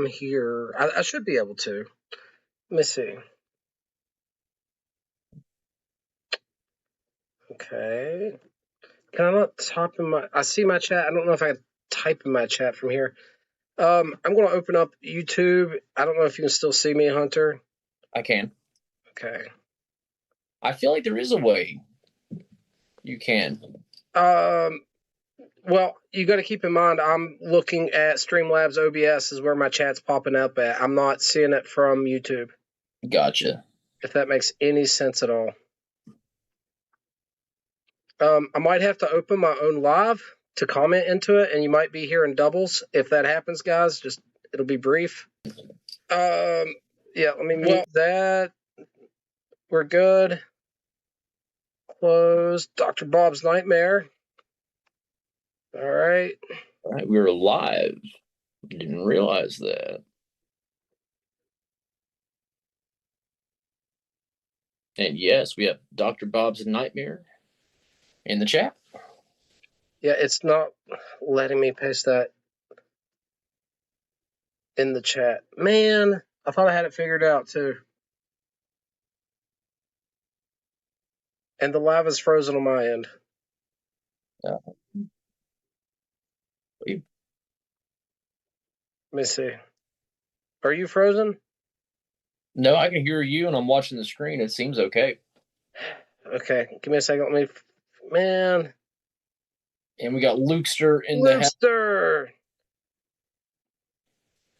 from here. I should be able to. Let me see. Okay. Can I not type in my... I see my chat. I don't know if I can type in my chat from here. I'm going to open up YouTube. I don't know if you can still see me, Hunter. I can. Okay. I feel like there is a way you can. Well, you got to keep in mind, I'm looking at Streamlabs OBS is where my chat's popping up at. I'm not seeing it from YouTube. Gotcha. If that makes any sense at all. I might have to open my own live to comment into it, and you might be hearing doubles. If that happens, guys, just it'll be brief. Yeah, let me mute that. We're good. Close. Dr. Bob's Nightmare. All right. All right, we were live. Didn't realize that. And yes, we have Dr. Bob's Nightmare in the chat. Yeah, it's not letting me paste that in the chat. Man, I thought I had it figured out too. And the live is frozen on my end. Let me see. Are you frozen? No, I can hear you, and I'm watching the screen. It seems okay. Okay, give me a second. Let me... Man. And we got Lukester in the house. Lukester!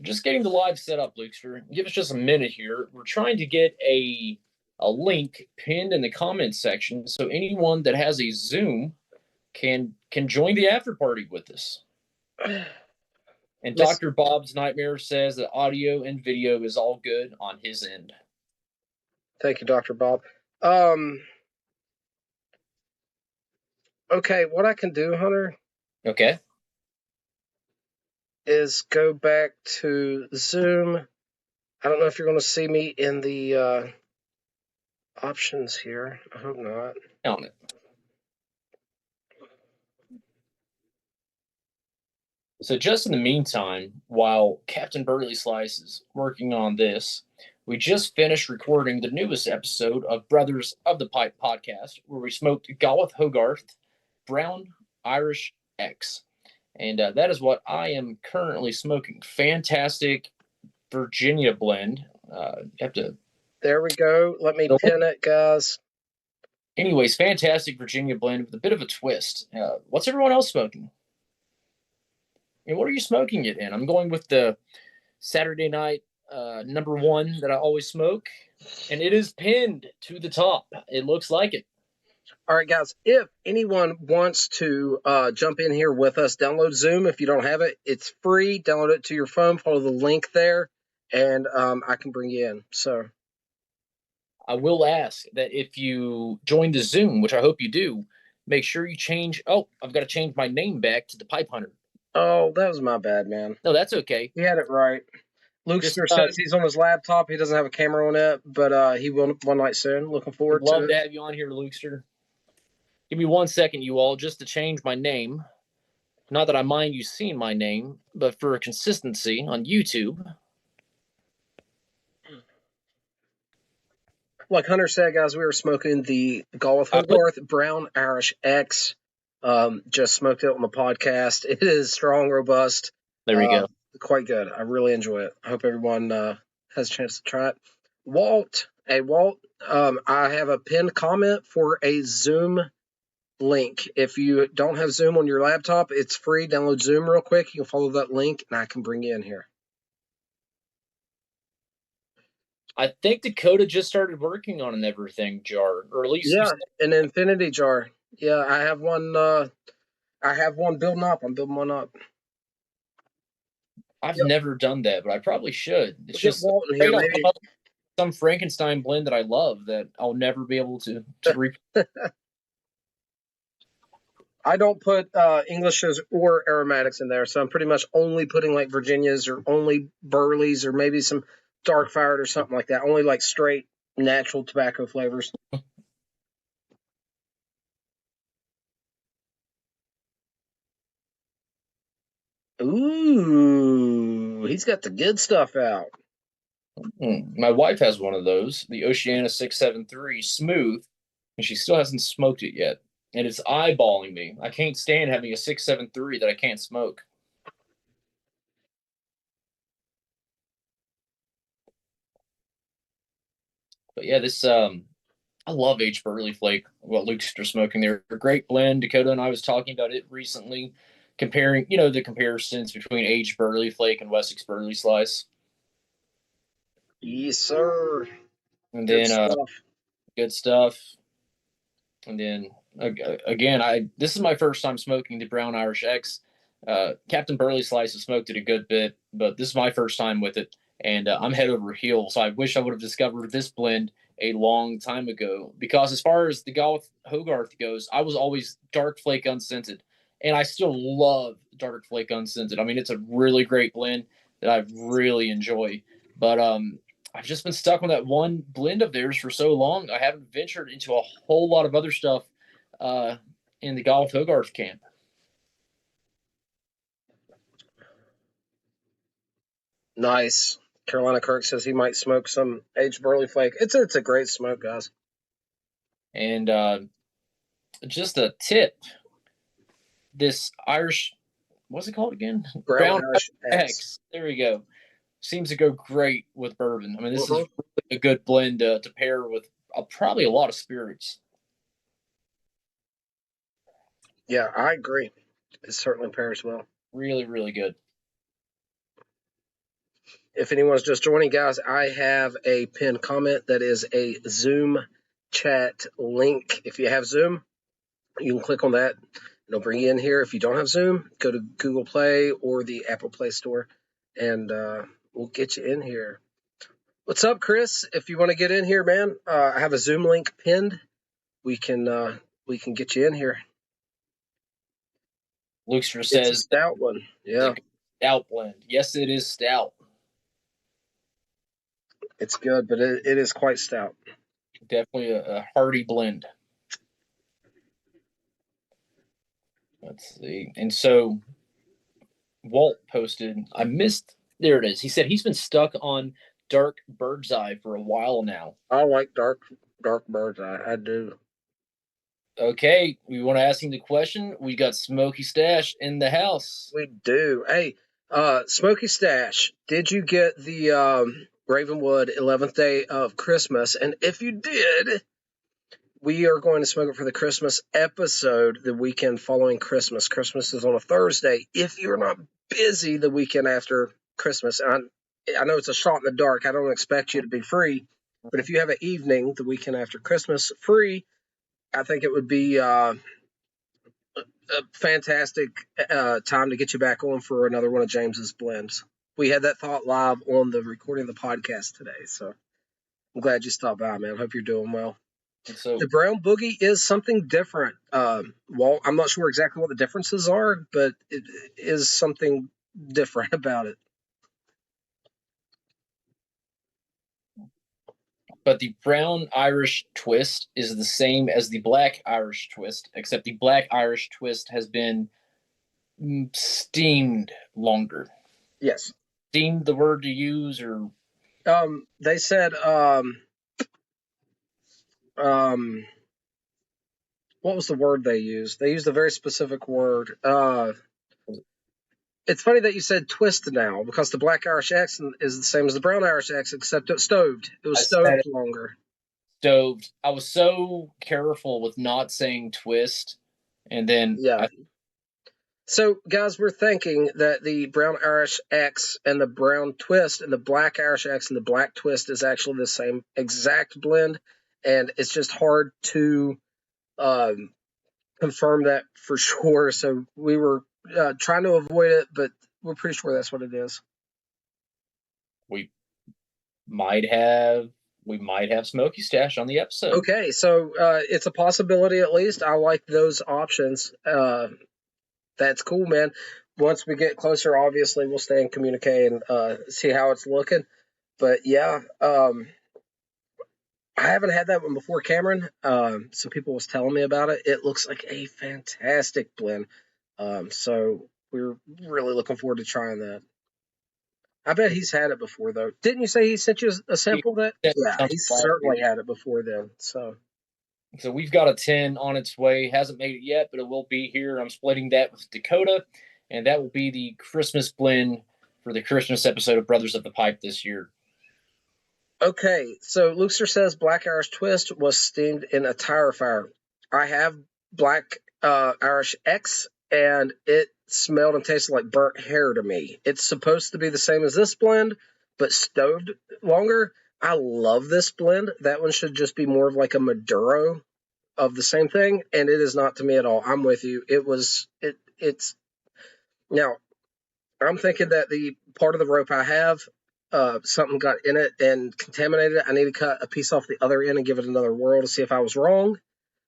Just getting the live set up, Lukester. Give us just a minute here. We're trying to get a link pinned in the comments section so anyone that has a Zoom can join the after party with us. And Dr. Bob's Nightmare says that audio and video is all good on his end. Thank you, Dr. Bob. Okay, what I can do, Hunter... Okay. Is go back to Zoom. I don't know if you're going to see me in the options here. I hope not. On it. So just in the meantime, while Captain Burley Slice is working on this, we just finished recording the newest episode of Brothers of the Pipe podcast, where we smoked Galwith Hogarth Brown Irish X. And that is what I am currently smoking. Fantastic Virginia blend. You have to... There we go. Let me pin it, guys. Anyways, fantastic Virginia blend with a bit of a twist. What's everyone else smoking? And what are you smoking it in? I'm going with the Saturday night number one that I always smoke. And it is pinned to the top. It looks like it. All right, guys, if anyone wants to jump in here with us, download Zoom. If you don't have it, it's free. Download it to your phone. Follow the link there, and I can bring you in. So I will ask that if you join the Zoom, which I hope you do, make sure you change. Oh, I've got to change my name back to the Pipe Hunter. Oh, that was my bad, man. No, that's okay. He had it right. Lukester says he's on his laptop. He doesn't have a camera on it, but he will one night soon. Looking forward to it. Love to have you on here, Lukester. Give me 1 second, you all, just to change my name. Not that I mind you seeing my name, but for consistency on YouTube. Like Hunter said, guys, we were smoking the Galwith Hogarth Brown Irish X. Just smoked it on the podcast. It is strong, robust. There we go. Quite good. I really enjoy it. I hope everyone has a chance to try it. Walt, I have a pinned comment for a Zoom link. If you don't have Zoom on your laptop, it's free. Download Zoom real quick. You can follow that link, and I can bring you in here. I think Dakota just started working on an everything jar, or at least an infinity jar. Yeah, I have one. I have one building up. I'm building one up. I've never done that, but I probably should. It's just here, some Frankenstein blend that I love that I'll never be able to I don't put Englishes or aromatics in there, so I'm pretty much only putting like Virginias or only Burleys or maybe some dark fired or something like that. Only like straight natural tobacco flavors. Ooh. Ooh, he's got the good stuff out. My wife has one of those, the Oceana 673 Smooth, and she still hasn't smoked it yet. And it's eyeballing me. I can't stand having a 673 that I can't smoke. But yeah, this I love H. Burley Flake. What Luke's just smoking there, a great blend. Dakota and I was talking about it recently, comparing the comparisons between H. Burley Flake and Wessex Burley Slice, Yes, sir. and Good then stuff. good stuff. And then again, this is my first time smoking the Brown Irish X. Captain Burley Slice has smoked it a good bit, but this is my first time with it, and I'm head over heels. So I wish I would have discovered this blend a long time ago, because as far as the Golf Hogarth goes, I was always dark flake unscented, and I still love dark flake unscented. I mean, it's a really great blend that I really enjoy. But I've just been stuck on that one blend of theirs for so long. I haven't ventured into a whole lot of other stuff uh, in the Golf Hogarth camp. Nice. Carolina Kirk says he might smoke some H. Burley Flake. It's a great smoke, guys. And just a tip, this Irish, what's it called again? Brown Irish X. There we go. Seems to go great with bourbon. I mean, this is really a good blend to pair with probably a lot of spirits. Yeah, I agree. It certainly pairs well. Really, really good. If anyone's just joining, guys, I have a pinned comment that is a Zoom chat link. If you have Zoom, you can click on that. It'll bring you in here. If you don't have Zoom, go to Google Play or the Apple Play Store, and we'll get you in here. What's up, Chris? If you want to get in here, man, I have a Zoom link pinned. We can get you in here. Luxter says it's a stout one. Yeah, stout blend. Yes, it is stout. It's good, but it is quite stout. Definitely a hearty blend. Let's see. And so Walt posted, I missed, there it is. He said he's been stuck on dark bird's eye for a while now. I like dark bird's eye. I do. Okay, we want to ask him the question. We got Smoky Stash in the house. We do. Hey, Smoky Stash, did you get the Ravenwood 11th Day of Christmas? And if you did, we are going to smoke it for the Christmas episode the weekend following Christmas. Christmas is on a Thursday. If you're not busy the weekend after Christmas, and I know it's a shot in the dark. I don't expect you to be free. But if you have an evening the weekend after Christmas free, I think it would be a fantastic time to get you back on for another one of James's blends. We had that thought live on the recording of the podcast today. So I'm glad you stopped by, man. Hope you're doing well. So, the Brown Boogie is something different. Well, I'm not sure exactly what the differences are, but it is something different about it. But the Brown Irish Twist is the same as the Black Irish Twist, except the Black Irish Twist has been steamed longer. Yes. Steamed, the word to use, or they said what was the word they used? They used a very specific word. It's funny that you said twist now, because the Black Irish accent is the same as the Brown Irish accent, except it's stoved. It was stoved longer. Stoved. I was so careful with not saying twist, and then yeah. So, guys, we're thinking that the Brown Irish X and the Brown Twist and the Black Irish X and the Black Twist is actually the same exact blend, and it's just hard to confirm that for sure. So we were trying to avoid it, but we're pretty sure that's what it is. We might have Smoky Stash on the episode. Okay, so it's a possibility at least. I like those options. That's cool, man. Once we get closer, obviously, we'll stay and communicate and see how it's looking. But yeah, I haven't had that one before, Cameron. Some people was telling me about it. It looks like a fantastic blend. So we're really looking forward to trying that. I bet he's had it before, though. Didn't you say he sent you a sample of that? Yeah, he's certainly had it before then. So we've got a 10 on its way. Hasn't made it yet, but it will be here. I'm splitting that with Dakota, and that will be the Christmas blend for the Christmas episode of Brothers of the Pipe this year. Okay, so Luxor says Black Irish Twist was steamed in a tire fire. I have Black Irish X, and it smelled and tasted like burnt hair to me. It's supposed to be the same as this blend, but stoved longer. I love this blend. That one should just be more of like a Maduro of the same thing, and it is not to me at all. I'm with you. It's now. I'm thinking that the part of the rope I have, something got in it and contaminated it. I need to cut a piece off the other end and give it another whirl to see if I was wrong.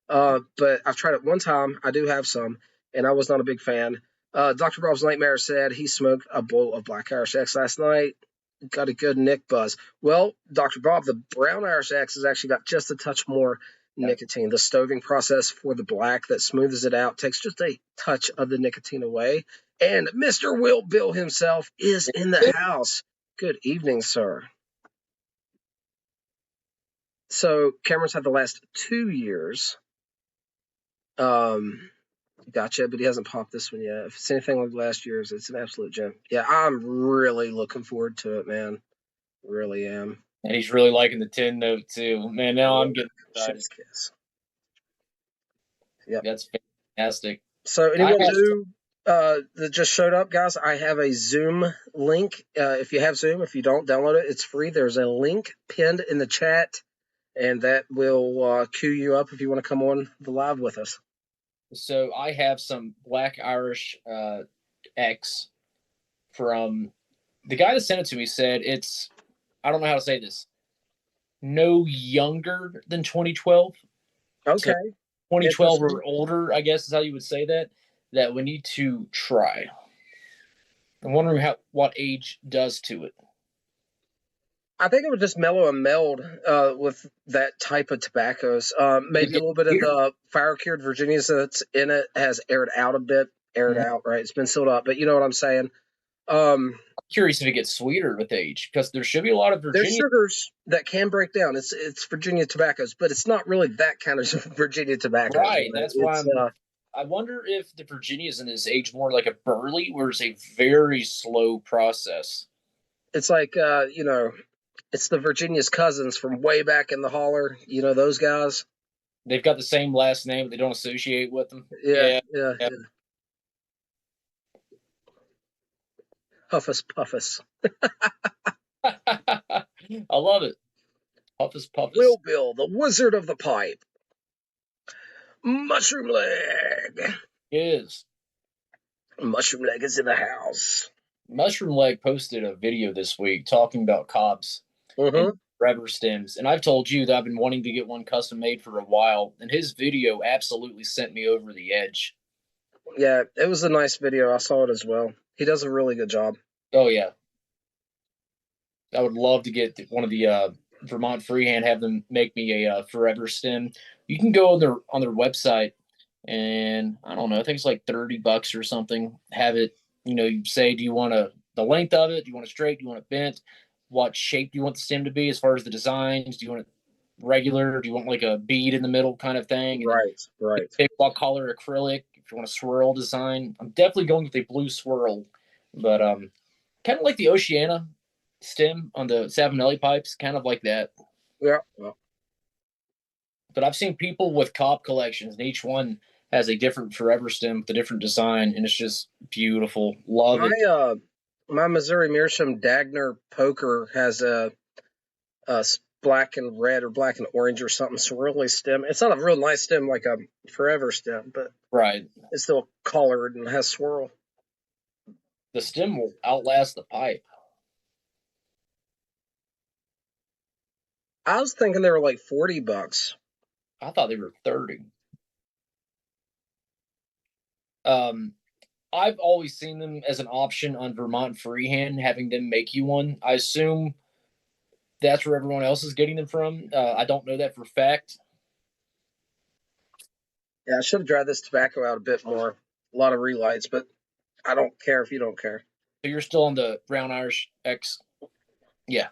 But I've tried it one time. I do have some, and I was not a big fan. Dr. Bob's Nightmare said he smoked a bowl of Black Irish X last night. Got a good Nick buzz. Well, Dr. Bob, the brown Irish X has actually got just a touch more nicotine. The stoving process for the black that smooths it out takes just a touch of the nicotine away. And Mr. Will Bill himself is in the house. Good evening, sir. So Cameron's had the last 2 years. Gotcha, but he hasn't popped this one yet. If it's anything like last year's, it's an absolute gem. Yeah, I'm really looking forward to it, man. Really am. And he's really liking the 10 note too. Man, now I'm getting excited. Yep. That's fantastic. So anyone new that just showed up, guys, I have a Zoom link. If you have Zoom, if you don't, download it. It's free. There's a link pinned in the chat, and that will queue you up if you want to come on the live with us. So I have some Black Irish X from the guy that sent it to me. Said it's, I don't know how to say this, no younger than 2012. Okay. So 2012 or older, I guess is how you would say that we need to try. I'm wondering what age does to it. I think it would just mellow and meld with that type of tobaccos. Maybe a little bit of the fire-cured Virginias that's in it has aired out a bit. Out, right? It's been sealed up, but you know what I'm saying. I'm curious if it gets sweeter with age, because there should be a lot of Virginia. There's sugars that can break down. It's Virginia tobaccos, but it's not really that kind of Virginia tobacco. Right. That's why I wonder if the Virginias in this age more like a burley, where it's a very slow process. It's like it's the Virginia's cousins from way back in the holler. You know those guys. They've got the same last name, but they don't associate with them. Yeah. Huffus Puffus. I love it. Huffus Puffus. Will Bill, the Wizard of the Pipe. Mushroom Leg. Mushroom Leg is in the house. Mushroom Leg posted a video this week talking about cobs and forever stems. And I've told you that I've been wanting to get one custom made for a while. And his video absolutely sent me over the edge. Yeah, it was a nice video. I saw it as well. He does a really good job. Oh, yeah. I would love to get one of the Vermont Freehand, have them make me a forever stem. You can go on their website, and I don't know, I think it's like $30 or something. Have it, you say, do you want the length of it? Do you want it straight? Do you want it bent? What shape do you want the stem to be as far as the designs? Do you want it regular? Do you want like a bead in the middle kind of thing? Right. Big block collar acrylic. If you want a swirl design, I'm definitely going with a blue swirl, but kind of like the Oceana stem on the Savinelli pipes, kind of like that. Yeah. But I've seen people with cob collections, and each one has a different forever stem with a different design, and it's just beautiful. Love it. My Missouri Meerschaum Dagner poker has a black and red or black and orange or something swirly stem. It's not a real nice stem like a forever stem, but right, it's still colored and has swirl. The stem will outlast the pipe. I was thinking they were like $40. I thought they were $30. I've always seen them as an option on Vermont Freehand, having them make you one. I assume that's where everyone else is getting them from. I don't know that for a fact. Yeah, I should have dried this tobacco out a bit more. A lot of relights, but I don't care if you don't care. So you're still on the Brown Irish X? Yeah.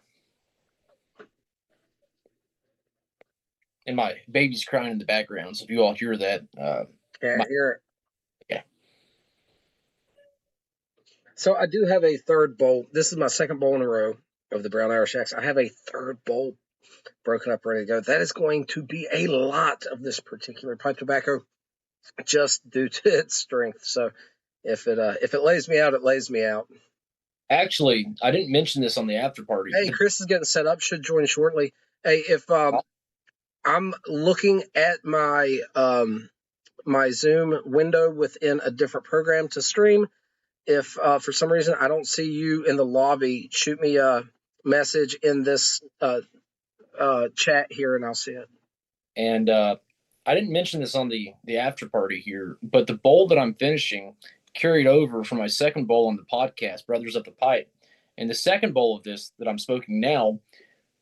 And my baby's crying in the background, so if you all hear that, Can't hear it. Yeah. So I do have a third bowl. This is my second bowl in a row of the Brown Irish X. I have a third bowl broken up, ready to go. That is going to be a lot of this particular pipe tobacco, just due to its strength. So if it lays me out, it lays me out. Actually, I didn't mention this on the after party. Hey, Chris is getting set up. Should join shortly. Hey, if I'm looking at my my Zoom window within a different program to stream. If for some reason I don't see you in the lobby, shoot me a message in this chat here, and I'll see it. And I didn't mention this on the after party here, but the bowl that I'm finishing carried over from my second bowl on the podcast, Brothers of the Pipe. And the second bowl of this that I'm smoking now,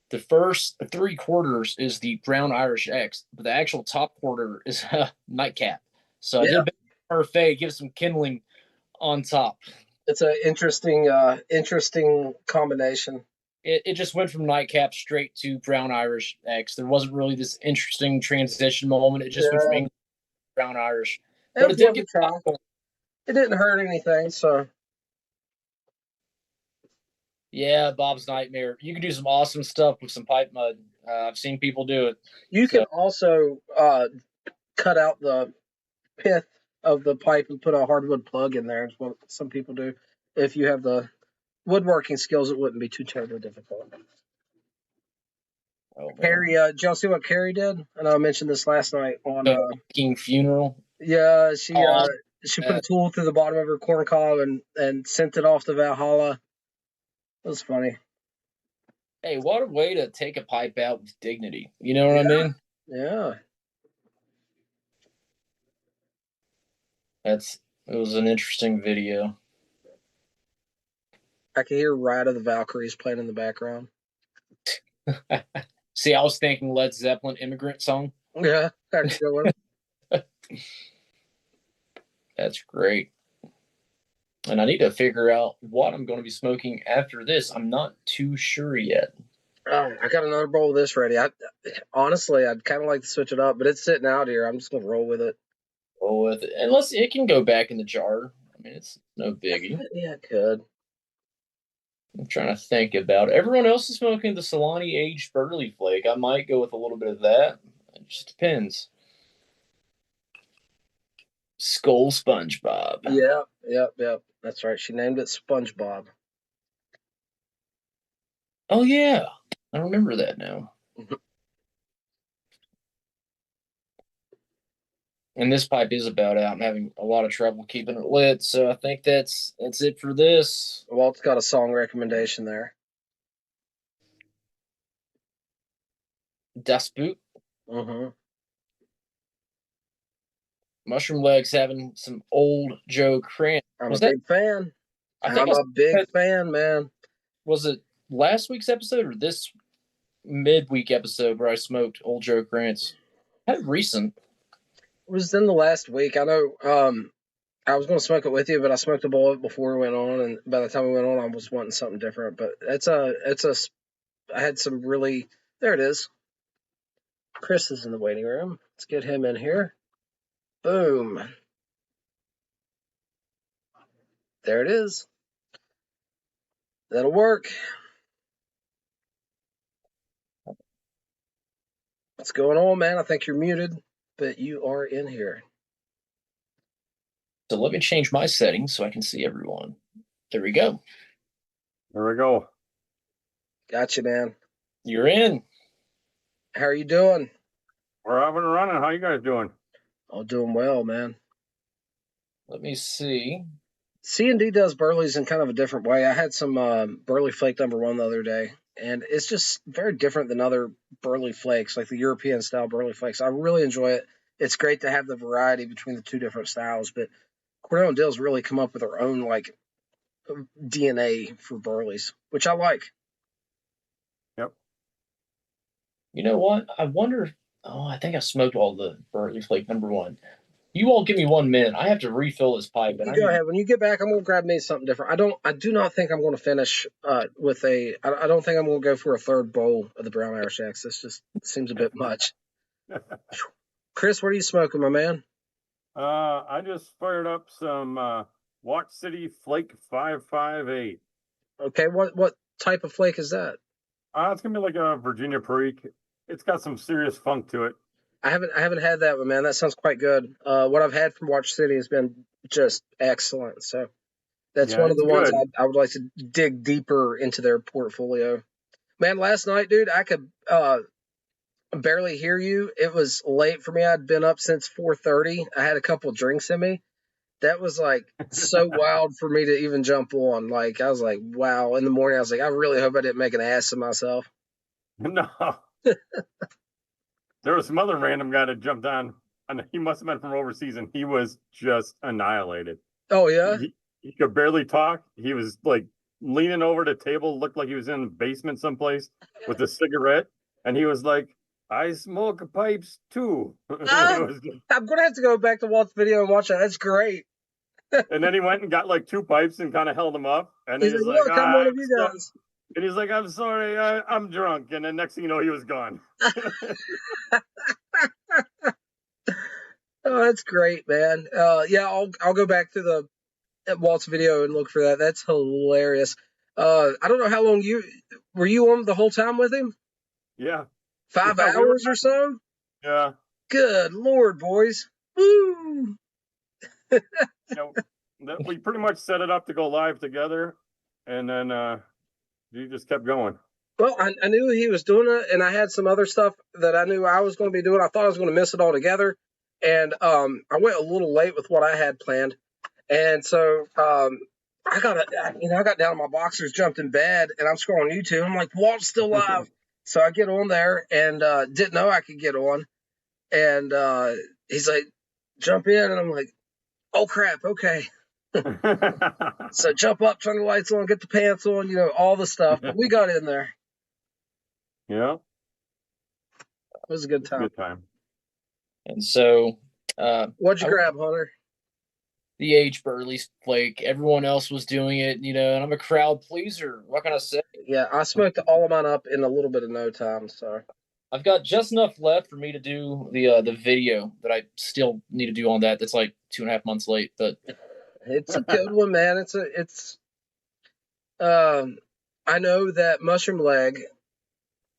the first 3/4 is the Brown Irish X, but the actual top quarter is a nightcap. So I did a bit of parfait, give some kindling on top. It's an interesting combination. It just went from nightcap straight to Brown Irish X. There wasn't really this interesting transition moment. It just went from English to Brown Irish. But it did get it didn't hurt anything, so. Yeah, Bob's Nightmare. You can do some awesome stuff with some pipe mud. I've seen people do it. You can also cut out the pith of the pipe and put a hardwood plug in there. Is what some people do. If you have the woodworking skills, it wouldn't be too terribly difficult. Oh, Carrie, did y'all see what Carrie did? I know I mentioned this last night on King Funeral. Yeah, she put a tool through the bottom of her corn cob and sent it off to Valhalla. It was funny. Hey, what a way to take a pipe out with dignity. You know what I mean? Yeah. It was an interesting video. I can hear Ride of the Valkyries playing in the background. See, I was thinking Led Zeppelin Immigrant Song. Yeah, that's a good one. That's great. And I need to figure out what I'm going to be smoking after this. I'm not too sure yet. Oh, I got another bowl of this ready. Honestly, I'd kind of like to switch it up, but it's sitting out here. I'm just going to roll with it. Roll with it. Unless it can go back in the jar. I mean, it's no biggie. Yeah, it could. I'm trying to think about it. Everyone else is smoking the Solani aged Burley Flake. I might go with a little bit of that. It just depends. Skull SpongeBob. Yep. That's right. She named it SpongeBob. Oh, yeah. I remember that now. And this pipe is about out. I'm having a lot of trouble keeping it lit, so I think that's it for this. Walt's got a song recommendation there. Das Boot. Mm-hmm. Mushroom Legs having some old Joe Krantz. I'm a big fan. I'm a big fan, man. Was it last week's episode or this midweek episode where I smoked old Joe Krantz? Kind of recent. It was in the last week. I know I was going to smoke it with you, but I smoked a bowl of it before we went on, and by the time we went on, I was wanting something different. But I had some really, there it is. Chris is in the waiting room. Let's get him in here. Boom. There it is. That'll work. What's going on, man? I think you're muted, but you are in here. So let me change my settings so I can see everyone. There we go. There we go. Gotcha, man. You're in. How are you doing? We're up and running. How you guys doing? Oh, doing well, man. Let me see. C&D does Burley's in kind of a different way. I had some Burley Flake #1 the other day, and it's just very different than other Burley Flakes, like the European style Burley Flakes. I really enjoy it. It's great to have the variety between the two different styles, but Cornell and Dill's really come up with their own like DNA for Burleys, which I like. Yep. You know what? I wonder. Oh, I think I smoked all the Burley Flake #1. You all give me 1 minute. I have to refill this pipe. And You I go need, ahead. When you get back, I'm gonna grab me something different. I do not think I'm gonna finish with a. I don't think I'm gonna go for a third bowl of the brown Irish Jacks. This just seems a bit much. Chris, what are you smoking, my man? I just fired up some Watch City Flake 558. Okay, what type of flake is that? It's gonna be like a Virginia Perique. It's got some serious funk to it. I haven't had that one, man. That sounds quite good. What I've had from Watch City has been just excellent. So that's Yeah, one of it's the ones good. I would like to dig deeper into their portfolio. Man, last night, dude, I could barely hear you. It was late for me. I'd been up since 4:30. I had a couple drinks in me. That was like so wild for me to even jump on. Like I was like, wow. In the morning, I was like, I really hope I didn't make an ass of myself. No. There was some other random guy that jumped on, and he must have been from overseas, and he was just annihilated. Oh yeah. He could barely talk. He was like leaning over the table, looked like he was in the basement someplace with a cigarette, and he was like, "I smoke pipes too." Ah, I'm gonna have to go back to Walt's video and watch that. That's great. And then he went and got like 2 pipes and kind of held them up, and He's he's like, like, look, I'm one of you so-" guys. and he's like, "I'm sorry, I'm drunk." And then next thing you know, he was gone. Oh, that's great, man. Yeah, I'll go back to the Walt's video and look for that. That's hilarious. I don't know how long you were you on the whole time with him? Yeah, 5 yeah, we were. hours or so? Yeah, Good Lord, boys. Woo! you know, we pretty much set it up to go live together, and then he just kept going. Well, I knew he was doing it, and I had some other stuff that I knew I was going to be doing. I thought I was going to miss it altogether, and I went a little late with what I had planned, and so I got down in my boxers, jumped in bed, and I'm scrolling YouTube. I'm like, Walt's still live, so I get on there and didn't know I could get on, and he's like, jump in, and I'm like, oh crap, okay. So jump up, turn the lights on, get the pants on, all the stuff. But we got in there. Yeah, It was a good time. good time. and so What'd you grab, Hunter? the H. Burley Flake. Everyone else was doing it, and I'm a crowd pleaser. What can I say? Yeah, I smoked all of mine up in a little bit of no time. So I've got just enough left for me to do the video that I still need to do on that. That's like 2.5 months late, but it's a good one, man. It's. I know that Mushroom Leg,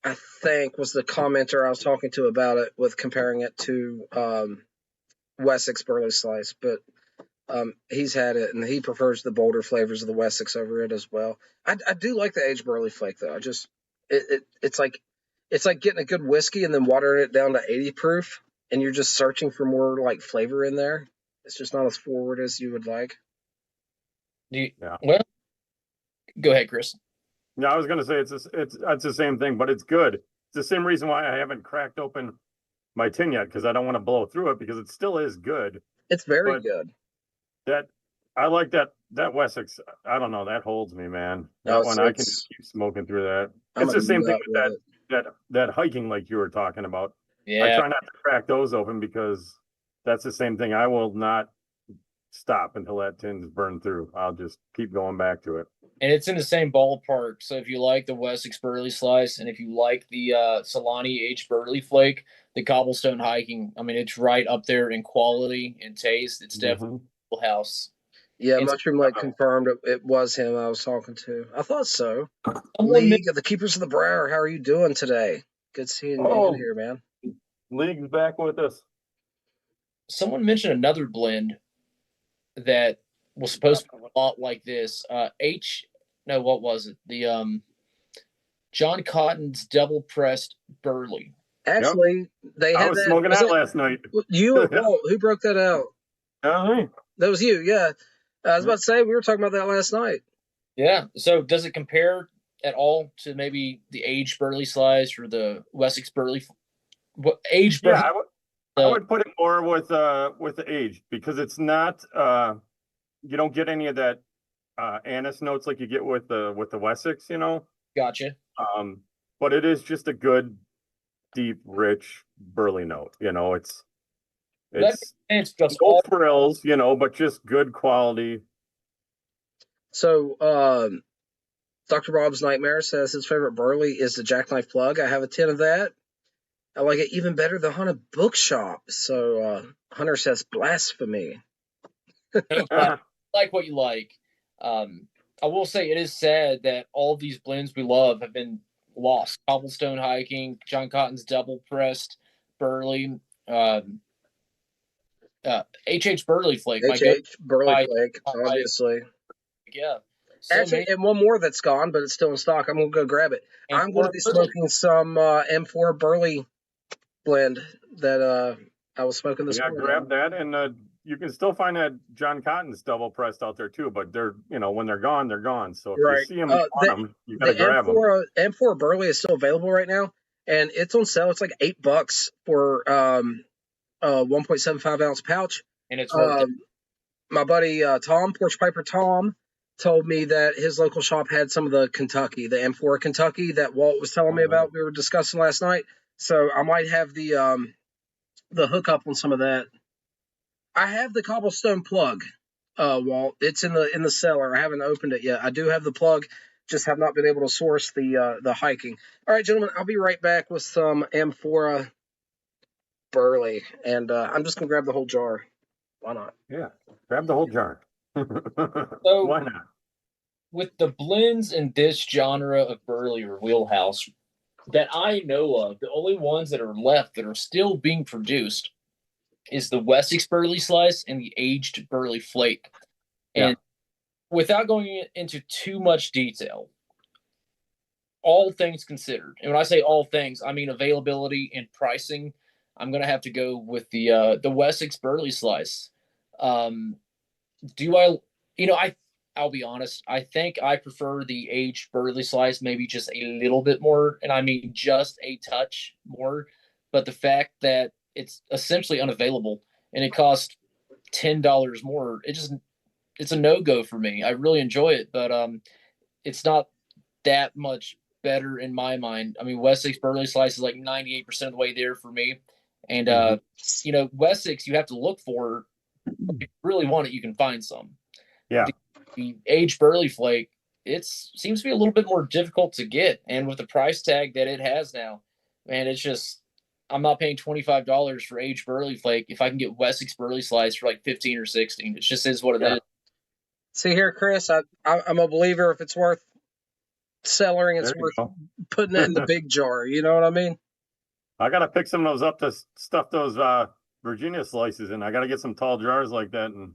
I think, was the commenter I was talking to about it, with comparing it to Wessex Burley Slice, but he's had it and he prefers the bolder flavors of the Wessex over it as well. I do like the aged Burley Flake though. It's like getting a good whiskey and then watering it down to 80 proof, and you're just searching for more like flavor in there. It's just not as forward as you would like. Yeah. Well, go ahead, Chris. No, I was gonna say it's the same thing, but it's good. It's the same reason why I haven't cracked open my tin yet, because I don't want to blow through it, because it still is good. It's very But good. That I like that Wessex. I don't know, that holds me, man. That Oh, one I can just keep smoking through that. I'm It's the same thing nut with with that hiking like you were talking about. I Yeah, try not to crack those open, because that's the same thing. I will not stop until that tin's burned through. I'll just keep going back to it. and it's in the same ballpark. So if you like the Wessex Burley Slice, and if you like the Solani H. Burley Flake, the Cobblestone Hiking, I mean, it's right up there in quality and taste. It's definitely a house. Yeah, It's- Mushroom Lake confirmed it was him I was talking to. I thought so. Someone, League of the Keepers of the Briar, how are you doing today? Good seeing you Oh. in here, man. League's back with us. someone mentioned another blend that was supposed to be a lot like this. What was it? The John Cotton's double pressed Burley. Actually, they I had was that. smoking Was that it last night. you or Walt? Who broke that out? Uh-huh. That was you, yeah. I was about to say, we were talking about that last night. Yeah. So does it compare at all to maybe the aged Burley Slice or the Wessex Burley? What aged Burley? Yeah, I would put it more with the age, because it's not you don't get any of that anise notes like you get with the Wessex, Gotcha. But it is just a good, deep, rich burley note. It's just no all frills, but just good quality. So, Dr. Bob's Nightmare says his favorite Burley is the Jackknife Plug. I have a tin of that. I like it even better than Haunted Bookshop. So, Hunter says blasphemy. like what you like. I will say it is sad that all these blends we love have been lost. Cobblestone Hiking, John Cotton's Double Pressed, Burley, H.H. Burley Flake. H.H. Burley Flake, obviously. Yeah. So actually, and one more that's gone, but it's still in stock. I'm going to go grab it. I'm going to be smoking some M4 Burley blend that I was smoking this morning. Yeah, grab that, and you can still find that John Cotton's double pressed out there too, but they're, when they're gone, they're gone. So if you see them, you got to grab them. M4 Burley is still available right now, and it's on sale. It's like $8 for 1.75 ounce pouch. And it's worth it. My buddy Tom, Porch Piper Tom, told me that his local shop had some of the Kentucky, the M4 Kentucky that Walt was telling me about. We were discussing last night. So I might have the hookup on some of that. I have the Cobblestone Plug, Walt. It's in the cellar. I haven't opened it yet. I do have the plug, just have not been able to source the hiking. All right, gentlemen, I'll be right back with some Amphora Burley, and I'm just gonna grab the whole jar. Why not? Yeah, grab the whole jar. So, why not? With the blends in this genre of Burley or wheelhouse that I know of, the only ones that are left that are still being produced is the Wessex Burley Slice and the aged Burley Flake. And without going into too much detail, all things considered, and when I say all things, I mean availability and pricing, I'm going to have to go with the Wessex Burley Slice. I'll be honest. I think I prefer the aged Burley Slice, maybe just a little bit more, and I mean just a touch more. But the fact that it's essentially unavailable and it costs $10 more, it's a no-go for me. I really enjoy it, but it's not that much better in my mind. I mean, Wessex Burley Slice is like 98% of the way there for me, and Wessex you have to look for. If you really want it, you can find some. Yeah. The aged Burley Flake, it seems to be a little bit more difficult to get. And with the price tag that it has now, man, it's just, I'm not paying $25 for aged Burley Flake if I can get Wessex Burley Slice for like 15 or 16. It just is what it is. See here, Chris, I'm a believer if it's worth cellaring, it's worth putting it in the big jar. You know what I mean? I got to pick some of those up to stuff those Virginia slices in. I got to get some tall jars like that, and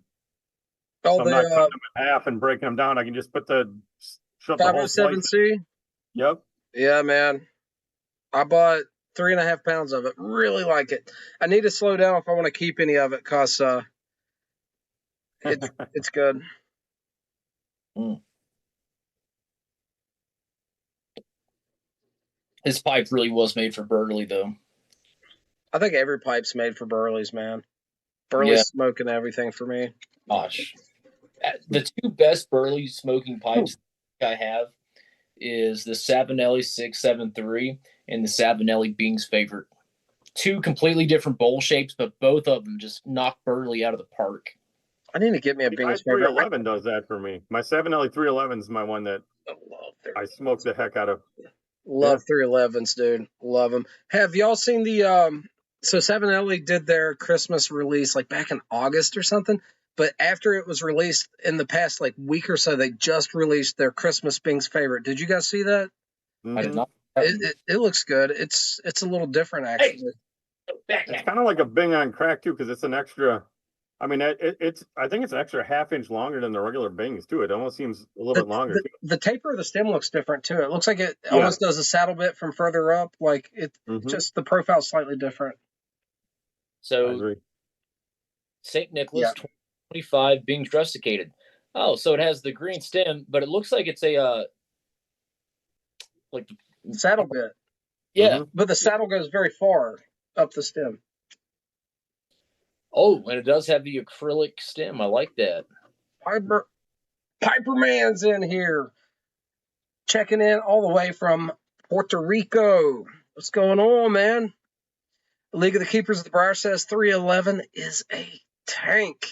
so I'm not cutting them in half and breaking them down. I can just put the 507C. Yep. Yeah, man. I bought 3.5 pounds of it. Really like it. I need to slow down if I want to keep any of it, cause it's good. His pipe really was made for Burley, though. I think every pipe's made for Burley's, man. Burley's smoking everything for me. Gosh. The two best Burley smoking pipes I have is the Savinelli 673 and the Savinelli Bing's Favorite. Two completely different bowl shapes, but both of them just knock Burley out of the park. I need to get me a Bing's Favorite. 311 does that for me. My Savinelli 311 is my one that I smoke the heck out of. Love 311s, dude. Love them. Have y'all seen the so Savinelli did their Christmas release like back in August or something, but after it was released in the past like week or so, they just released their Christmas Bing's Favorite. Did you guys see that? I did not. It looks good. It's a little different actually. It's kind of like a Bing on crack too, because it's an extra. I mean, I think it's an extra half-inch longer than the regular Bings too. It almost seems a little bit longer. The taper of the stem looks different too. It looks like it almost does a saddle bit from further up. Like just the profile's slightly different. So St. Nicholas 25 Bing's Rusticated. Oh, so it has the green stem, but it looks like it's a like saddle bit. Yeah, but the saddle goes very far up the stem. Oh, and it does have the acrylic stem. I like that. Piper Man's in here. Checking in all the way from Puerto Rico. What's going on, man? League of the Keepers of the Briar says 311 is a tank.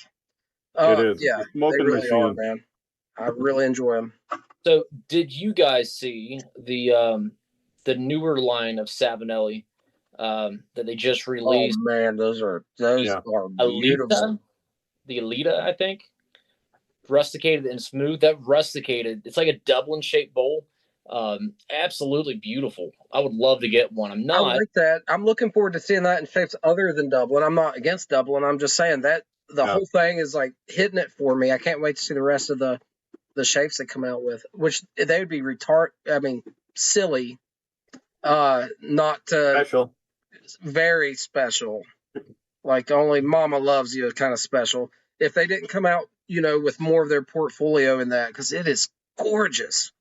It is. Yeah, It's a smoking they really machine. are, man. I really enjoy them. So, did you guys see the newer line of Savinelli that they just released? Oh man, those are Yeah. beautiful. Alita, the Alita, I think, rusticated and smooth. That rusticated, it's like a Dublin shaped bowl. Absolutely beautiful. I would love to get one. I'm I not. like that. I'm looking forward to seeing that in shapes other than Dublin. I'm not against Dublin. I'm just saying that the Yeah. whole thing is like hitting it for me. I can't wait to see the rest of the shapes they come out with, which they would be silly, not Special. very special, like only Mama loves you kind of special. If they didn't come out, with more of their portfolio in that, because it is gorgeous.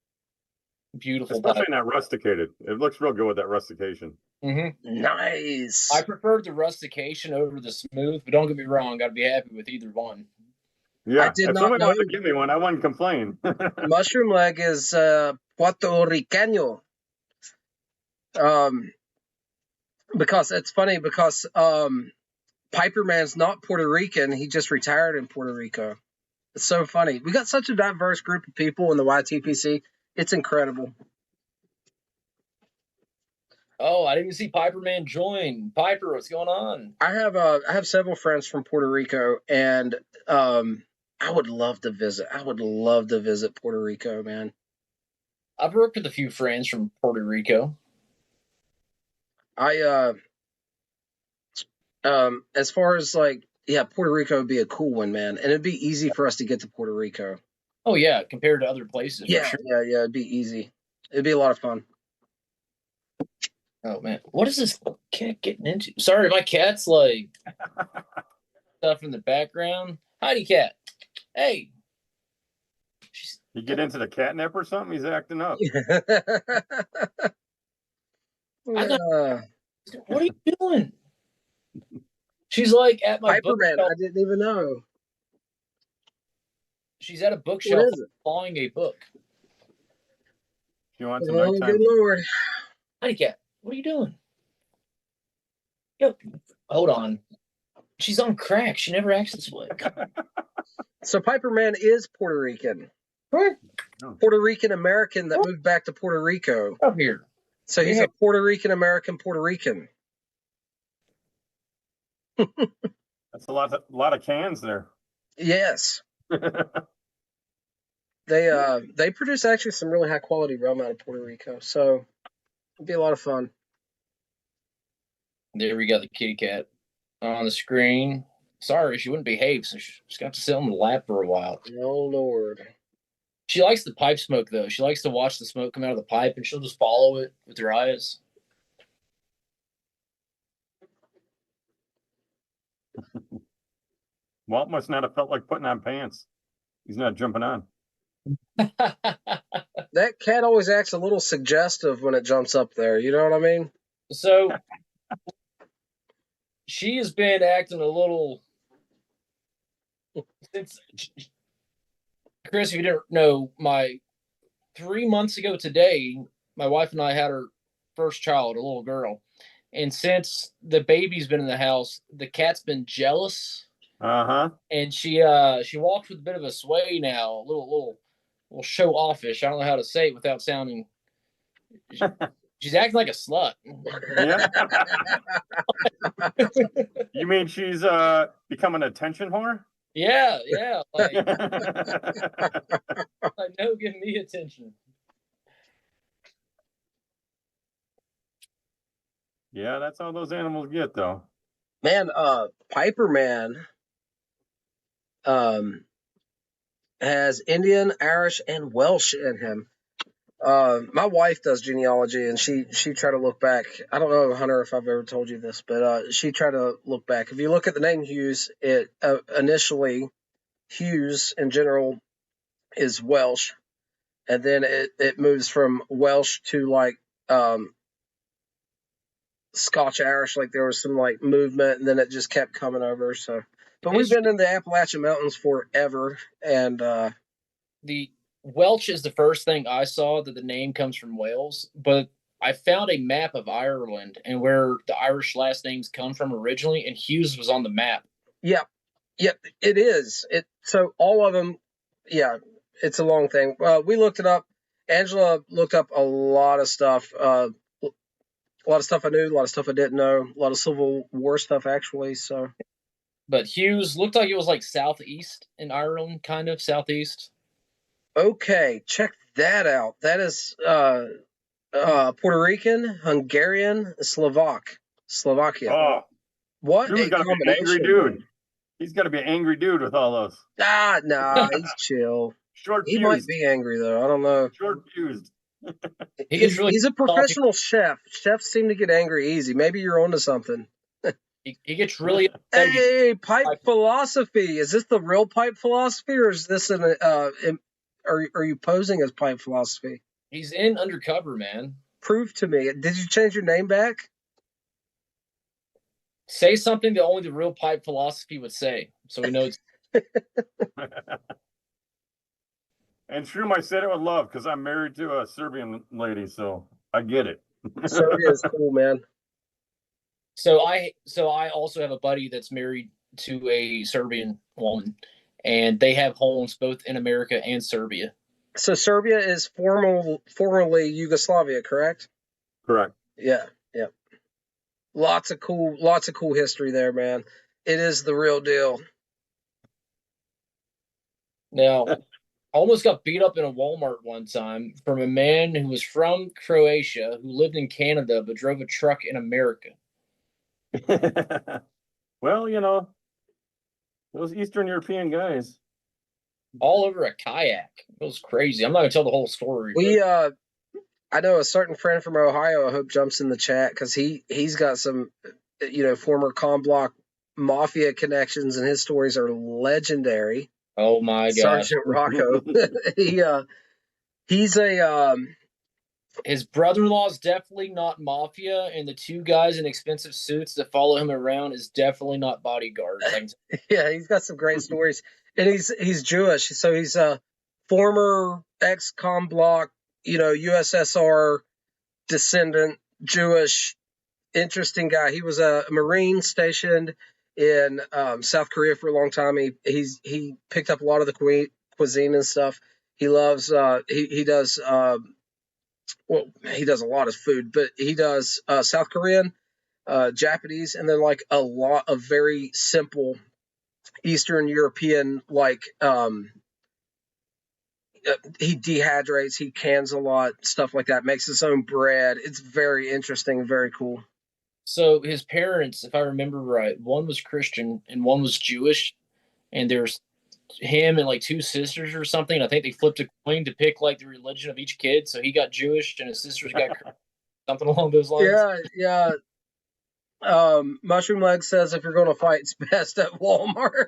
Beautiful. Especially not rusticated. It looks real good with that rustication. Mm-hmm. Nice. I prefer the rustication over the smooth, but don't get me wrong, I'd be happy with either one. Yeah, I did if not somebody know. wanted to give me one, I wouldn't complain. Mushroom leg is Puerto Riqueño. Because it's funny because Piper Man's not Puerto Rican. He just retired in Puerto Rico. It's so funny. We got such a diverse group of people in the YTPC. It's incredible. Oh, I didn't even see Piper Man join. Piper, what's going on? I have several friends from Puerto Rico, and I would love to visit. I would love to visit Puerto Rico, man. I've worked with a few friends from Puerto Rico. As far as Puerto Rico would be a cool one, man, and it'd be easy for us to get to Puerto Rico. Oh yeah, compared to other places. Yeah, for sure. yeah, it'd be easy. It'd be a lot of fun. Oh man, what is this cat getting into? Sorry, my cat's like stuff in the background. Howdy, cat. Hey. You get into the catnip or something? He's acting up. What are you doing? She's like at my Piperman. I didn't even know. She's at a bookshelf clawing a book. You want some Oh, nighttime? good Lord. Howdy, cat. What are you doing? Yo, hold on. She's on crack. She never acts this way. So Piperman is Puerto Rican. Huh? Puerto Rican American that moved back to Puerto Rico. Up here. So he's a Puerto Rican American Puerto Rican. That's a lot of cans there. Yes. They produce actually some really high quality rum out of Puerto Rico, so it'd be a lot of fun. There we got the kitty cat on the screen. Sorry, she wouldn't behave, so she's got to sit on the lap for a while. Oh Lord. She likes the pipe smoke though. She likes to watch the smoke come out of the pipe, and she'll just follow it with her eyes. Walt must not have felt like putting on pants. He's not jumping on. That cat always acts a little suggestive when it jumps up there. You know what I mean? So she has been acting a little since Chris, if you didn't know, 3 months ago today, my wife and I had our first child, a little girl. And since the baby's been in the house, the cat's been jealous. Uh-huh. And she walks with a bit of a sway now, a little show offish. I don't know how to say it without sounding. She's acting like a slut. Yeah. You mean she's become an attention whore? Yeah. Like no, give me attention. Yeah, that's how those animals get, though. Man, Piperman has Indian, Irish, and Welsh in him. My wife does genealogy, and she tried to look back. I don't know, Hunter, if I've ever told you this, but she tried to look back. If you look at the name Hughes, it initially Hughes in general is Welsh, and then it moves from Welsh to like Scotch Irish. Like there was some like movement, and then it just kept coming over. So, but we've been in the Appalachian Mountains forever, and the Welsh is the first thing I saw that the name comes from Wales, but I found a map of Ireland and where the Irish last names come from originally, and Hughes was on the map. Yep. Yep. It is. So all of them. Yeah. It's a long thing. We looked it up. Angela looked up a lot of stuff. A lot of stuff I knew, a lot of stuff I didn't know, a lot of Civil War stuff actually. So. But Hughes looked like it was like southeast in Ireland, kind of southeast. Okay, check that out. That is Puerto Rican, Hungarian, Slovakia. Oh, What Drew's a got to be an angry combination! dude. He's got to be an angry dude with all those. Nah, he's chill. Short He fused. might be angry though. I don't know. Short fused. He's a professional chef. Chefs seem to get angry easy. Maybe you're onto something. He gets really. Hey, pipe philosophy. Is this the real pipe philosophy, or is this are you posing as pipe philosophy? He's in undercover, man. Prove to me. Did you change your name back? Say something that only the real pipe philosophy would say, so we know it's. And Shroom, I said it with love because I'm married to a Serbian lady, so I get it. Serbia is cool, man. So I also have a buddy that's married to a Serbian woman, and they have homes both in America and Serbia. So Serbia is formerly Yugoslavia, correct? Correct. Yeah. Lots of cool history there, man. It is the real deal. Now, I almost got beat up in a Walmart one time from a man who was from Croatia who lived in Canada but drove a truck in America. Well, those Eastern European guys. All over a kayak. It was crazy. I'm not going to tell the whole story. I know a certain friend from Ohio, I hope jumps in the chat because he's got some, former Block mafia connections, and his stories are legendary. Oh my gosh. Sergeant Rocco. He's a his brother-in-law is definitely not mafia, and the two guys in expensive suits that follow him around is definitely not bodyguards. Yeah, he's got some great stories, and he's Jewish, so he's a former ex-Block, USSR descendant, Jewish, interesting guy. He was a Marine stationed in South Korea for a long time. He picked up a lot of the cuisine and stuff. He loves he does he does a lot of food, but he does South Korean, Japanese, and then like a lot of very simple Eastern European, like he dehydrates, he cans a lot, stuff like that, makes his own bread. It's very interesting and very cool. So his parents, if I remember right, one was Christian and one was Jewish, and there's him and like two sisters or something. I think they flipped a coin to pick like the religion of each kid. So he got Jewish and his sisters got something along those lines. Yeah. Mushroom Leg says if you're going to fight, it's best at Walmart.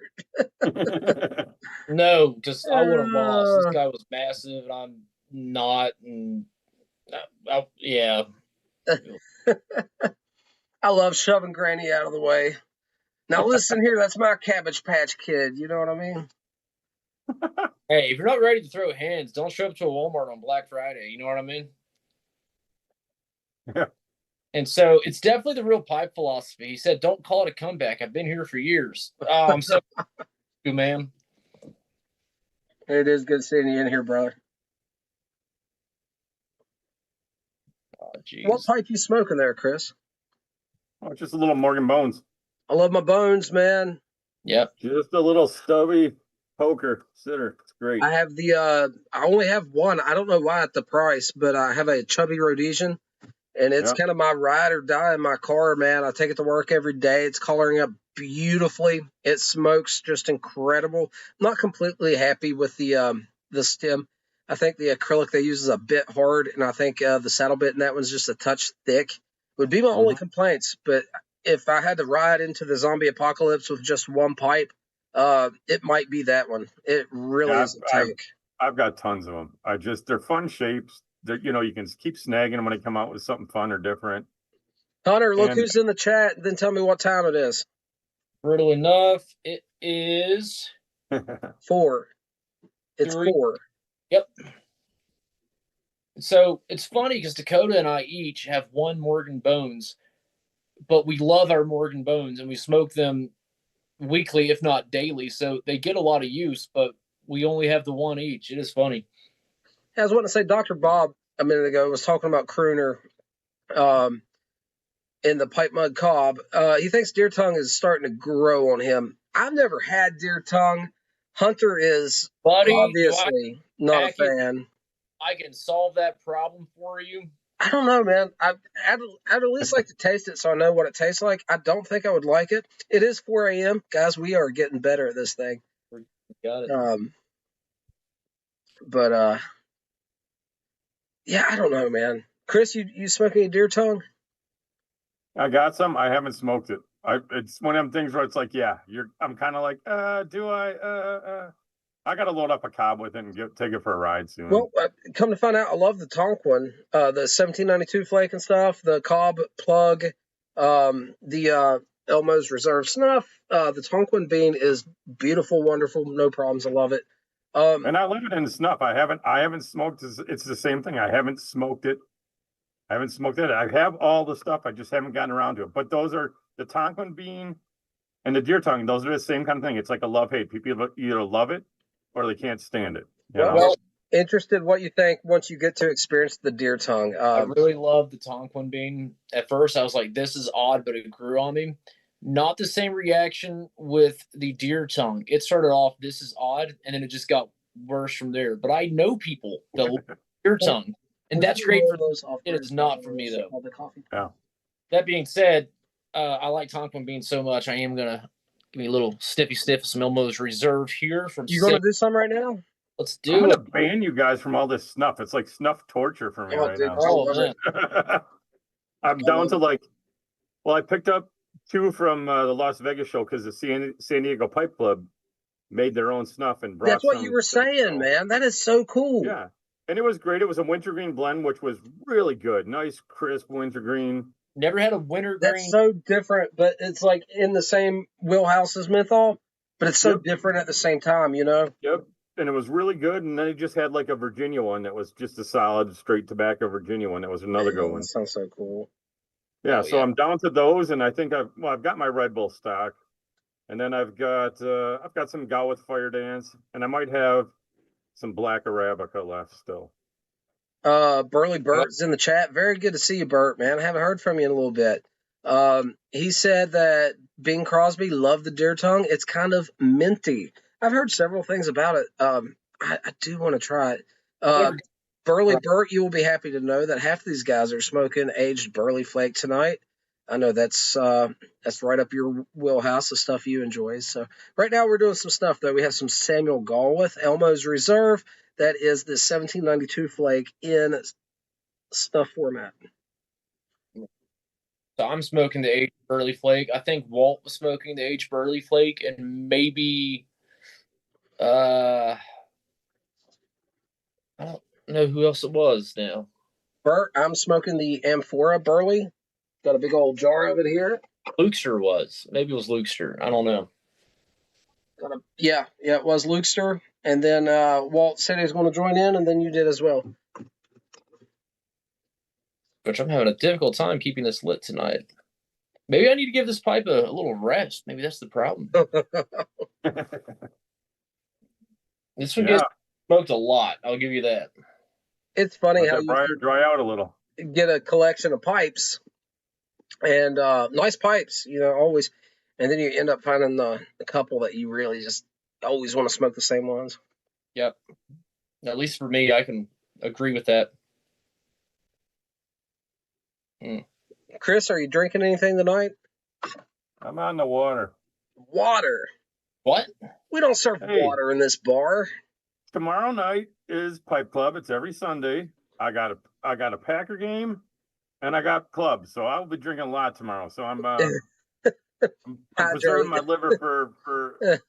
No, because I would have lost. This guy was massive, and I'm not. And yeah. I love shoving Granny out of the way. Now listen here, that's my Cabbage Patch Kid. You know what I mean? Hey, if you're not ready to throw hands, don't show up to a Walmart on Black Friday. You know what I mean? Yeah. And so it's definitely the real pipe philosophy. He said, "Don't call it a comeback. I've been here for years." Oh, I'm so you, man. It is good seeing you in here, brother. Oh, geez. What pipe you smoking there, Chris? Oh, just a little Morgan Bones. I love my bones, man. Yep. Just a little stubby poker sitter. It's great. I have I only have one. I don't know why at the price, but I have a Chubby Rhodesian, and it's kind of my ride or die in my car, man. I take it to work every day. It's coloring up beautifully. It smokes just incredible. I'm not completely happy with the stem. I think the acrylic they use is a bit hard, and I think the saddle bit in that one's just a touch thick. Would be my only complaints, but if I had to ride into the zombie apocalypse with just one pipe, it might be that one. It really is a tank. I've got tons of them. They're fun shapes. They're, you can keep snagging them when they come out with something fun or different. Hunter, look who's in the chat. Then tell me what time it is. Brutal enough. It is 4. It's 4. Yep. So it's funny because Dakota and I each have one Morgan Bones, but we love our Morgan Bones and we smoke them weekly, if not daily. So they get a lot of use, but we only have the one each. It is funny. I was wanting to say, Dr. Bob a minute ago was talking about Crooner in the Pipe Mud Cobb. He thinks deer tongue is starting to grow on him. I've never had deer tongue. Hunter is obviously not a fan. I can solve that problem for you. I don't know, man. I'd at least like to taste it so I know what it tastes like. I don't think I would like it. It is 4 a.m. Guys, we are getting better at this thing. Got it. But yeah, I don't know, man. Chris, you smoking a deer tongue? I got some. I haven't smoked it. It's one of them things where it's like, yeah, I'm kind of like, do I? I got to load up a cob with it and take it for a ride soon. Well, come to find out, I love the Tonquin, the 1792 flake and stuff, the Cobb plug, the Elmo's Reserve Snuff. The Tonquin bean is beautiful, wonderful, no problems. I love it. And I love it in snuff. I haven't smoked. It's the same thing. I haven't smoked it. I have all the stuff. I just haven't gotten around to it. But those are the Tonquin bean and the deer tongue. Those are the same kind of thing. It's like a love-hate. People either love it or they can't stand it. Well, interested what you think once you get to experience the deer tongue. I really love the Tonquin bean. At first, I was like, this is odd, but it grew on me. Not the same reaction with the deer tongue. It started off, this is odd, and then it just got worse from there. But I know people that love deer tongue, and that's great for those. It is not for me, though. Yeah. That being said, I like Tonquin bean so much, I am going to give me a little sniffy sniff of some Elmo's Reserve here. You going to do some right now? Let's do I'm going to ban you guys from all this snuff. It's like snuff torture for me right now. Oh, I'm down to I picked up 2 from the Las Vegas show because the San Diego Pipe Club made their own snuff and brought. That's what you were saying, man. That is so cool. Yeah, and it was great. It was a wintergreen blend, which was really good. Nice, crisp wintergreen. Never had a wintergreen. That's so different, but it's like in the same wheelhouse as menthol, but it's so different at the same time, you know? Yep. And it was really good. And then he just had like a Virginia one that was just a solid straight tobacco Virginia one. That was another good one. That sounds so cool. Yeah. So I'm down to those. And I think I've got my Red Bull stock. And then I've got some Gawith Fire Dance. And I might have some Black Arabica left still. Burley Burt's in the chat. Very good to see you, Burt, man. I haven't heard from you in a little bit. He said that Bing Crosby loved the deer tongue. It's kind of minty. I've heard several things about it. I do want to try it. Burley Burt, you will be happy to know that half of these guys are smoking aged Burley Flake tonight. I know that's right up your wheelhouse of stuff you enjoy. So right now we're doing some stuff, though. We have some Samuel Gawith, Elmo's Reserve. That is the 1792 flake in snuff format. So I'm smoking the aged Burley Flake. I think Walt was smoking the aged Burley Flake, and maybe I don't know who else it was now. Bert, I'm smoking the Amphora Burley. Got a big old jar of it here. Lukester was. Maybe it was Lukester. I don't know. Yeah, it was Lukester. And then Walt said he was going to join in, and then you did as well. Which I'm having a difficult time keeping this lit tonight. Maybe I need to give this pipe a little rest. Maybe that's the problem. This one gets smoked a lot. I'll give you that. It's funny how you dry out a little. Get a collection of pipes and nice pipes, you know, always. And then you end up finding a couple that you really just always want to smoke the same ones. Yep. At least for me, I can agree with that. Chris, are you drinking anything tonight? I'm on the water. Water? What? We don't serve water in this bar. Tomorrow night is Pipe Club. It's every Sunday. I got a Packer game, and I got club, so I'll be drinking a lot tomorrow. So I'm preserving my liver for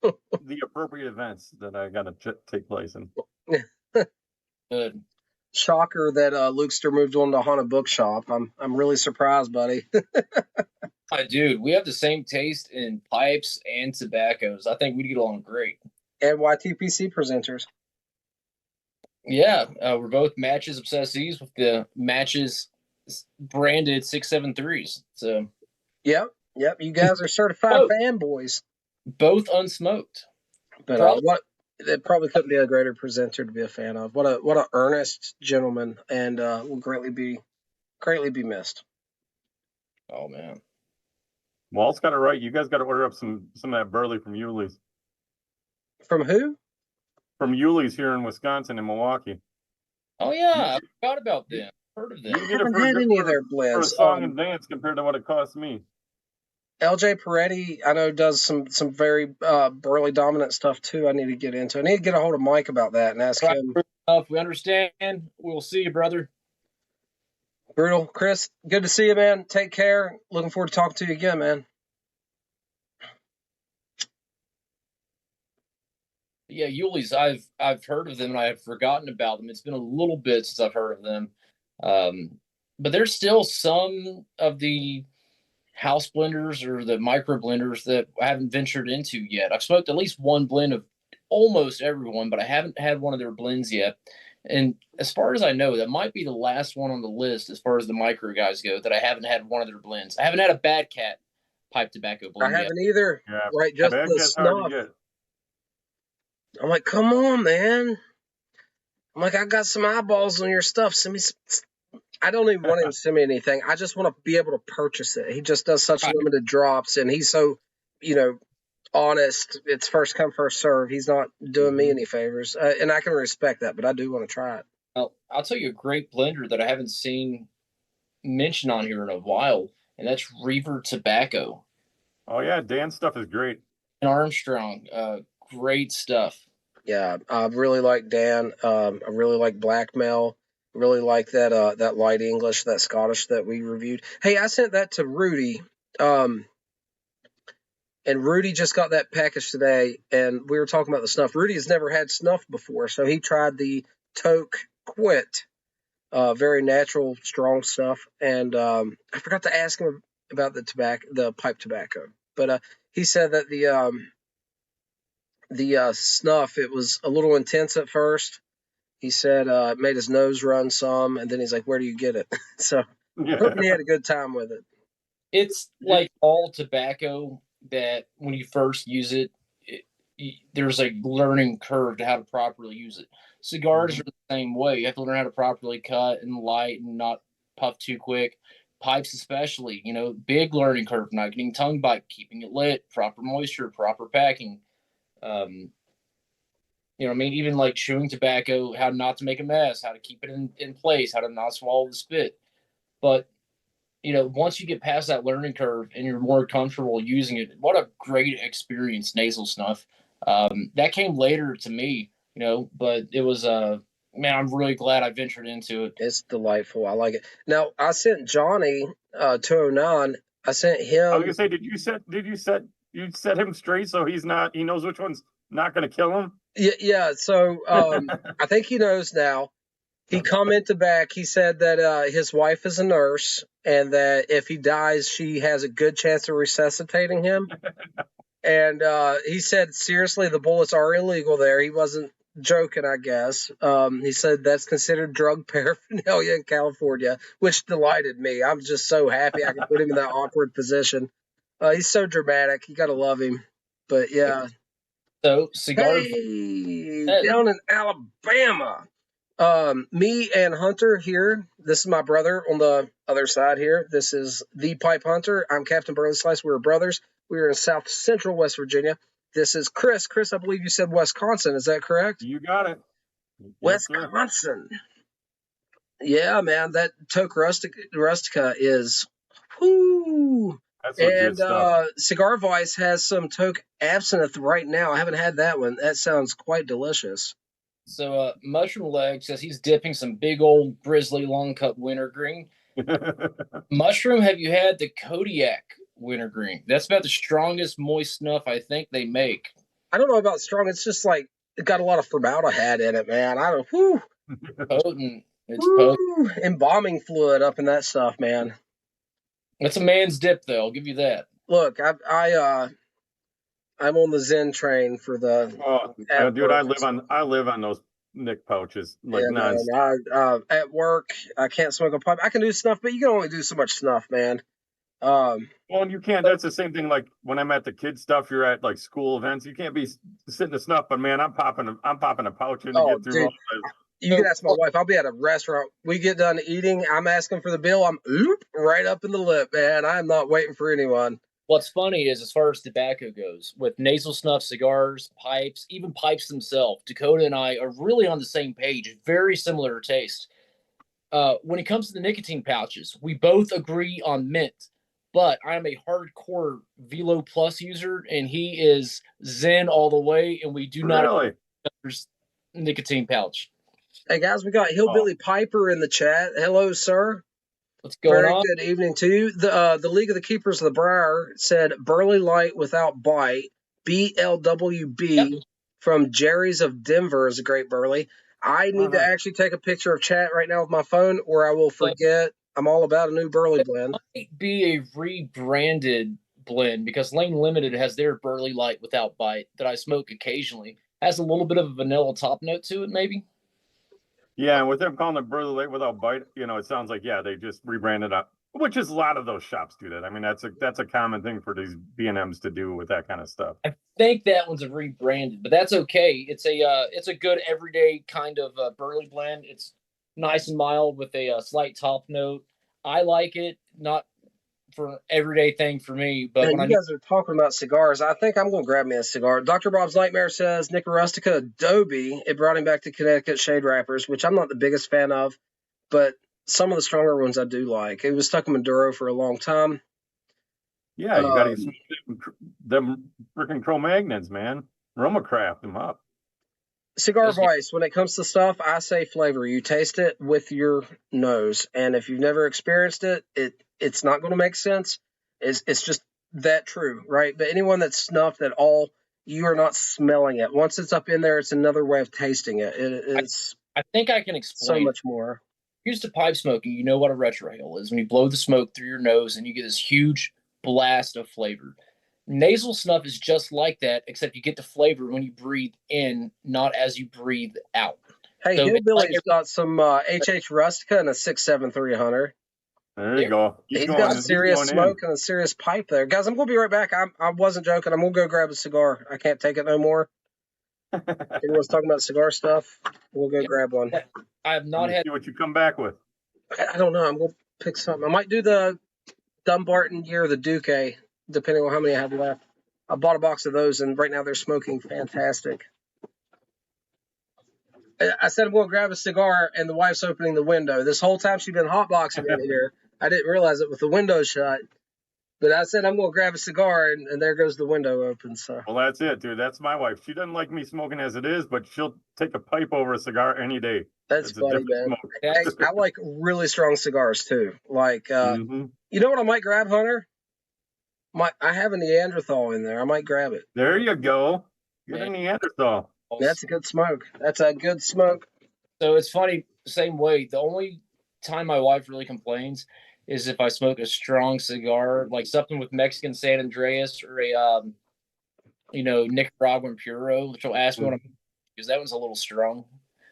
the appropriate events that I got to take place in. Good. Shocker that Lukester moved on to Haunted Bookshop. I'm really surprised, buddy. Dude, we have the same taste in pipes and tobaccos. I think we'd get along great. NYTPC presenters. Yeah, we're both Matches obsessees with the Matches branded 673s. So Yep. You guys are certified both, fanboys. both unsmoked. But Probably. what it probably couldn't be a greater presenter to be a fan of. What a earnest gentleman, and will greatly be missed. Oh man. Walt's got it right. You guys got to order up some of that Burley from Yuli's. From who? From Yuli's here in Wisconsin and Milwaukee. Oh yeah, I forgot about them. Heard of them. I haven't had any of their for a blends. song and dance compared to what it cost me. LJ Peretti, I know, does some very Burley dominant stuff too. I need to get into. I need to get a hold of Mike about that and ask him. If we understand, we'll see you, brother. Brutal. Chris, good to see you, man. Take care. Looking forward to talking to you again, man. Yeah, Yuli's, I've heard of them and I have forgotten about them. It's been a little bit since I've heard of them. But there's still some of the house blenders or the micro blenders that I haven't ventured into yet. I've smoked at least one blend of almost everyone, but I haven't had one of their blends yet. And as far as I know, that might be the last one on the list as far as the micro guys go that I haven't had one of their blends. I haven't had a Bad Cat pipe tobacco blend I haven't either. Yeah, right, just Bad the Cat's hard to snuff. get. I'm like, come on, man. I'm like, I got some eyeballs on your stuff. Send me some. I don't even want him to send me anything. I just want to be able to purchase it. He just does such limited drops, and he's so, honest. It's first come, first serve. He's not doing me any favors, and I can respect that, but I do want to try it. I'll tell you a great blender that I haven't seen mentioned on here in a while, and that's Reaver Tobacco. Oh yeah, Dan's stuff is great. And Armstrong, great stuff. Yeah, I really like Dan. I really like Blackmail. Really like that light English, that Scottish that we reviewed. Hey, I sent that to Rudy. And Rudy just got that package today, and we were talking about the snuff. Rudy has never had snuff before, so he tried the Toke Quit, very natural, strong stuff. And I forgot to ask him about the pipe tobacco, but he said that the snuff, it was a little intense at first. He said it made his nose run some, and then he's like, "Where do you get it?" So I hope he had a good time with it. It's like all tobacco that when you first use it, there's a learning curve to how to properly use it. Cigars are the same way. You have to learn how to properly cut and light and not puff too quick. Pipes especially, big learning curve, not getting tongue bite, keeping it lit, proper moisture, proper packing. Even like chewing tobacco, how not to make a mess, how to keep it in place, how to not swallow the spit. But, once you get past that learning curve and you're more comfortable using it, what a great experience, nasal snuff. That came later to me, but it was, man, I'm really glad I ventured into it. It's delightful. I like it. Now, I sent Johnny 209. I sent him. I was gonna say, did you set him straight so he knows which one's not gonna kill him? Yeah. So I think he knows now. He commented back. He said that his wife is a nurse and that if he dies, she has a good chance of resuscitating him. And he said, seriously, the bullets are illegal there. He wasn't joking, I guess. He said that's considered drug paraphernalia in California, which delighted me. I'm just so happy I could put him in that awkward position. He's so dramatic. You got to love him. But yeah. So, cigar. Down in Alabama. Me and Hunter here. This is my brother on the other side here. This is the Pipe Hunter. I'm Captain Burley Slice. We're brothers. We're in South Central West Virginia. This is Chris. Chris, I believe you said Wisconsin. Is that correct? You got it. Wisconsin. Yeah, man. That Toke Rustica is whoo. That's good stuff. Cigar Vice has some Toke Absinthe right now. I haven't had that one. That sounds quite delicious. So Mushroom Leg says he's dipping some big old Grizzly Long Cut Wintergreen. Mushroom, have you had the Kodiak Wintergreen? That's about the strongest moist snuff I think they make. I don't know about strong. It's just like it got a lot of formaldehyde in it, man. I don't. Whew. Potent. It's potent. Embalming fluid up in that stuff, man. It's a man's dip, though. I'll give you that. Look, I'm on the Zen train for the. Oh, dude, I live on those Nick pouches, like Yeah, non. man. At work, I can't smoke a pipe. I can do snuff, but you can only do so much snuff, man. Well, and you can't. That's the same thing. Like when I'm at the kids stuff, you're at like school events. You can't be sitting to snuff. But man, I'm popping a pouch in to oh, get through dude, all this. you can ask my wife. I'll be at a restaurant. We get done eating. I'm asking for the bill. I'm right up in the lip, man. I'm not waiting for anyone. What's funny is, as far as tobacco goes, with nasal snuff, cigars, pipes, even pipes themselves, Dakota and I are really on the same page. Very similar taste. When it comes to the nicotine pouches, we both agree on mint, but I'm a hardcore Velo Plus user, and he is Zen all the way, and we do not Really? nicotine pouch. Hey guys, we got Hillbilly Piper in the chat. Hello, sir. What's going Very on? good evening to you. The League of the Keepers of the Briar said Burley Light without bite, BLWB, Yep. from Jerry's of Denver is a great Burley. I need to actually take a picture of chat right now with my phone, or I will forget. I'm all about a new Burley blend. It might be a rebranded blend because Lane Limited has their Burley Light without bite that I smoke occasionally. Has a little bit of a vanilla top note to it, maybe. Yeah, and with them calling it Burley Light without bite, it sounds like they just rebranded up, which is a lot of those shops do that. I mean, that's a common thing for these B&Ms to do with that kind of stuff. I think that one's a rebranded, but that's okay. It's a good everyday kind of Burley blend. It's nice and mild with a slight top note. I like it, not for everyday thing for me, but when you guys are talking about cigars, I think I'm going to grab me a cigar. Dr. Bob's Nightmare says Nica Rustica Adobe. It brought him back to Connecticut Shade Wrappers, which I'm not the biggest fan of, but some of the stronger ones I do like. It was stuck in Maduro for a long time. Yeah, you got to use them freaking Cro-Magnons, man. Romacraft them up. Cigar Vice, when it comes to stuff, I say flavor. You taste it with your nose, and if you've never experienced it, it's not going to make sense. It's just that true, right? But anyone that's snuffed at all, you are not smelling it. Once it's up in there, it's another way of tasting it. It's I think I can explain so much more. Used to pipe smoking, you know what a retrohale is. When you blow the smoke through your nose and you get this huge blast of flavor. Nasal snuff is just like that, except you get the flavor when you breathe in, not as you breathe out. Hey, so Hillbilly's got some HH Rustica and a 67300. There you go. He's got a serious smoke and a serious pipe there. Guys, I'm going to be right back. I wasn't joking. I'm going to go grab a cigar. I can't take it no more. Everyone's talking about cigar stuff. We'll go grab one. I have not had. See what you come back with. I don't know. I'm going to pick something. I might do the Dumbarton Year, the Duque, depending on how many I have left. I bought a box of those, and right now they're smoking fantastic. I said I'm going to grab a cigar, and the wife's opening the window. This whole time she's been hotboxing in here. I didn't realize it with the window shut. But I said I'm going to grab a cigar, and there goes the window open. So. Well, that's it, dude. That's my wife. She doesn't like me smoking as it is, but she'll take a pipe over a cigar any day. That's funny, man. I like really strong cigars, too. Like, you know what I might grab, Hunter? I have a Neanderthal in there. I might grab it. There you go. Get a Neanderthal. That's a good smoke. That's a good smoke. So it's funny, same way. The only time my wife really complains is if I smoke a strong cigar, like something with Mexican San Andreas or a, Nicaraguan Puro, which will ask me what I'm because that one's a little strong.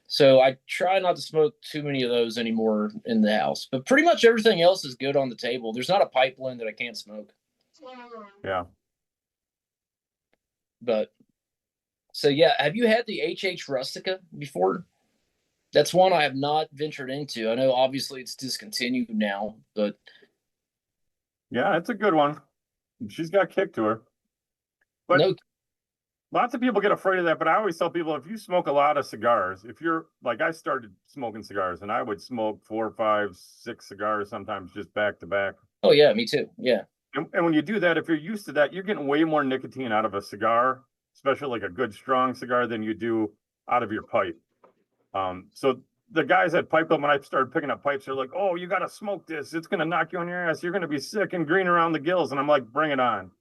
So I try not to smoke too many of those anymore in the house. But pretty much everything else is good on the table. There's not a pipe blend that I can't smoke. Yeah. But so yeah, have you had the HH Rustica before? That's one I have not ventured into. I know obviously it's discontinued now, but yeah, it's a good one. She's got kick to her. But lots of people get afraid of that, but I always tell people if you smoke a lot of cigars, if you're like I started smoking cigars and I would smoke 4, 5, 6 cigars sometimes just back to back. Oh yeah, me too. Yeah. And when you do that, if you're used to that, you're getting way more nicotine out of a cigar, especially like a good strong cigar, than you do out of your pipe. So the guys that piped up when I started picking up pipes, they're like, "Oh, you got to smoke this. It's going to knock you on your ass. You're going to be sick and green around the gills." And I'm like, "Bring it on."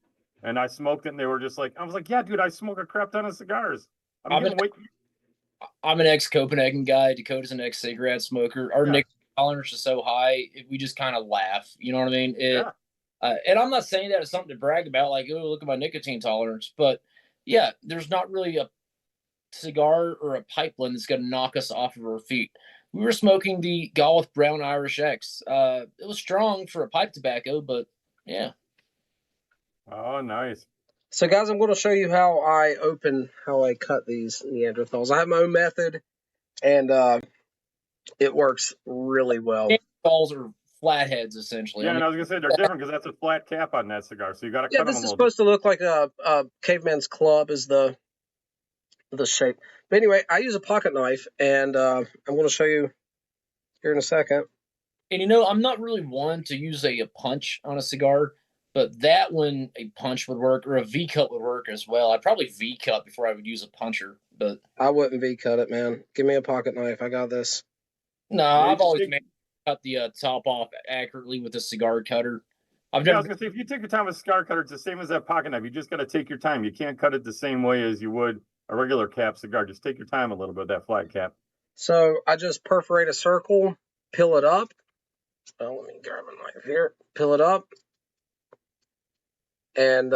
And I smoked it and they were just like, I was like, "Yeah, dude, I smoke a crap ton of cigars." I'm an ex-Copenhagen guy. Dakota's an ex-cigarette smoker. Our nicotine tolerance is so high, we just kind of laugh. You know what I mean? And I'm not saying that as something to brag about, like, oh, look at my nicotine tolerance. But, yeah, there's not really cigar or a pipe blend that's going to knock us off of our feet. We were smoking the Golf Brown Irish X. It was strong for a pipe tobacco, but yeah. Oh, nice. So, guys, I'm going to show you how I cut these Neanderthals. I have my own method, and it works really well. Neanderthals are flatheads, essentially. Yeah, and I was gonna say they're different because that's a flat cap on that cigar, so you got to Yeah, cut them this a is little bit. supposed to look like a caveman's club is the shape. But anyway, I use a pocket knife, and I'm going to show you here in a second. And you know, I'm not really one to use a punch on a cigar, but that one, a punch would work, or a V cut would work as well. I'd probably V cut before I would use a puncher, but I wouldn't V cut it, man. Give me a pocket knife. I got this. no, Yeah, I've always cut the top off accurately with a cigar cutter. Yeah, I was gonna say if you take your time with a cigar cutter, it's the same as that pocket knife. You just got to take your time. You can't cut it the same way as you would a regular cap cigar. Just take your time a little bit with that flat cap. So I just perforate a circle, peel it up. Oh, let me grab a knife here. Peel it up, and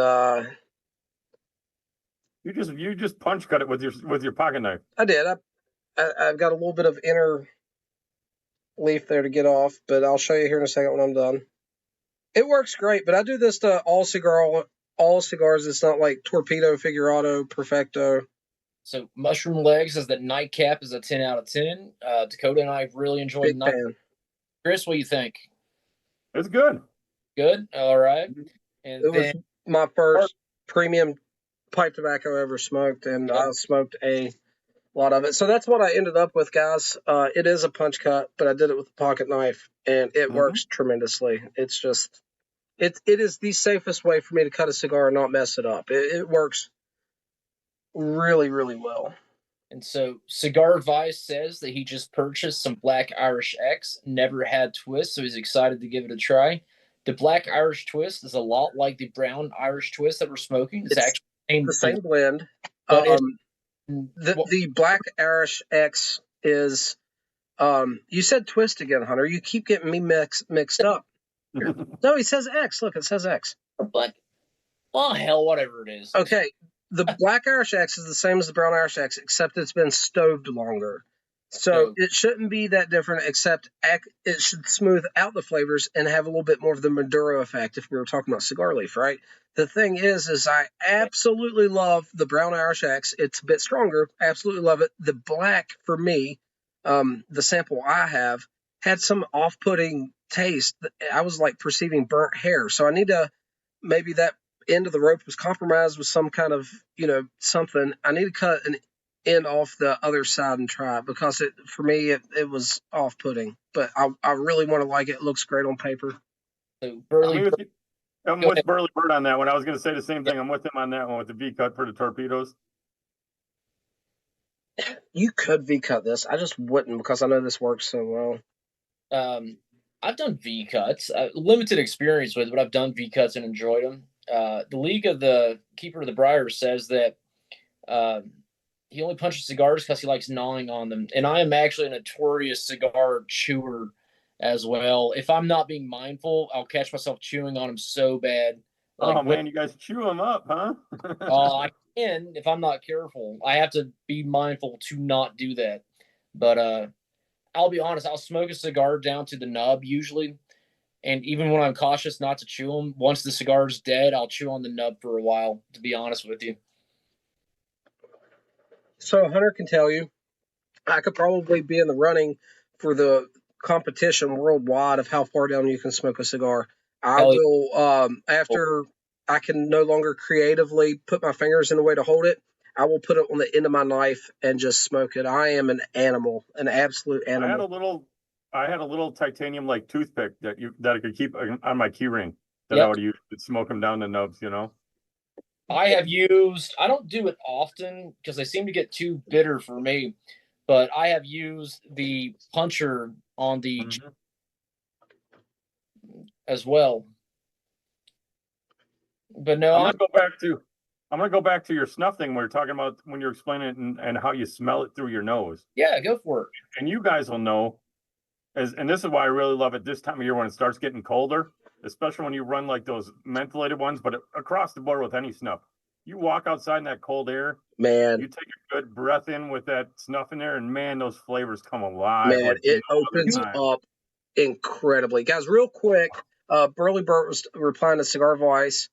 you just punch cut it with your pocket knife. I did. I've got a little bit of inner leaf there to get off, but I'll show you here in a second when I'm done. It works great, but I do this to all cigars. It's not like Torpedo, Figurado, Perfecto. So Mushroom Legs as that nightcap is a 10 out of 10. Dakota and I really enjoyed Big the night. fan. Chris, what do you think? It's good. Good? All right. And It then was my first premium pipe tobacco I ever smoked, and I smoked a lot of it. So that's what I ended up with, guys. It is a punch cut, but I did it with a pocket knife, and it works tremendously. It's just, it is the safest way for me to cut a cigar and not mess it up. It works really, really well. And so Cigar Vice says that he just purchased some Black Irish X, never had twist, so he's excited to give it a try. The Black Irish Twist is a lot like the Brown Irish Twist that we're smoking. It's actually the same blend. The Black Irish X is, you said twist again, Hunter. You keep getting me mixed up. No, he says X. Look, it says X. Black. Oh, hell, whatever it is. Okay. The Black Irish X is the same as the Brown Irish X, except it's been stoved longer. So it shouldn't be that different, except it should smooth out the flavors and have a little bit more of the Maduro effect if we were talking about cigar leaf, right? The thing is I absolutely love the Brown Irish X. It's a bit stronger. I absolutely love it. The black, for me, the sample I have, had some off-putting taste. I was like perceiving burnt hair. So I need to, maybe that end of the rope was compromised with some kind of, something. I need to cut an end off the other side and try it, because for me it was off-putting, but I really want to like it. It looks great on paper. So I'm with Burley Bird on that one. I was going to say the same thing. I'm with him on that one with the V cut for the torpedoes. You could V cut this. I just wouldn't, because I know this works so well. I've done V cuts, limited experience with it, but I've done V cuts and enjoyed them. The League of the Keeper of the Briar says that he only punches cigars because he likes gnawing on them. And I am actually a notorious cigar chewer as well. If I'm not being mindful, I'll catch myself chewing on them so bad. Man, you guys chew them up, huh? I can if I'm not careful. I have to be mindful to not do that. But I'll be honest, I'll smoke a cigar down to the nub usually. And even when I'm cautious not to chew them, once the cigar's dead, I'll chew on the nub for a while, to be honest with you. So Hunter can tell you, I could probably be in the running for the competition worldwide of how far down you can smoke a cigar. I will, after I can no longer creatively put my fingers in a way to hold it, I will put it on the end of my knife and just smoke it. I am an animal, an absolute animal. I had a little titanium like toothpick that I could keep on my key ring that I would use to smoke them down the nubs, I don't do it often because they seem to get too bitter for me, but I have used the puncher on the as well. But no, I'm gonna go back to your snuff thing where you're talking about when you're explaining it and how you smell it through your nose. Yeah, go for it. And you guys will know, and this is why I really love it this time of year when it starts getting colder, especially when you run like those mentholated ones, but across the board with any snuff. You walk outside in that cold air, Man, you take a good breath in with that snuff in there, and man, those flavors come alive. man, Like it no other opens time. up incredibly. Guys, real quick, Burley Burt was replying to Cigar Vice.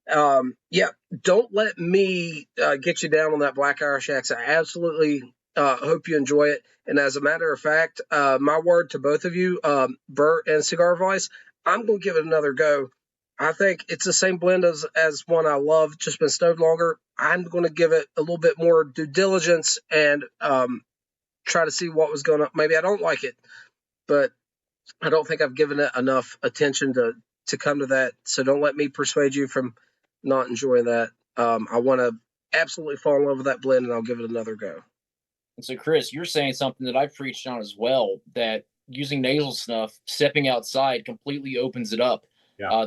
Yeah, don't let me get you down on that Black Irish accent. I absolutely hope you enjoy it. And as a matter of fact, my word to both of you, Burt and Cigar Vice, I'm going to give it another go. I think it's the same blend as one I love, just been stowed longer. I'm going to give it a little bit more due diligence and try to see what was going on. Maybe I don't like it, but I don't think I've given it enough attention to come to that. So don't let me persuade you from not enjoying that. I want to absolutely fall in love with that blend, and I'll give it another go. And so, Chris, you're saying something that I've preached on as well, that using nasal snuff, stepping outside completely opens it up. Yeah.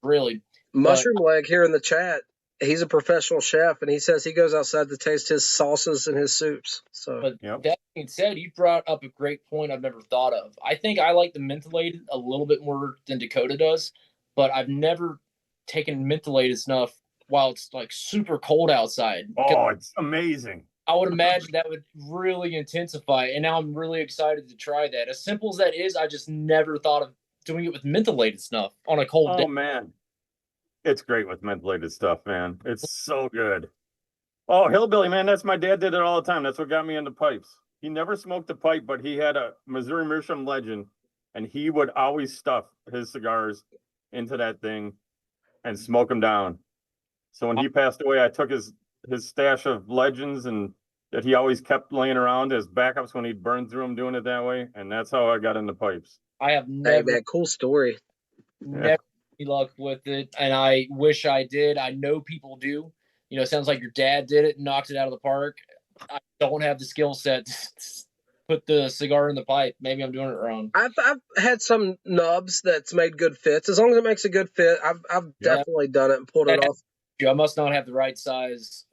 Really. Mushroom Leg here in the chat, he's a professional chef, and he says he goes outside to taste his sauces and his soups. So, But that being said, you brought up a great point I've never thought of. I think I like the mentholated a little bit more than Dakota does, but I've never taken mentholated snuff while it's like super cold outside. Oh, it's amazing. I would imagine that would really intensify, and now I'm really excited to try that. As simple as that is, I just never thought of doing it with mentholated snuff on a cold day. Oh man, it's great with mentholated stuff, man. It's so good. Oh, hillbilly, man, that's my dad did it all the time. That's what got me into pipes. He never smoked a pipe, but he had a Missouri Meerschaum Legend, and he would always stuff his cigars into that thing and smoke them down. So when he passed away, I took his stash of Legends and that he always kept laying around as backups when he'd burn through them doing it that way, and that's how I got into pipes. I have hey, never, man, cool story. never any luck with it, and I wish I did. I know people do. You know, it sounds like your dad did it and knocked it out of the park. I don't have the skill set to put the cigar in the pipe. Maybe I'm doing it wrong. I've had some nubs that's made good fits. As long as it makes a good fit, I've definitely done it and pulled it off. I must not have the right size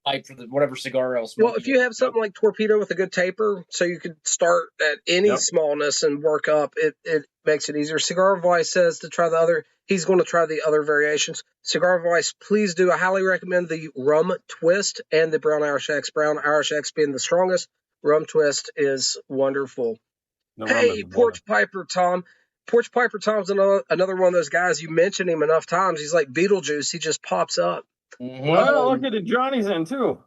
pipe for the whatever cigar else. Well, if you have something like Torpedo with a good taper, so you could start at any smallness and work up, it makes it easier. Cigar Vice says to try the other. He's going to try the other variations. Cigar Vice, please do. I highly recommend the Rum Twist and the Brown Irish X. Brown Irish X being the strongest. Rum Twist is wonderful. Hey, Porch Piper Tom. Porch Piper Tom's another one of those guys. You mention him enough times, he's like Beetlejuice. He just pops up. Mm-hmm. Well, look at it. Johnny's in too.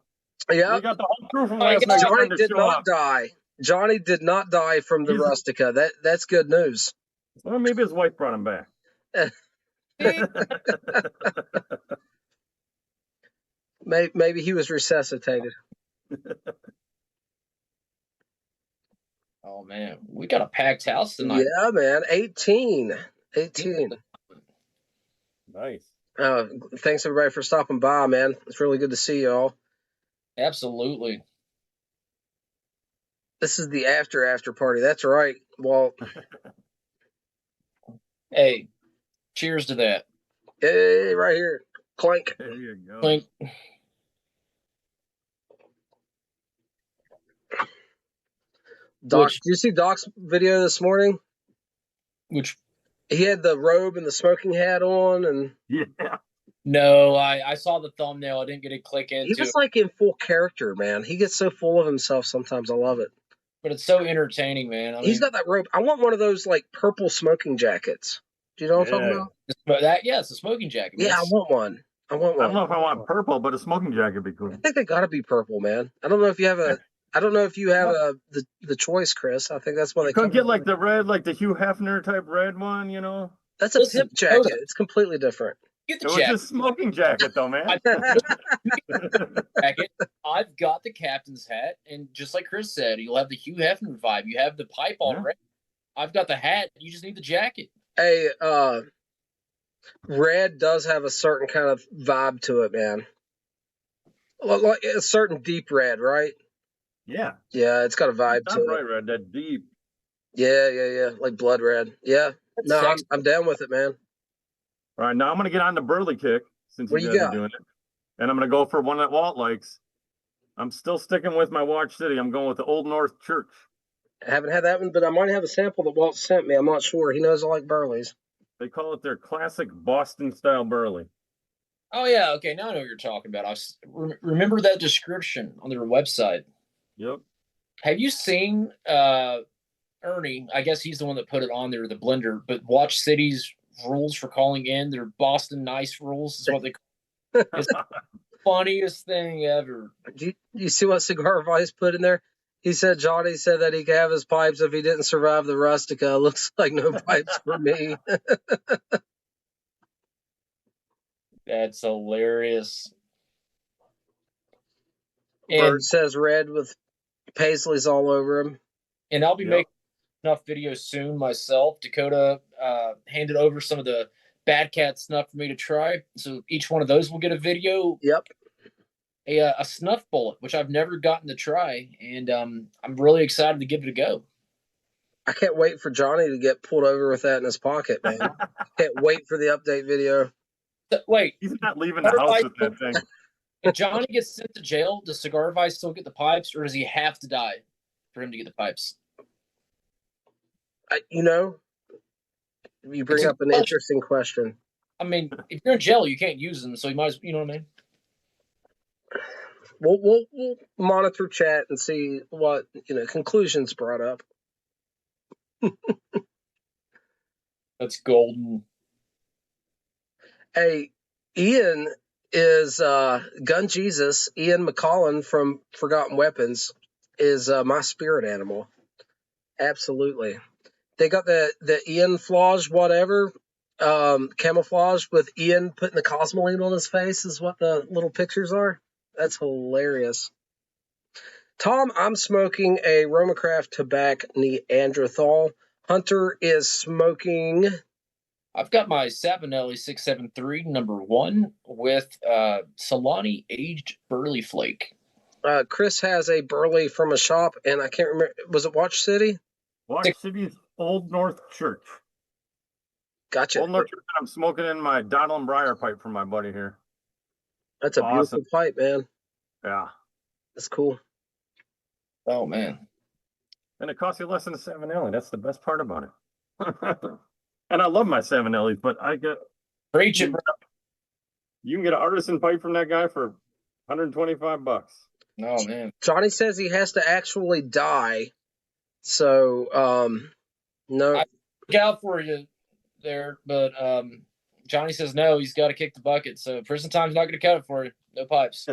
Yeah, we got the whole crew from last night. Johnny did not die. Johnny did not die from the Rustica. That's good news. Well, maybe his wife brought him back. Maybe he was resuscitated. Oh man, we got a packed house tonight. Yeah, man, 18. Nice. Thanks everybody for stopping by, man. It's really good to see you all. Absolutely. This is the after party. That's right, Walt. Hey, cheers to that. Hey, right here. Clink. There you go. Clink. Doc, did you see Doc's video this morning? Which he had the robe and the smoking hat on, and no, I saw the thumbnail. I didn't get a click into. He was like in full character, man. He gets so full of himself sometimes. I love it. But it's so entertaining, man. He's got that robe. I want one of those like purple smoking jackets. Do you know what I'm talking about? It's a smoking jacket. Yeah, I want one. I don't know if I want purple, but a smoking jacket would be cool. I think they got to be purple, man. I don't know if you have the choice, Chris. I think that's what they couldn't get like the red, like the Hugh Hefner type red one, you know. That's a pimp jacket. It's completely different. Get the jacket. It was a smoking jacket, though, man. I've got the captain's hat, and just like Chris said, you'll have the Hugh Hefner vibe. You have the pipe already. I've got the hat. You just need the jacket. Hey, red does have a certain kind of vibe to it, man. Like a certain deep red, right? Yeah. Yeah, it's got a vibe to it. Bright red, that deep. Yeah. Like blood red. Yeah. No, I'm down with it, man. All right, now I'm going to get on the Burley kick since you guys are doing it. And I'm going to go for one that Walt likes. I'm still sticking with my Watch City. I'm going with the Old North Church. I haven't had that one, but I might have a sample that Walt sent me. I'm not sure. He knows I like Burleys. They call it their classic Boston-style Burley. Oh yeah, okay. Now I know what you're talking about. Remember that description on their website. Yep. Have you seen Ernie? I guess he's the one that put it on there, the blender. But Watch City's rules for calling in, their Boston Nice rules is what they call it. It's the funniest thing ever. Do you see what Cigar Vice put in there? He said Johnny said that he could have his pipes if he didn't survive the Rustica. Looks like no pipes for me. That's hilarious. Bird says red with Paisleys all over him. And I'll be making snuff videos soon myself. Dakota handed over some of the Bad Cat snuff for me to try. So each one of those will get a video. Yep. A snuff bullet, which I've never gotten to try. And I'm really excited to give it a go. I can't wait for Johnny to get pulled over with that in his pocket, man. Can't wait for the update video. Wait. He's not leaving the house with that thing. If Johnny gets sent to jail, does Cigar Vice still get the pipes, or does he have to die for him to get the pipes? You bring up an interesting question. I mean, if you're in jail, you can't use them, so you might as well, you know what I mean? We'll monitor chat and see what conclusions brought up. That's golden. Hey, Ian is Gun Jesus. Ian McCollin from Forgotten Weapons is my spirit animal. Absolutely. They got the Ian Flage whatever camouflage with Ian putting the Cosmoline on his face is what the little pictures are. That's hilarious. Tom, I'm smoking a Romacraft Tobacco Neanderthal. Hunter is smoking. I've got my Savinelli 673 #1 with Solani aged Burley Flake. Chris has a Burley from a shop, and I can't remember. Was it Watch City? Watch City's Old North Church. Gotcha. Old North Church. I'm smoking in my Donald and Briar pipe from my buddy here. That's a beautiful pipe, man. Yeah. That's cool. Oh, man. And it costs you less than a Savinelli. That's the best part about it. And I love my Savinellis, but I get... Preach it, bro. You can get an artisan pipe from that guy for $125. Oh, man. Johnny says he has to actually die. So, no. I look out for you there, but Johnny says no, he's got to kick the bucket. So prison time's not going to cut it for you. No pipes.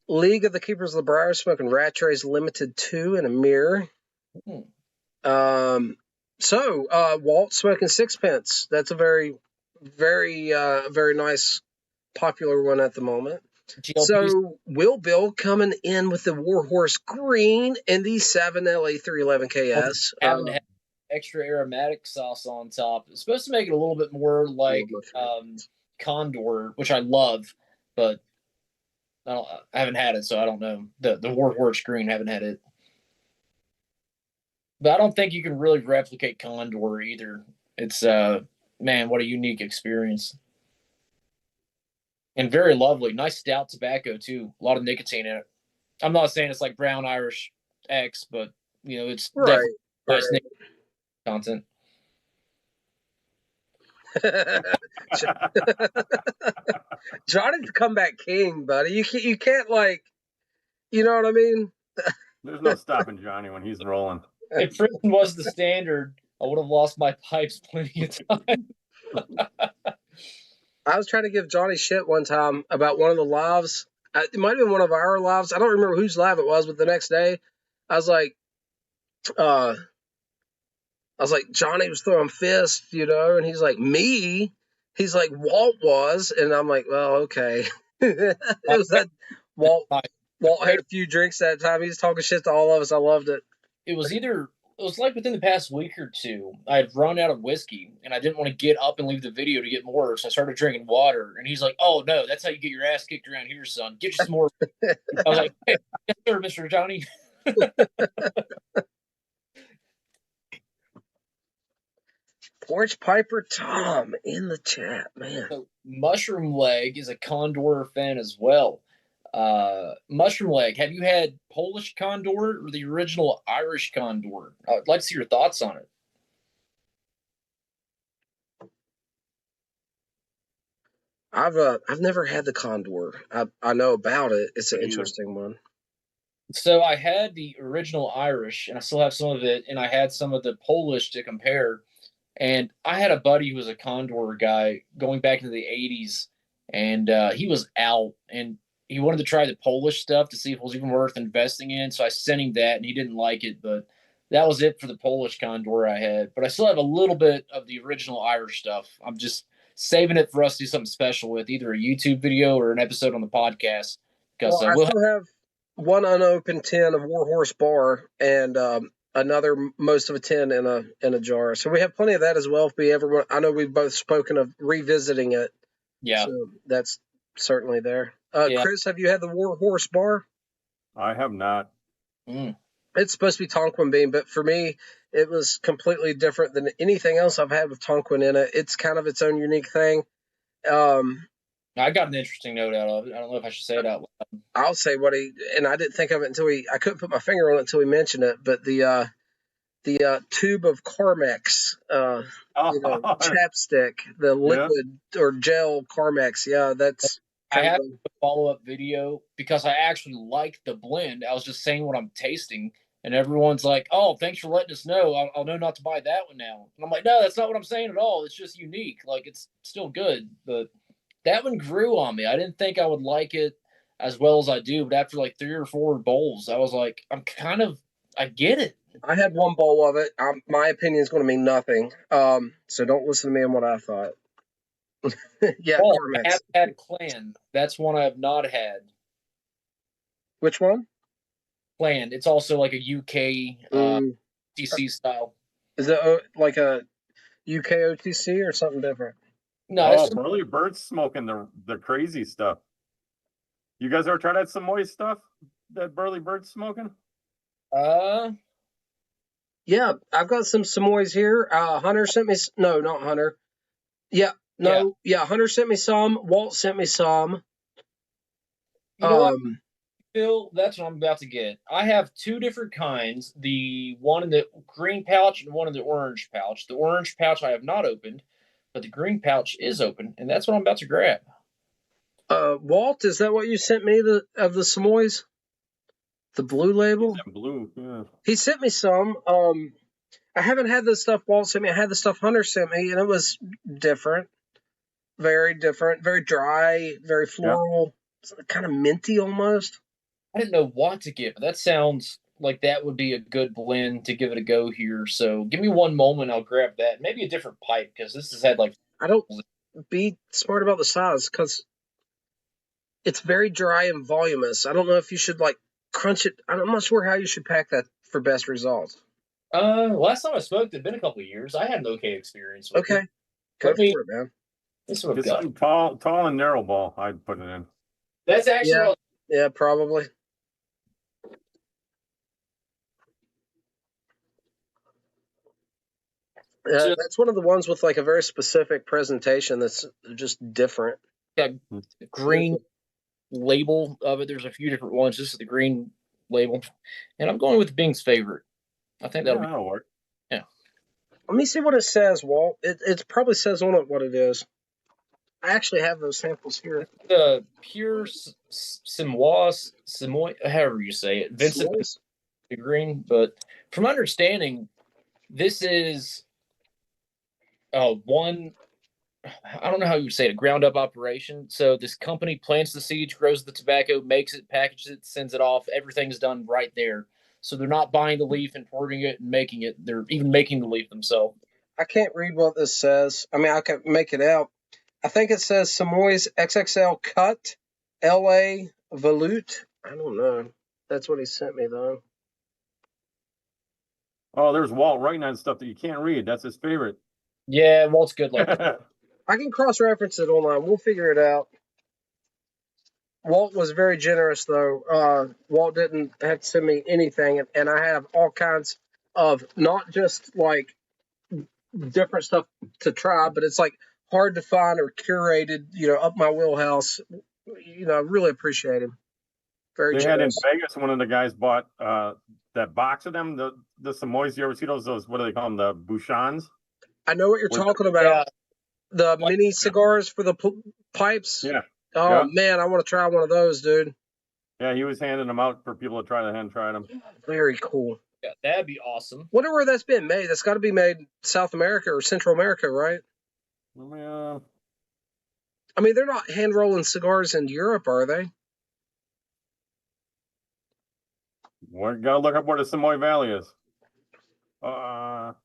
League of the Keepers of the Briar smoking Rattrays Limited 2 in a mirror. So Walt smoking Sixpence. That's a very, very, very nice, popular one at the moment. GLP's. So Will Bill coming in with the Warhorse Green and the Savinelli 311 KS. Having extra aromatic sauce on top. It's supposed to make it a little bit more like Condor, which I love, but I haven't had it, so I don't know. The Warhorse Green, haven't had it. But I don't think you can really replicate Condor either. It's, man, what a unique experience. And very lovely. Nice stout tobacco, too. A lot of nicotine in it. I'm not saying it's like Brown Irish X, but, it's definitely nice nicotine content. Johnny's the comeback king, buddy. You can't, you know what I mean? There's no stopping Johnny when he's rolling. If prison was the standard, I would have lost my pipes plenty of time. I was trying to give Johnny shit one time about one of the lives. It might have been one of our lives. I don't remember whose live it was, but the next day, I was like, Johnny was throwing fists, and he's like, me? He's like, Walt was. And I'm like, well, okay. It was that Walt had a few drinks that time. He was talking shit to all of us. I loved it. It was like within the past week or two, I had run out of whiskey and I didn't want to get up and leave the video to get more. So I started drinking water. And he's like, oh, no, that's how you get your ass kicked around here, son. Get you some more. I was like, hey, yes, sir, Mr. Johnny. Porch Piper Tom in the chat, man. So Mushroom Leg is a Condor fan as well. Mushroom Leg, have you had Polish Condor or the original Irish Condor? I'd like to see your thoughts on it. I've never had the Condor. I know about it. It's an Me either. interesting one. So I had the original Irish, and I still have some of it, and I had some of the Polish to compare. And I had a buddy who was a Condor guy going back into the 80s, and he was out, and he wanted to try the Polish stuff to see if it was even worth investing in. So I sent him that, and he didn't like it, but that was it for the Polish Condor I had. But I still have a little bit of the original Irish stuff. I'm just saving it for us to do something special with, either a YouTube video or an episode on the podcast. Because Well, I still have one unopened tin of Warhorse Bar and another most of a tin in a jar. So we have plenty of that as well. If we ever want, I know we've both spoken of revisiting it. yeah. So that's certainly there. Yeah. Chris, have you had the Warhorse Bar? I have not. It's supposed to be Tonquin bean, but for me, it was completely different than anything else I've had with Tonquin in it. It's kind of its own unique thing. I got an interesting note out of it. I don't know if I should say it out loud. I'll say what and I didn't think of it until I couldn't put my finger on it until he mentioned it, but the tube of Carmex, chapstick, the liquid or gel Carmex. Yeah, that's. I have a follow-up video because I actually like the blend. I was just saying what I'm tasting, and everyone's like, "Oh, thanks for letting us know. I'll know not to buy that one now." And I'm like, "No, that's not what I'm saying at all. It's just unique. Like, it's still good, but that one grew on me. I didn't think I would like it as well as I do, but after like 3 or 4 bowls, I was like, I get it." I had one bowl of it. My opinion is going to mean nothing. So don't listen to me on what I thought. Yeah, well, Carmex. I have had Clan. That's one I have not had. Which one? Clan. It's also like a UK TC style. Is it like a UK OTC or something different? No, Burley Bird's smoking the crazy stuff. You guys ever tried that Samoy stuff that Burley Bird's smoking? Yeah, I've got some Samoys here. Hunter sent me. No, not Hunter. Yeah, no, yeah. Hunter sent me some. Walt sent me some. You know what, Phil? That's what I'm about to get. I have 2 different kinds. The one in the green pouch and one in the orange pouch. The orange pouch I have not opened, but the green pouch is open, and that's what I'm about to grab. Walt, is that what you sent me of the Samoys? The blue label? Blue, yeah. He sent me some. I haven't had the stuff Walt sent me. I had the stuff Hunter sent me, and it was different. Very different. Very dry, very floral. Yeah. Kind of minty almost. I didn't know what to get, but that sounds like that would be a good blend to give it a go here. So give me one moment. I'll grab that. Maybe a different pipe because this has had like... I don't be smart about the size because it's very dry and voluminous. I don't know if you should like crunch it. I'm not sure how you should pack that for best results. Last time I smoked, it'd been a couple of years. I had an okay experience with it. Go for it, man. This one tall and narrow ball. I'd put it in. That's actually yeah, probably. That's one of the ones with like a very specific presentation that's just different. Yeah, green label of it. There's a few different ones. This is the green label, and I'm going with Bing's favorite. I think that'll work. Yeah. Let me see what it says, Walt. It probably says on it what it is. I actually have those samples here. The pure Samoy, however you say it, Vincent the green. But from understanding, this is one. I don't know how you would say it, a ground up operation. So this company plants the seeds, grows the tobacco, makes it, packages it, sends it off. Everything's done right there. So they're not buying the leaf, importing it, and making it. They're even making the leaf themselves. I can't read what this says. I mean, I can make it out. I think it says Samoy's XXL Cut, LA Volute. I don't know. That's what he sent me, though. Oh, there's Walt writing on stuff that you can't read. That's his favorite. Yeah, Walt's good like that. I can cross-reference it online. We'll figure it out. Walt was very generous, though. Walt didn't have to send me anything, and I have all kinds of not just like different stuff to try, but it's like hard to find or curated, up my wheelhouse. I really appreciate him. Very generous. Had in Vegas, one of the guys bought that box of them, the Samoys. You ever see those? What do they call them? The Bouchons. I know what you're talking about. The mini cigars for the pipes. Yeah. Oh Yeah. man, I want to try one of those, dude. Yeah, he was handing them out for people to try. They hadn't tried them. Very cool. Yeah, that'd be awesome. Wonder where that's been made. That's got to be made in South America or Central America, right? Yeah. I mean, they're not hand rolling cigars in Europe, are they? We gotta look up where the Samoy Valley is. Well,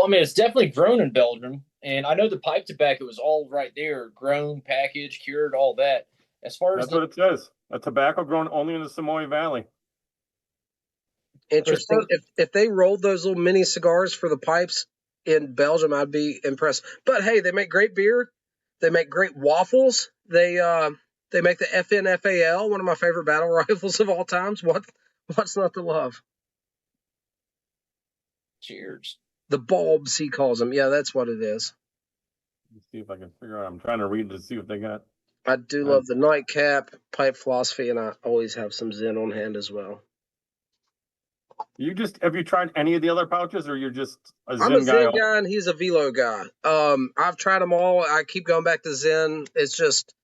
I mean, it's definitely grown in Belgium, and I know the pipe tobacco is all right there, grown, packaged, cured, all that. As far as that's what it says. A tobacco grown only in the Samoy Valley. Interesting. If they rolled those little mini cigars for the pipes in Belgium, I'd be impressed. But hey, they make great beer. They make great waffles. They make the FNFAL, one of my favorite battle rifles of all times. What's not to love? cheers. The bulbs, he calls them. Yeah, that's what it is. Let's see if I can figure out. I'm trying to read to see what they got. I do love the nightcap, pipe philosophy, and I always have some Zen on hand as well. Have you tried any of the other pouches, or you're just a Zen I'm a guy? Zen guy, and he's a Velo guy. I've tried them all. I keep going back to Zen. It's just,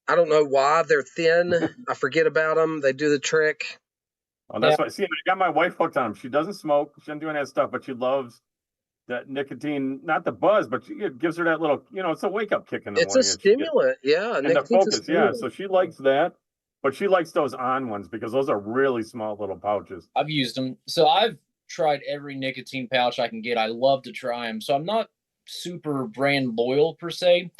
I don't know why they're thin. I forget about them. They do the trick. Oh, that's why. See, I got my wife hooked on them. She doesn't smoke. She doesn't do any of that stuff, but she loves that nicotine. Not the buzz, but it gives her that little. It's a wake up kick in the morning. It's a stimulant, yeah. And the focus, yeah. So she likes that, but she likes those on ones because those are really small little pouches. I've used them. So I've tried every nicotine pouch I can get. I love to try them. So I'm not super brand loyal per se.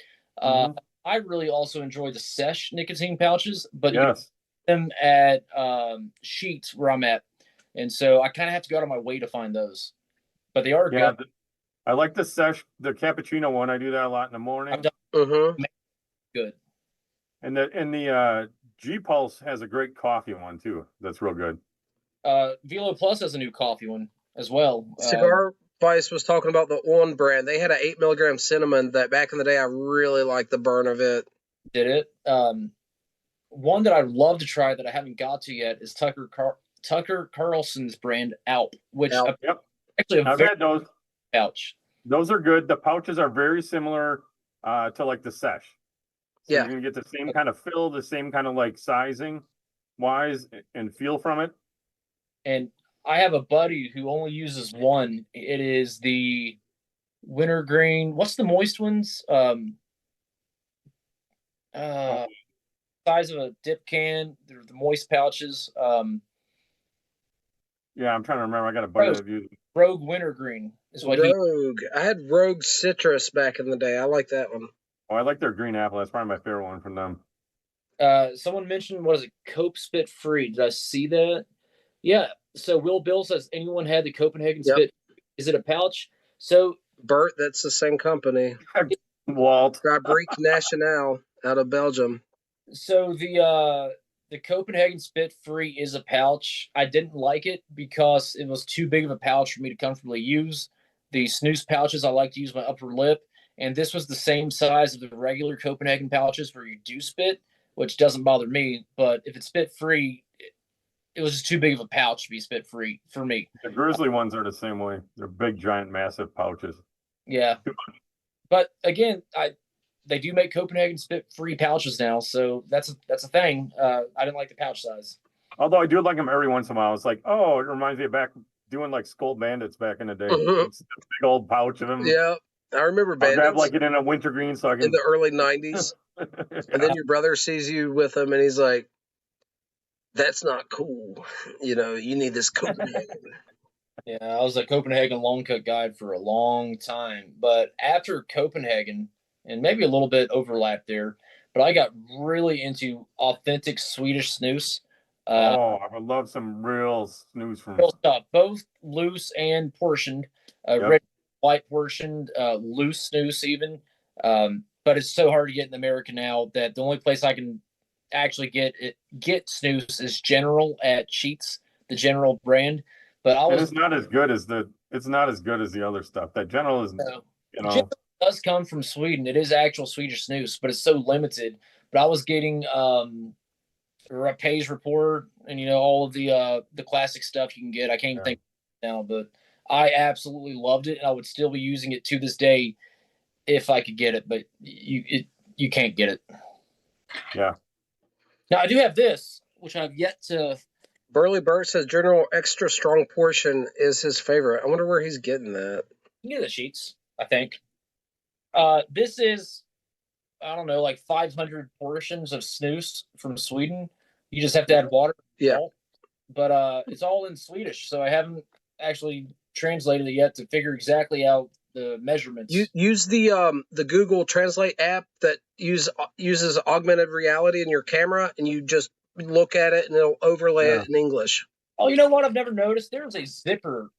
I really also enjoy the Sesh nicotine pouches, but yes. them at Sheets where I'm at. And so I kind of have to go out of my way to find those. But they are good. I like the Sesh, the cappuccino one. I do that a lot in the morning. Good. And the G Pulse has a great coffee one too. That's real good. Velo Plus has a new coffee one as well. Cigar Vice was talking about the On brand. They had an 8 milligram cinnamon that back in the day I really liked the burn of it. Did it? One that I'd love to try that I haven't got to yet is Tucker Carlson's brand Alp, which actually I've had those pouch. Those are good. The pouches are very similar to like the Sesh. So yeah, you're gonna get the same kind of fill, the same kind of like sizing wise and feel from it. And I have a buddy who only uses one. It is the wintergreen. What's the moist ones? Size of a dip can. They're the moist pouches. Yeah, I'm trying to remember. I got a buddy that used Rogue Wintergreen is what Rogue. I had Rogue Citrus back in the day. I like that one. Oh, I like their green apple. That's probably my favorite one from them. Someone mentioned, what is it? Cope Spit Free. Did I see that? Yeah. So Will Bill says, anyone had the Copenhagen Spit? Is it a pouch? So Bert, that's the same company. Walt. Fabrique Nationale out of Belgium. So the Copenhagen Spit Free is a pouch. I didn't like it because it was too big of a pouch for me to comfortably use. The snooze pouches, I like to use my upper lip. And this was the same size of the regular Copenhagen pouches where you do spit, which doesn't bother me. But if it's spit free, it was just too big of a pouch to be spit free for me. The Grizzly ones are the same way. They're big, giant, massive pouches. Yeah. But again, they do make Copenhagen Spit Free pouches now, so that's a thing. I didn't like the pouch size. Although I do like them every once in a while. It's like, oh, it reminds me of back doing like Skull Bandits back in the day. It's a big old pouch of them. Yeah, I remember Bandits. I'll grab like it in a wintergreen so I can. In the early 90s. And then your brother sees you with them and he's like, that's not cool. You need this Copenhagen. Yeah, I was a Copenhagen long cut guide for a long time. But after Copenhagen, and maybe a little bit overlap there, but I got really into authentic Swedish snus. I would love some real snus from real stuff, both loose and portioned, red, white portioned, loose snus even. But it's so hard to get in America now that the only place I can actually get snus is General at Sheets, the General brand. But it's not as good as the other stuff. That General is, General does come from Sweden. It is actual Swedish snus, but it's so limited. But I was getting Rapage Report and all of the classic stuff you can get. I can't even think now, but I absolutely loved it, and I would still be using it to this day if I could get it. But you can't get it. Yeah. Now I do have this, which I've yet to. Burley Bird says General Extra Strong Portion is his favorite. I wonder where he's getting that. You get the sheets, I think. This is, I don't know, like 500 portions of snus from Sweden. You just have to add water. Yeah. But it's all in Swedish, so I haven't actually translated it yet to figure exactly out the measurements. You use the Google Translate app that uses augmented reality in your camera, and you just look at it and it'll overlay it in English. Oh, you know what? I've never noticed. There's a zipper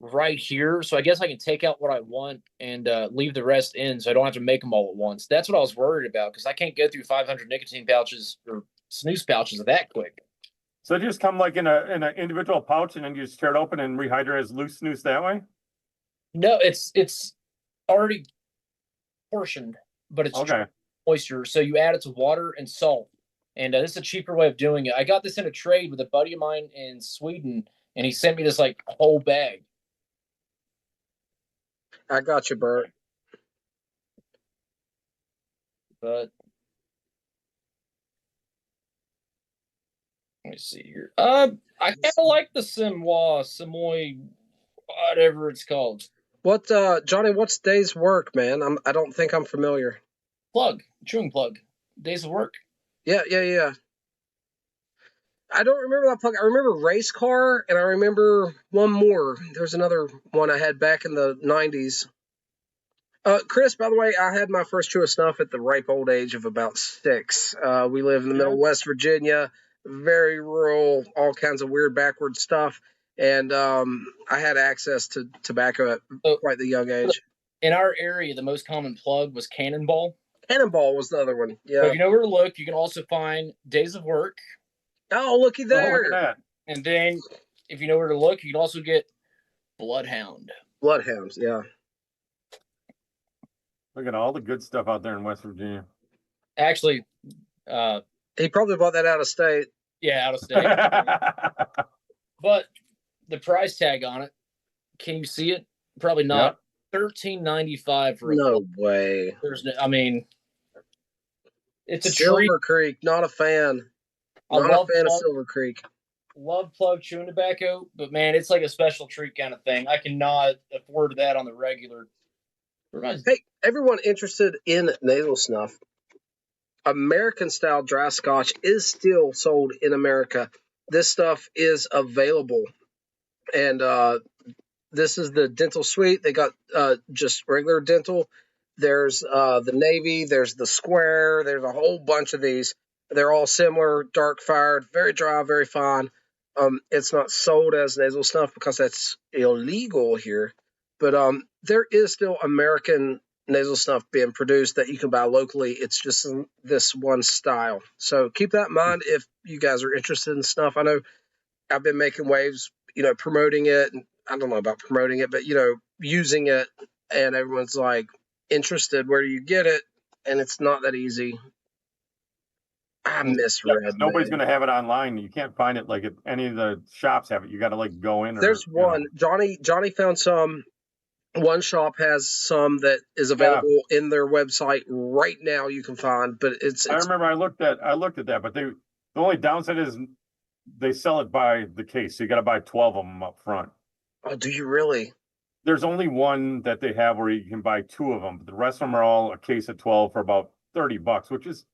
right here, so I guess I can take out what I want and leave the rest in, so I don't have to make them all at once. That's what I was worried about, because I can't go through 500 nicotine pouches or snus pouches that quick. So they just come like in an individual pouch, and then you just tear it open and rehydrate as loose snus that way? No, it's already portioned, but it's okay. Moisture. So you add it to water and salt, and this is a cheaper way of doing it. I got this in a trade with a buddy of mine in Sweden, and he sent me this like whole bag. I got you, Bert. But let me see here. I kind of like the Samoy, whatever it's called. What, Johnny? What's Day's Work, man? I don't think I'm familiar. Chewing plug. Days of Work. Yeah. I don't remember that plug. I remember Race Car, and I remember one more. There's another one I had back in the 90s. Chris, by the way, I had my first chew of snuff at the ripe old age of about 6. We live in the middle of West Virginia, very rural, all kinds of weird backward stuff. And I had access to tobacco at quite the young age. In our area, the most common plug was Cannonball. Cannonball was the other one. Yeah. So if you know where to look, you can also find Days of Work. Oh, looky there. Oh, look at that. And then if you know where to look, you can also get Bloodhound. Bloodhounds, yeah. Look at all the good stuff out there in West Virginia. Actually, he probably bought that out of state. Yeah, out of state. But the price tag on it, can you see it? Probably not. Yep. $13.95 for no way. It's a Silver Creek. Not a fan. Not a fan of Silver Creek. Love plug chewing tobacco, but man, it's like a special treat kind of thing. I cannot afford that on the regular. Hey, everyone interested in nasal snuff, American style dry scotch is still sold in America. This stuff is available. And this is the Dental Suite. They got just regular dental. There's the Navy. There's the Square. There's a whole bunch of these. They're all similar, dark fired, very dry, very fine. It's not sold as nasal snuff because that's illegal here. But there is still American nasal snuff being produced that you can buy locally. It's just this one style. So keep that in mind if you guys are interested in snuff. I know I've been making waves, promoting it. I don't know about promoting it, but, using it. And everyone's like interested. Where do you get it? And it's not that easy. I misread. Nobody's going to have it online. You can't find it like if any of the shops have it. You got to go in. There's one. Johnny found some. One shop has some that is available in their website right now. You can find, but it's. I remember I looked at that, but the only downside is they sell it by the case, so you got to buy 12 of them up front. Oh, do you really? There's only one that they have where you can buy 2 of them, but the rest of them are all a case of 12 for about $30, which is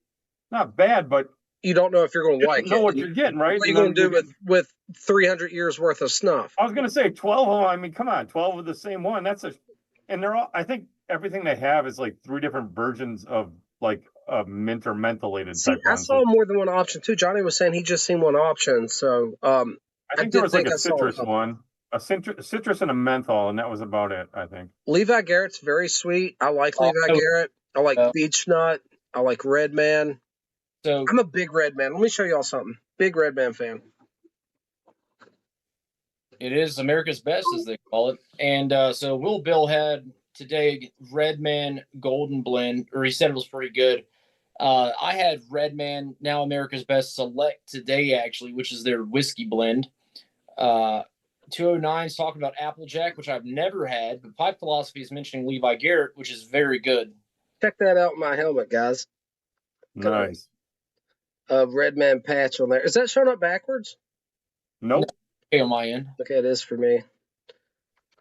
not bad, but you don't know if you're going to like it. You know what you're getting, right? What are you going to do with 300 years worth of snuff? I was going to say 12 of them. I mean, come on, 12 of the same one. And they're all. I think everything they have is like 3 different versions of like a mint or mentholated type. I saw more than one option too. Johnny was saying he just seen one option, so I think there was like a citrus one, a citrus and a menthol, and that was about it. I think Levi Garrett's very sweet. I like Levi Garrett. I like Beech Nut. I like Red Man. So I'm a big Red Man. Let me show y'all something. Big Red Man fan. It is America's best, as they call it. And so Will Bill had today Red Man Golden Blend, or he said it was pretty good. I had Red Man, now America's Best Select today, actually, which is their whiskey blend. 209 is talking about Applejack, which I've never had, but Pipe Philosophy is mentioning Levi Garrett, which is very good. Check that out in my helmet, guys. Nice. Redman patch on there. Is that showing up backwards? Nope. Okay, on my end. Okay, it is for me.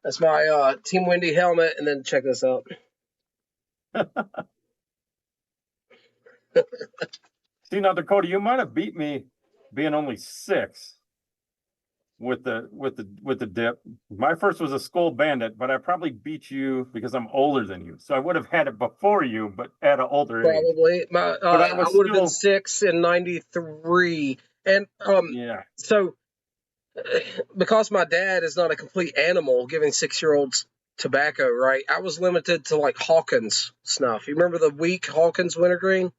That's my Team Wendy helmet, and then check this out. See, now, Dakota, you might have beat me being only 6 with the dip. My first was a Skull Bandit, but I probably beat you because I'm older than you. So I would have had it before you, but at an older age. Probably. I would have been 6 in '93, and Yeah. So because my dad is not a complete animal giving 6-year-olds tobacco, right? I was limited to like Hawkins snuff. You remember the weak Hawkins wintergreen?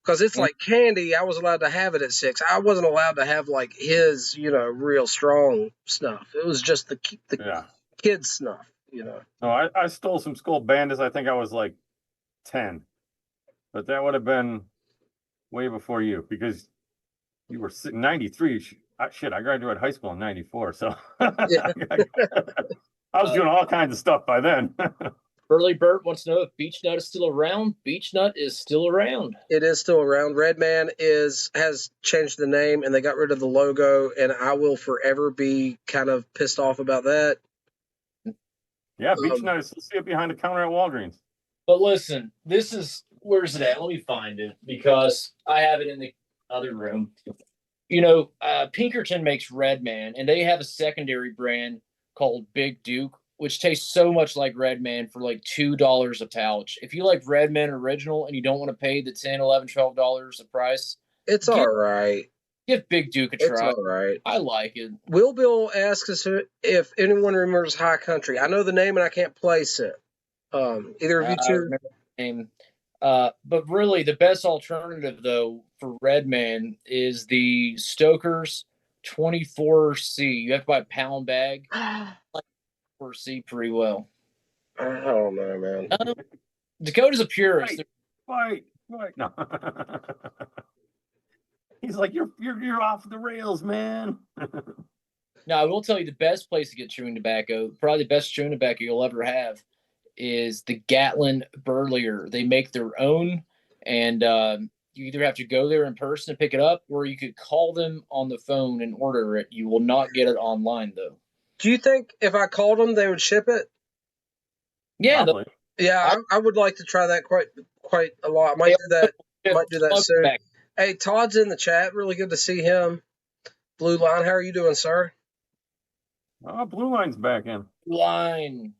Because it's like candy. I was allowed to have it at 6. I wasn't allowed to have like his, real strong snuff. It was just the kids snuff, No, I stole some Skull Bandits. I think I was like 10, but that would have been way before you because you were 93. Shit, I graduated high school in '94, so Yeah. I was doing all kinds of stuff by then. Burley Burt wants to know if Beech Nut is still around. Beech Nut is still around. It is still around. Redman has changed the name, and they got rid of the logo, and I will forever be kind of pissed off about that. Yeah, Beech Nut is still see it behind the counter at Walgreens. But listen, where's it at? Let me find it because I have it in the other room. Pinkerton makes Redman, and they have a secondary brand called Big Duke, which tastes so much like Redman for like $2 a pouch. If you like Redman Original and you don't want to pay the $10, $11, $12 the price, it's all right. Give Big Duke a try. It's all right. I like it. Will Bill asks us if anyone remembers High Country. I know the name and I can't place it. Either of you two? I remember the name. But really, the best alternative, though, for Redman is the Stoker's 24C. You have to buy a pound bag. 24C pretty well. I don't know, man. Dakota's a purist. Fight. No. He's like, you're off the rails, man. Now, I will tell you the best place to get chewing tobacco, probably the best chewing tobacco you'll ever have, is the Gatlin Burlier. They make their own, and you either have to go there in person to pick it up, or you could call them on the phone and order it. You will not get it online, though. Do you think if I called them, they would ship it? Yeah, I would like to try that quite a lot. I might do that soon. Back. Hey, Todd's in the chat. Really good to see him. Blue Line, how are you doing, sir? Oh, Blue Line's back in. Line.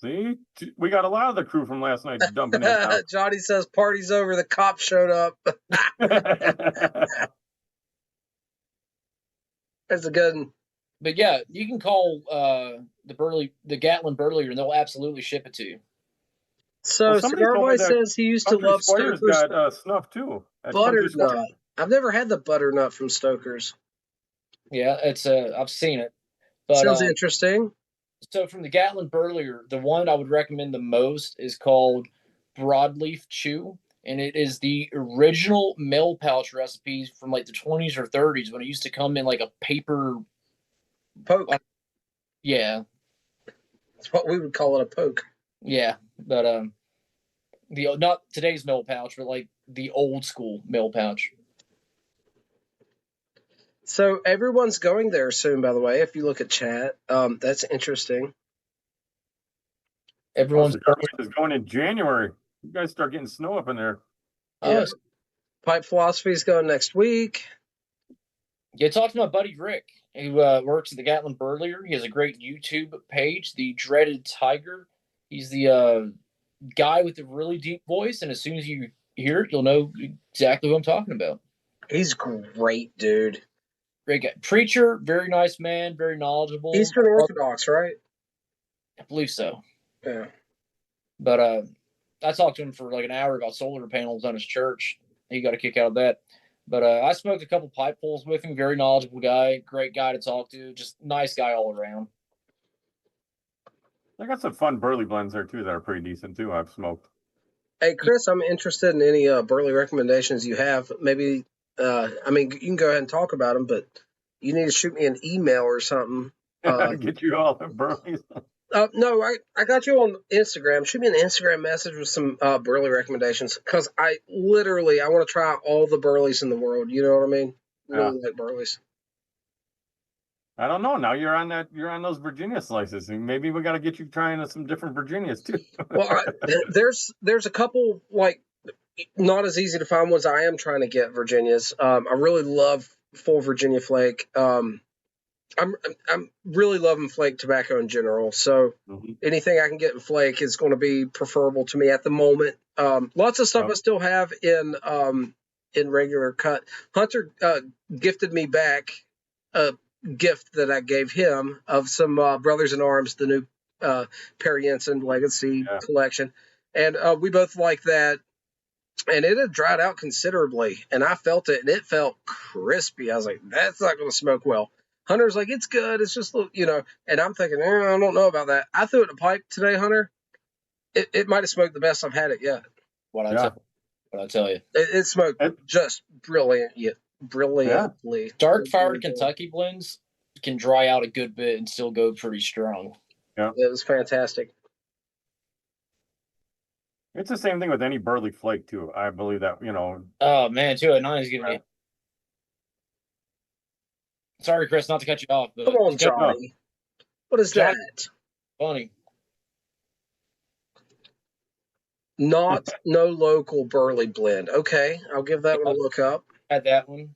See, we got a lot of the crew from last night dumping in. Johnny says party's over. The cops showed up. That's a good one. But yeah, you can call the Gatlin Burlier, and they'll absolutely ship it to you. So Cigar Boy says he used to love Stoker's. Got snuff too. Butternut. I've never had the butternut from Stoker's. Yeah, it's I've seen it. But, sounds interesting. So from the Gatlin Burlier, the one I would recommend the most is called Broadleaf Chew, and it is the original mail pouch recipes from like the 20s or 30s when it used to come in like a paper poke. Yeah, that's what we would call it, a poke. Yeah, but the not today's mail pouch, but like the old school mail pouch. So everyone's going there soon, by the way. If you look at chat, that's interesting. Everyone's going in January. You guys start getting snow up in there. Yes. Pipe Philosophy is going next week. Yeah, talk to my buddy Rick, who works at the Gatlin Burlier. He has a great YouTube page, The Dreaded Tiger. He's the guy with the really deep voice, and as soon as you hear it, you'll know exactly who I'm talking about. He's great, dude. Great guy. Preacher, very nice man, very knowledgeable. Eastern Orthodox, right? I believe so. Yeah. But I talked to him for like an hour about solar panels on his church. He got a kick out of that. But I smoked a couple pipe pulls with him. Very knowledgeable guy. Great guy to talk to. Just nice guy all around. I got some fun Burley blends there, too, that are pretty decent, too. I've smoked. Hey, Chris, I'm interested in any Burley recommendations you have. Maybe, you can go ahead and talk about them, but you need to shoot me an email or something. Get you all the Burleys. No, I got you on Instagram. Shoot me an Instagram message with some Burley recommendations because I want to try all the Burleys in the world. You know what I mean? Really like Burleys. I don't know. Now you're on those Virginia slices, and maybe we got to get you trying some different Virginias too. Well, there's a couple like not as easy to find ones I am trying to get Virginias. I really love full Virginia flake. I'm really loving flake tobacco in general. So anything I can get in flake is going to be preferable to me at the moment. Lots of stuff I still have in regular cut. Hunter gifted me back a gift that I gave him of some Brothers in Arms, the new Perry Jensen Legacy collection, and we both like that. And it had dried out considerably, and I felt it, and it felt crispy. I was like, that's not going to smoke well. Hunter's like, it's good. It's just, and I'm thinking, I don't know about that. I threw it in a pipe today, Hunter. It might have smoked the best I've had it yet. What I tell you. It smoked just brilliantly. Dark fired Kentucky blends can dry out a good bit and still go pretty strong. Yeah. It was fantastic. It's the same thing with any Burley flake too. I believe that, Oh man, 209 is giving me. Sorry, Chris, not to cut you off. But come on, Johnny. What is that? Funny. No local Burley blend. Okay, I'll give that one a look up. Had that one.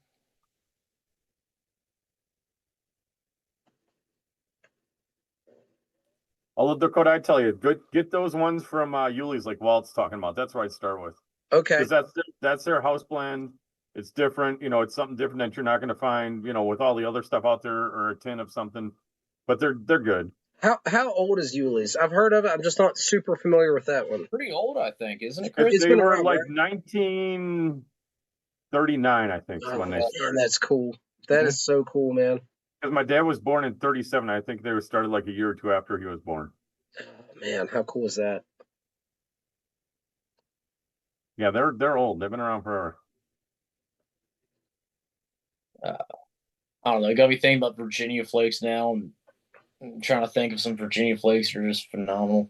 Although, Dakota, I tell you, get those ones from Yuli's like Walt's talking about. That's where I'd start with. Okay. Because that's their house blend. It's different. It's something different that you're not going to find, with all the other stuff out there or a tin of something. But they're good. How old is Yuli's? I've heard of it. I'm just not super familiar with that one. Pretty old, I think, isn't it, Chris? It's they were like 1939, I think. Oh, when they started. Man, that's cool. That is so cool, man. Because my dad was born in 37. I think they were started like a year or two after he was born. Oh, man, how cool is that? Yeah, they're old. They've been around forever. I don't know. You got me thinking about Virginia flakes now, and I'm trying to think of some Virginia flakes that are just phenomenal.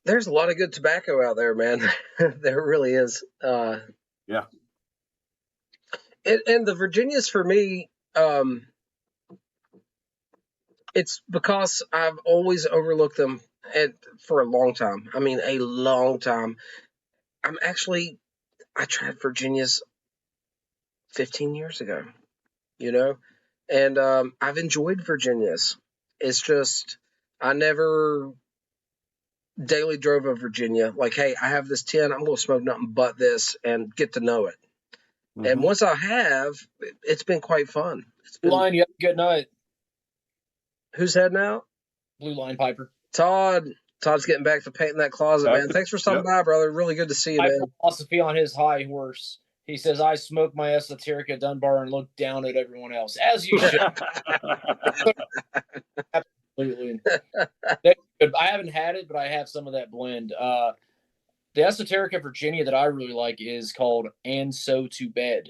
There's a lot of good tobacco out there, man. There really is. Yeah. And the Virginias for me, it's because I've always overlooked them for a long time. I mean, a long time. I tried Virginias 15 years ago, and I've enjoyed Virginias. It's just, I never daily drove a Virginia. Like, hey, I have this 10, I'm going to smoke nothing but this and get to know it. Mm-hmm. And once I have, it's been quite fun. Blue Line, you have a good night. Who's heading out? Blue Line Piper. Todd's getting back to painting that closet, man. Thanks for stopping by, brother. Really good to see you, man. Philosophy on his high horse. He says, I smoke my Esoterica Dunbar and look down at everyone else, as you should. Absolutely. I haven't had it, but I have some of that blend. The Esoterica Virginia that I really like is called And So To Bed,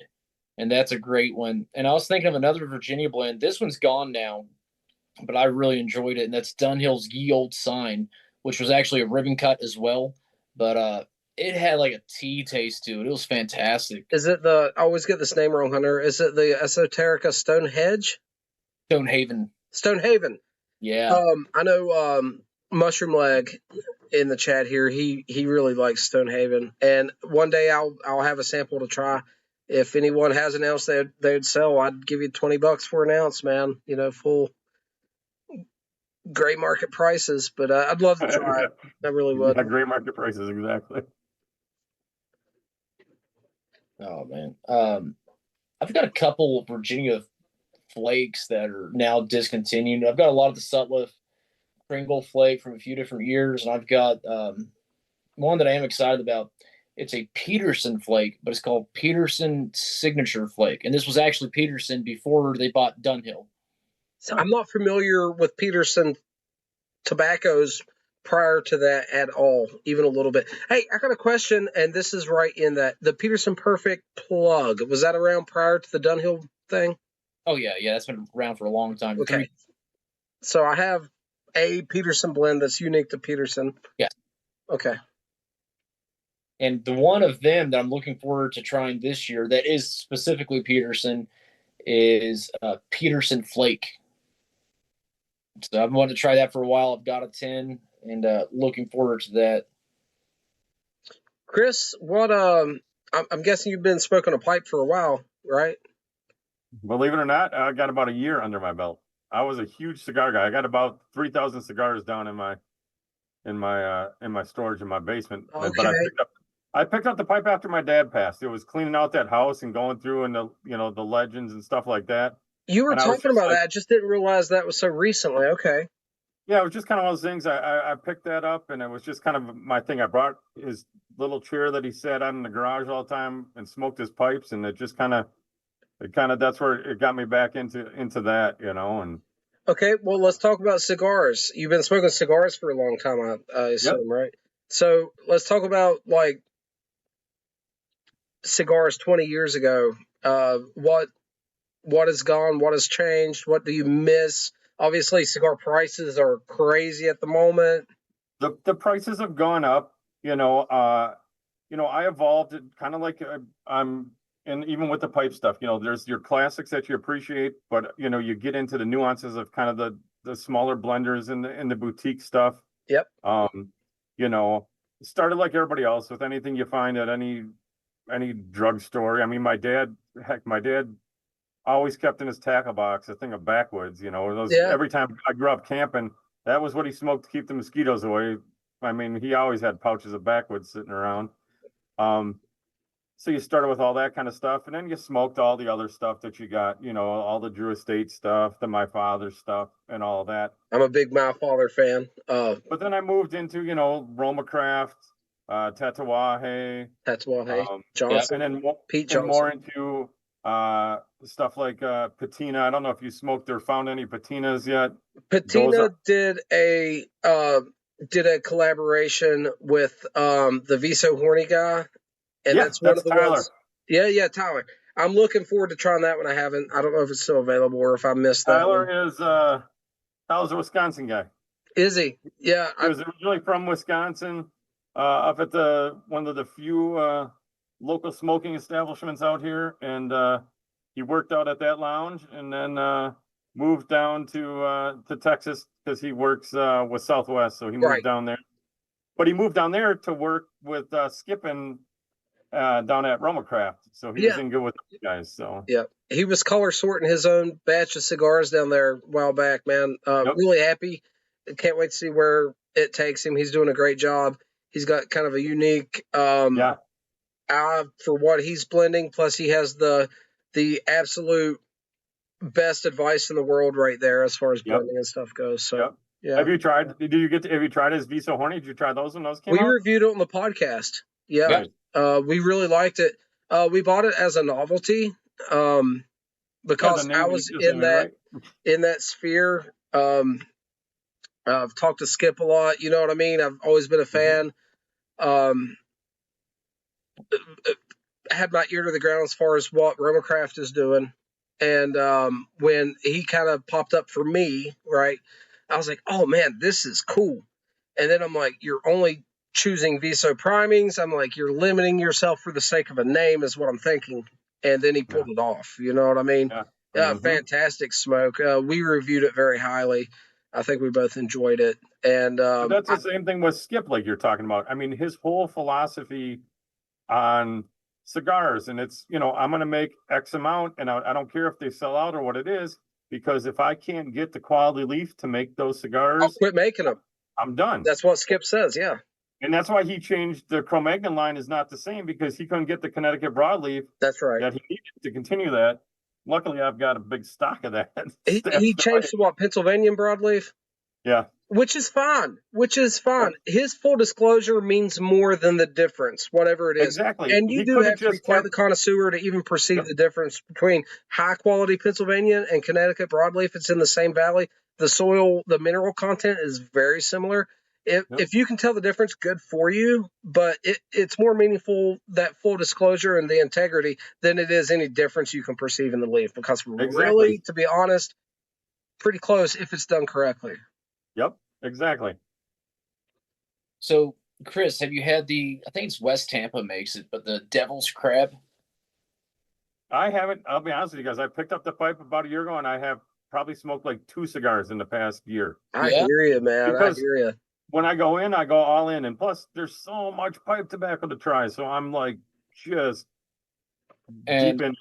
and that's a great one. And I was thinking of another Virginia blend. This one's gone now, but I really enjoyed it, and that's Dunhill's Ye Old Sign, which was actually a ribbon cut as well. But it had like a tea taste to it. It was fantastic. Is it I always get this name wrong, Hunter. Is it the Esoterica Stonehenge? Stonehaven. Yeah. I know Mushroom Leg in the chat here. He really likes Stonehaven, and one day I'll have a sample to try. If anyone has an ounce they'd sell, I'd give you $20 for an ounce, man. Full gray market prices, but I'd love to try it. I really would. Yeah, gray market prices, exactly. Oh man, I've got a couple of Virginia flakes that are now discontinued. I've got a lot of the Sutliff Pringle flake from a few different years, and I've got one that I am excited about. It's a Peterson flake, but it's called Peterson Signature Flake, and this was actually Peterson before they bought Dunhill. So I'm not familiar with Peterson tobaccos prior to that at all, even a little bit. Hey, I got a question, and this is right in that. The Peterson Perfect plug, was that around prior to the Dunhill thing? Oh, yeah, that's been around for a long time. Okay. So I have a Peterson blend that's unique to Peterson. Yeah. Okay. And the one of them that I'm looking forward to trying this year that is specifically Peterson is Peterson Flake. So I've wanted to try that for a while. I've got a 10 and looking forward to that. Chris, what I'm guessing you've been smoking a pipe for a while, right? Believe it or not, I got about a year under my belt. I was a huge cigar guy. I got about 3,000 cigars down in my storage in my basement. Okay. But I picked up the pipe after my dad passed. It was cleaning out that house and going through and the legends and stuff like that. You were And I was talking just about like- that. I just didn't realize that was so recently. Okay. Yeah, it was just kind of one of those things. I picked that up, and it was just kind of my thing. I brought his little chair that he sat on in the garage all the time and smoked his pipes, and it just kind of that's where it got me back into that, and Okay, well, let's talk about cigars. You've been smoking cigars for a long time, I assume, right? So let's talk about like cigars 20 years ago. What has gone? What has changed? What do you miss? Obviously, cigar prices are crazy at the moment. the prices have gone up. I evolved it kind of like and even with the pipe stuff, there's your classics that you appreciate, but you get into the nuances of kind of the smaller blenders and the boutique stuff. Yep. Started like everybody else with anything you find at any drugstore. I mean, my dad always kept in his tackle box a thing of backwoods. Every time I grew up camping, that was what he smoked to keep the mosquitoes away. I mean, he always had pouches of backwoods sitting around. So you started with all that kind of stuff, and then you smoked all the other stuff that you got, all the Drew Estate stuff, the My Father stuff, and all of that. I'm a big My Father fan. But then I moved into, Roma Craft, Tatuaje, Johnson, and then Pete Johnson. more into stuff like patina. I don't know if you smoked or found any patinas yet. Patina did a collaboration with the Viso Horny guy. And that's one of the Tyler. ones. Yeah, Tyler. I'm looking forward to trying that one. I don't know if it's still available or if I missed that. Tyler's a Wisconsin guy. Is he? Yeah. He was originally from Wisconsin, up at one of the few local smoking establishments out here, and he worked out at that lounge, and then moved down to Texas because he works with Southwest, so he moved down there. But he moved down there to work with Skip and down at Roma Craft, so he was in good with you guys. So he was color sorting his own batch of cigars down there a while back, man. Really happy. Can't wait to see where it takes him. He's doing a great job. He's got kind of a unique eye for what he's blending. Plus, he has the absolute best advice in the world right there as far as blending and stuff goes. So yeah. Have you tried his Viso Horny? Did you try those when those came out? We reviewed it on the podcast. Yeah. We really liked it. We bought it as a novelty because I was in that sphere. I've talked to Skip a lot. You know what I mean? I've always been a fan. I had my ear to the ground as far as what Roma Craft is doing. And when he kind of popped up for me, right, I was like, oh, man, this is cool. And then I'm like, you're only choosing Viso primings. I'm like, you're limiting yourself for the sake of a name is what I'm thinking. And then he pulled it off. You know what I mean? Fantastic smoke. We reviewed it very highly. I think we both enjoyed it. And that's the same thing with Skip, like you're talking about. I mean, his whole philosophy on cigars, and it's, I'm going to make X amount, and I don't care if they sell out or what it is, because if I can't get the quality leaf to make those cigars, I'll quit making them. I'm done. That's what Skip says, yeah. And that's why he changed the Cro-Magnon line is not the same, because he couldn't get the Connecticut broadleaf. That's right. That he needed to continue that. Luckily, I've got a big stock of that. He changed to what, Pennsylvania broadleaf? Yeah. Which is fine. His full disclosure means more than the difference, whatever it is. Exactly. And you do have to be quite the connoisseur to even perceive the difference between high-quality Pennsylvania and Connecticut broadleaf. It's in the same valley. The soil, the mineral content is very similar. If you can tell the difference, good for you. But it's more meaningful, that full disclosure and the integrity, than it is any difference you can perceive in the leaf. Because really, to be honest, pretty close if it's done correctly. Yep, exactly. So, Chris, have you had I think it's West Tampa makes it, but the Devil's Crab? I haven't, I'll be honest with you guys. I picked up the pipe about a year ago and I have probably smoked like 2 cigars in the past year. I hear you, man. Because I hear you. when I go in, I go all in. And plus, there's so much pipe tobacco to try. So I'm like just deep in.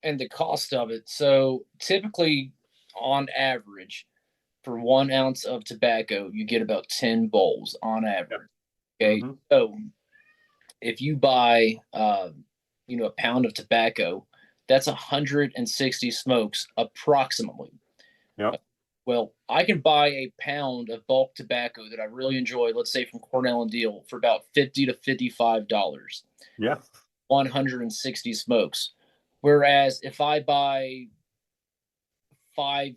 And the cost of it. So typically, on average, for 1 ounce of tobacco, you get about 10 bowls on average. Okay. Mm-hmm. So if you buy, a pound of tobacco, that's 160 smokes approximately. Yep. Well, I can buy a pound of bulk tobacco that I really enjoy, let's say from Cornell and Deal, for about $50 to $55. Yeah. 160 smokes. Whereas if I buy 5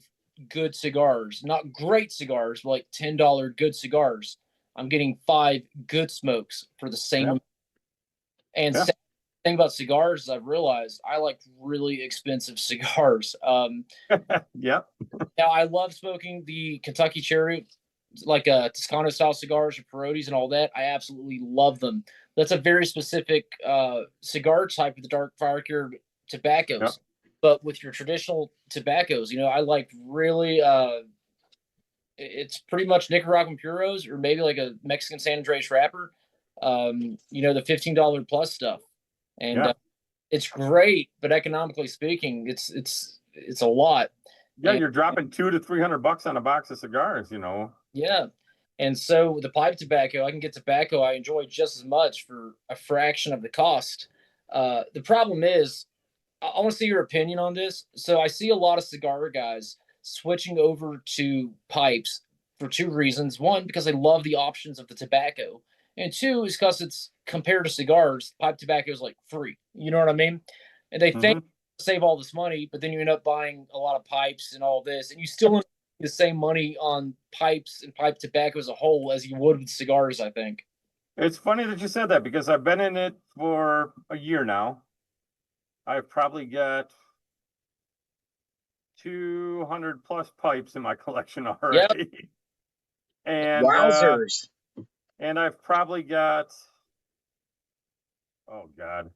good cigars, not great cigars, but like $10 good cigars, I'm getting 5 good smokes for the same amount. And the thing about cigars is I've realized I like really expensive cigars. Yep. Now, I love smoking the Kentucky Cherry, like Toscano style cigars or Perotis and all that. I absolutely love them. That's a very specific cigar type of the dark fire cured tobaccos. Yep. But with your traditional tobaccos, I like really it's pretty much Nicaraguan puros or maybe like a Mexican San Andres wrapper. The $15 plus stuff. And it's great, but economically speaking, it's a lot. Yeah, and you're dropping $200 to $300 on a box of cigars, Yeah. And so the pipe tobacco, I can get tobacco I enjoy just as much for a fraction of the cost. The problem is, I want to see your opinion on this. So I see a lot of cigar guys switching over to pipes for 2 reasons. 1, because they love the options of the tobacco. And 2 is because it's compared to cigars, pipe tobacco is like free. You know what I mean? And they think save all this money, but then you end up buying a lot of pipes and all this, and you still end up the same money on pipes and pipe tobacco as a whole as you would with cigars, I think. It's funny that you said that because I've been in it for a year now. I've probably got 200 plus pipes in my collection already. Yep. And wowzers. And I've probably got, oh God,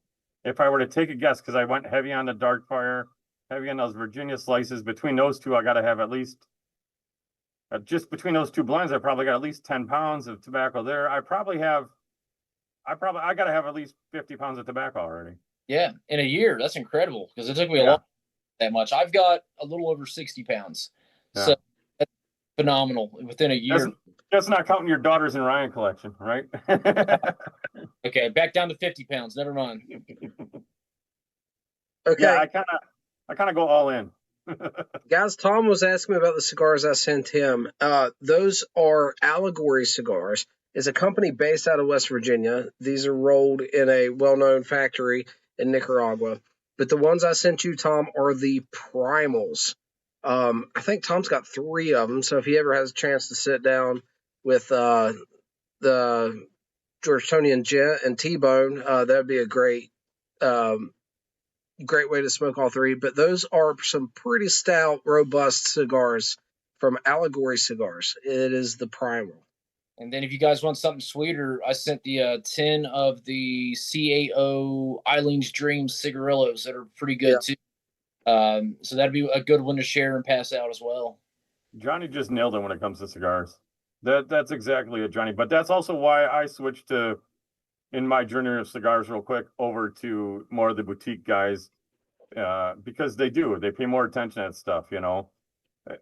if I were to take a guess, because I went heavy on the dark fire, heavy on those Virginia slices, between those two, I got to have at least, just between those 2 blends, I probably got at least 10 pounds of tobacco there. I got to have at least 50 pounds of tobacco already. Yeah, in a year. That's incredible because it took me a long that much. I've got a little over 60 pounds. Yeah. So that's phenomenal within a year. That's not counting your Daughters and Ryan collection, right? Okay, back down to 50 pounds. Never mind. Okay. Yeah, I kind of go all in. Guys, Tom was asking me about the cigars I sent him. Those are Allegory cigars. It's a company based out of West Virginia. These are rolled in a well-known factory in Nicaragua. But the ones I sent you, Tom, are the Primals. I think Tom's got 3 of them. So if he ever has a chance to sit down with the Georgetonian Gent and T-Bone, that would be a great way to smoke all 3. But those are some pretty stout, robust cigars from Allegory Cigars. It is the Primal. And then if you guys want something sweeter, I sent the 10 of the CAO Eileen's Dreams cigarillos that are pretty good too. So that'd be a good one to share and pass out as well. Johnny just nailed it when it comes to cigars. That's exactly it, Johnny. But that's also why I switched to, in my journey of cigars real quick, over to more of the boutique guys, because they pay more attention to that stuff,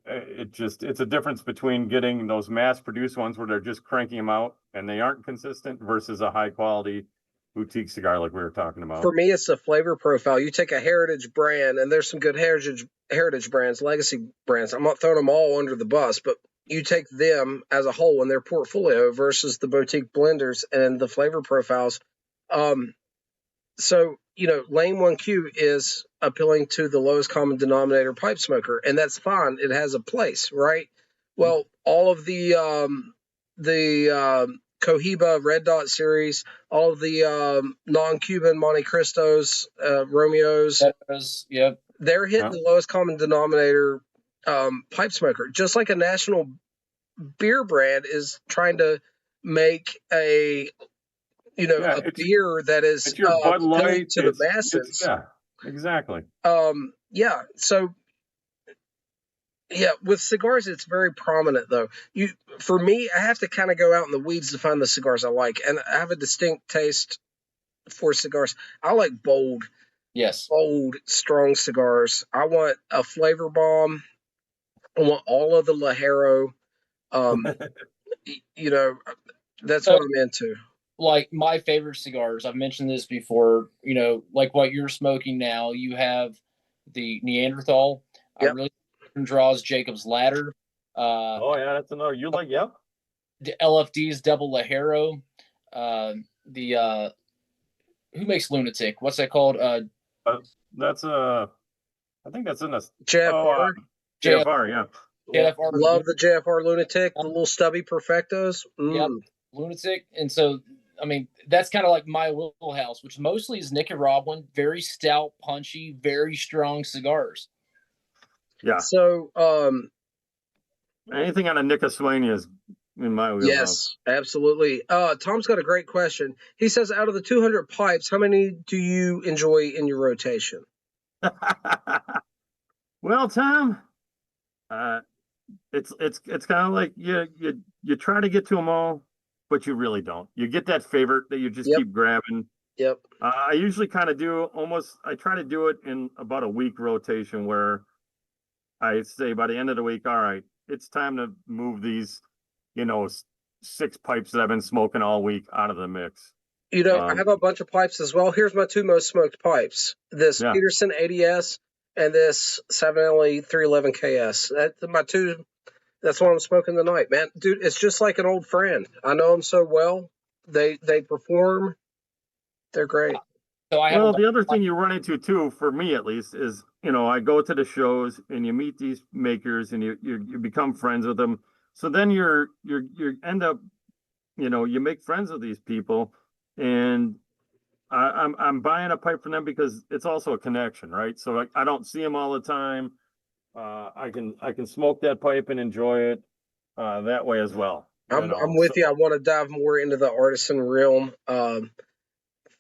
It's a difference between getting those mass produced ones where they're just cranking them out and they aren't consistent versus a high quality boutique cigar like we were talking about. For me, it's the flavor profile. You take a heritage brand, and there's some good heritage brands, legacy brands. I'm not throwing them all under the bus, but you take them as a whole in their portfolio versus the boutique blenders and the flavor profiles. So, Lane 1Q is appealing to the lowest common denominator pipe smoker, and that's fine. It has a place, right? Well, all of the Cohiba Red Dot series, all of the non-Cuban Monte Cristos, Romeos, yep, they're hitting the lowest common denominator pipe smoker, just like a national beer brand is trying to make a beer that is it's your Bud appealing Light to the masses. yeah, exactly. So yeah, with cigars, it's very prominent though. For me, I have to kind of go out in the weeds to find the cigars I like, and I have a distinct taste for cigars. I like bold, strong cigars. I want a flavor bomb. I want all of the Ligero. That's what I'm into. Like my favorite cigars, I've mentioned this before, like what you're smoking now, you have the Neanderthal. Yep. I really draws Jacob's Ladder. That's another. You like, yep. The LFD's Double Ligero. Who makes Lunatic? What's that called? That's I think that's in a JFR. JFR, yeah. JFR. Love the JFR Lunatic, the little stubby Perfectos. Yep, Lunatic. And so, I mean, that's kind of like my wheelhouse, which mostly is Nicaraguan, very stout, punchy, very strong cigars. Yeah. So, anything on a Nicaragua is in my wheelhouse. Yes, absolutely. Tom's got a great question. He says, out of the 200 pipes, how many do you enjoy in your rotation? Well, Tom, it's kind of like you try to get to them all, but you really don't. You get that favorite that you just keep grabbing. Yep. I usually kind of I try to do it in about a week rotation where I say by the end of the week, all right, it's time to move these, 6 pipes that I've been smoking all week out of the mix. I have a bunch of pipes as well. Here's my 2 most smoked pipes. This Peterson 80S and this Savinelli 311 KS. That's my 2. That's what I'm smoking tonight, man. Dude, it's just like an old friend. I know them so well. They perform. They're great. So the other thing you run into too, for me at least, is I go to the shows and you meet these makers and you become friends with them. So then you end up, you make friends with these people, and I'm buying a pipe from them because it's also a connection, right? So I don't see them all the time. I can smoke that pipe and enjoy it that way as well. I'm with you. I want to dive more into the artisan realm.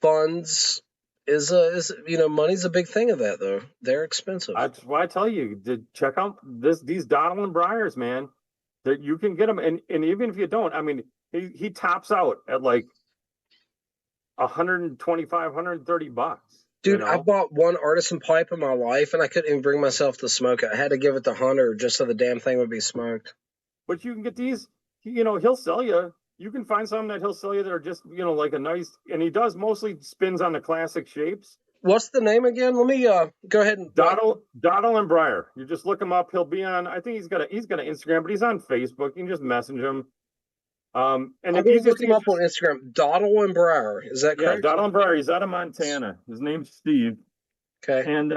Funds is money's a big thing of that though. They're expensive. That's why I tell you to check out these Donald and Breyers, man. That you can get them, and even if you don't, I mean, he tops out at like $125, $130. Dude, I bought one artisan pipe in my life, and I couldn't even bring myself to smoke it. I had to give it to Hunter just so the damn thing would be smoked. But you can get these, he'll sell you. You can find some that he'll sell you that are just, like a nice, and he does mostly spins on the classic shapes. What's the name again? Let me go ahead and Donald and Breyer. You just look him up. He'll be on. I think he's got an Instagram, but he's on Facebook. You can just message him. And I'm going to look him up on Instagram. Donald and Breyer. Is that correct? Yeah, Donald and Breyer. He's out of Montana. His name's Steve. Okay. And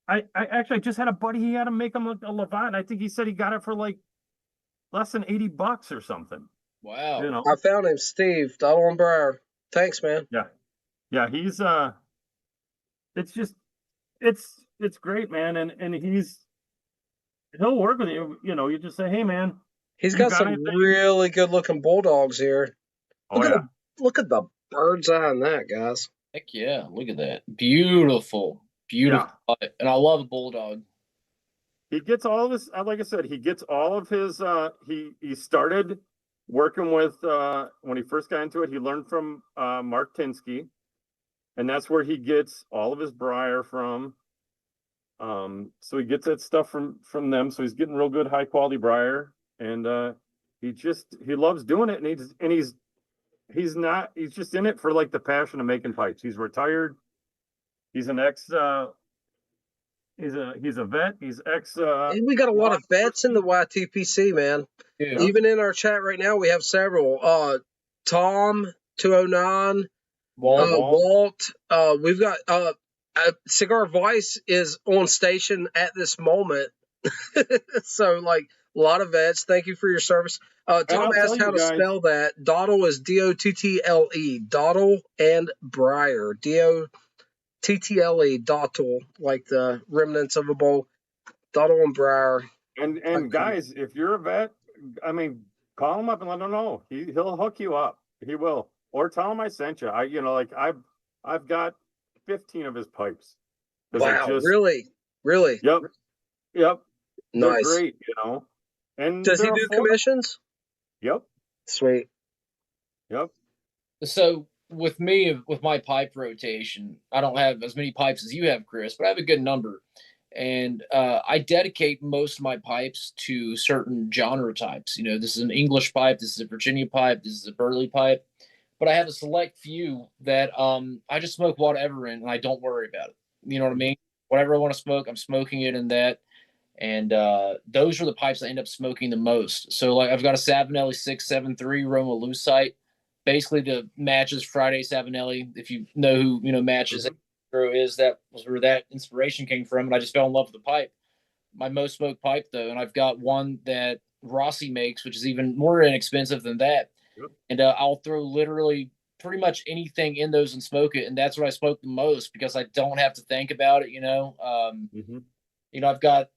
I actually just had a buddy. He had to make him a Levant. I think he said he got it for like less than $80 or something. Wow. I found him, Steve. Donald and Breyer. Thanks, man. Yeah. He's it's just it's great, man, and he'll work with you. You just say, hey, man. He's got some really good looking bulldogs here. Look at the bird's eye on that, guys. Heck yeah, look at that. Beautiful. Yeah. And I love a bulldog. He gets all of his, like I said, he gets all of his he started working with when he first got into it, he learned from Mark Tinsky. And that's where he gets all of his Breyer from. So he gets that stuff from them. So he's getting real good, high quality Breyer, and he loves doing it. And he's just in it for like the passion of making pipes. He's retired. He's an ex. He's a vet. He's ex. We got a lot of vets in the YTPC, man. Yeah. Even in our chat right now, we have several. Tom 209. Walt. We've got Cigar Vice is on station at this moment. So like a lot of vets. Thank you for your service. Tom asked how to spell that. Dottle is Dottle. Dottle and Breyer. Dottle, like the remnants of a bowl. Duddle and Briar. And guys, if you're a vet, I mean, call him up and let him know. He'll hook you up. He will. Or tell him I sent you. I've got 15 of his pipes. Wow, really? Yep. They're Nice. great, And does he do commissions? Yep. Sweet. Yep. So with me, with my pipe rotation, I don't have as many pipes as you have, Chris, but I have a good number. And I dedicate most of my pipes to certain genre types. This is an English pipe, this is a Virginia pipe, this is a Burley pipe. But I have a select few that I just smoke whatever in, and I don't worry about it. You know what I mean? Whatever I want to smoke, I'm smoking it in that. And those are the pipes I end up smoking the most. So, like, I've got a Savinelli 673 Roma Lucite. Basically, the Matches Friday Savinelli. If you know who Matches is, that was where that inspiration came from, and I just fell in love with the pipe. My most smoked pipe, though, and I've got one that Rossi makes, which is even more inexpensive than that. Yep. And I'll throw literally pretty much anything in those and smoke it, and that's what I smoke the most because I don't have to think about it. I've got.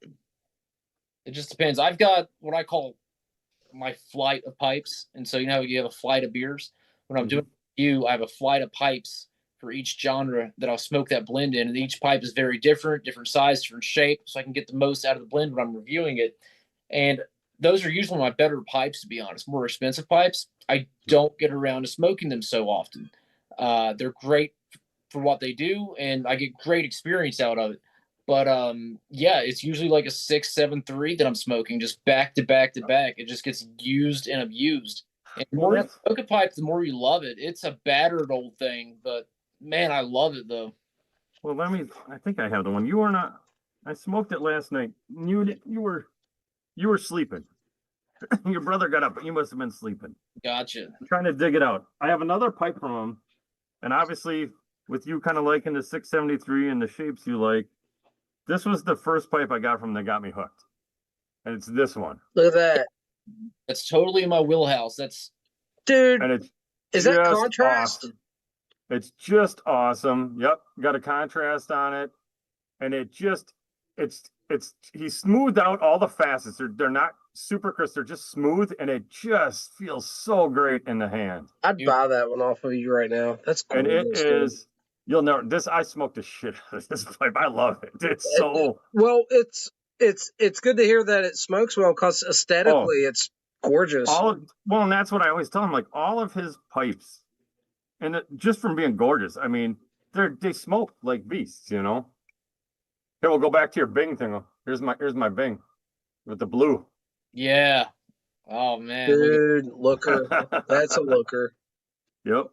It just depends. I've got what I call my flight of pipes, and so you have a flight of beers. When I'm doing I have a flight of pipes for each genre that I'll smoke that blend in, and each pipe is very different size, different shape, so I can get the most out of the blend when I'm reviewing it. And those are usually my better pipes, to be honest. More expensive pipes, I don't get around to smoking them so often. They're great for what they do, and I get great experience out of it. But it's usually like a 673 that I'm smoking, just back to back to back. It just gets used and abused. And the more you smoke a pipe, the more you love it. It's a battered old thing, but man, I love it though. Well, I think I have the one. You are not. I smoked it last night. You were sleeping. Your brother got up, but you must have been sleeping. Gotcha. I'm trying to dig it out. I have another pipe from him, and obviously, with you kind of liking the 673 and the shapes you like, this was the first pipe I got from him that got me hooked, and it's this one. Look at that. That's totally in my wheelhouse. Dude. And it's is that contrast? Awesome. It's just awesome. Yep, got a contrast on it, and he smoothed out all the facets. They're not super crisp. They're just smooth, and it just feels so great in the hand. I'd buy that one off of you right now. That's cool. And it is. You'll never. I smoked the shit out of this pipe. I love it. It's so well. It's good to hear that it smokes well because aesthetically it's gorgeous. And that's what I always tell him. Like all of his pipes, and just from being gorgeous. I mean, they smoke like beasts. Here, we'll go back to your Bing thing. Here's my Bing with the blue. Yeah. Oh man, dude, looker. That's a looker. Yep.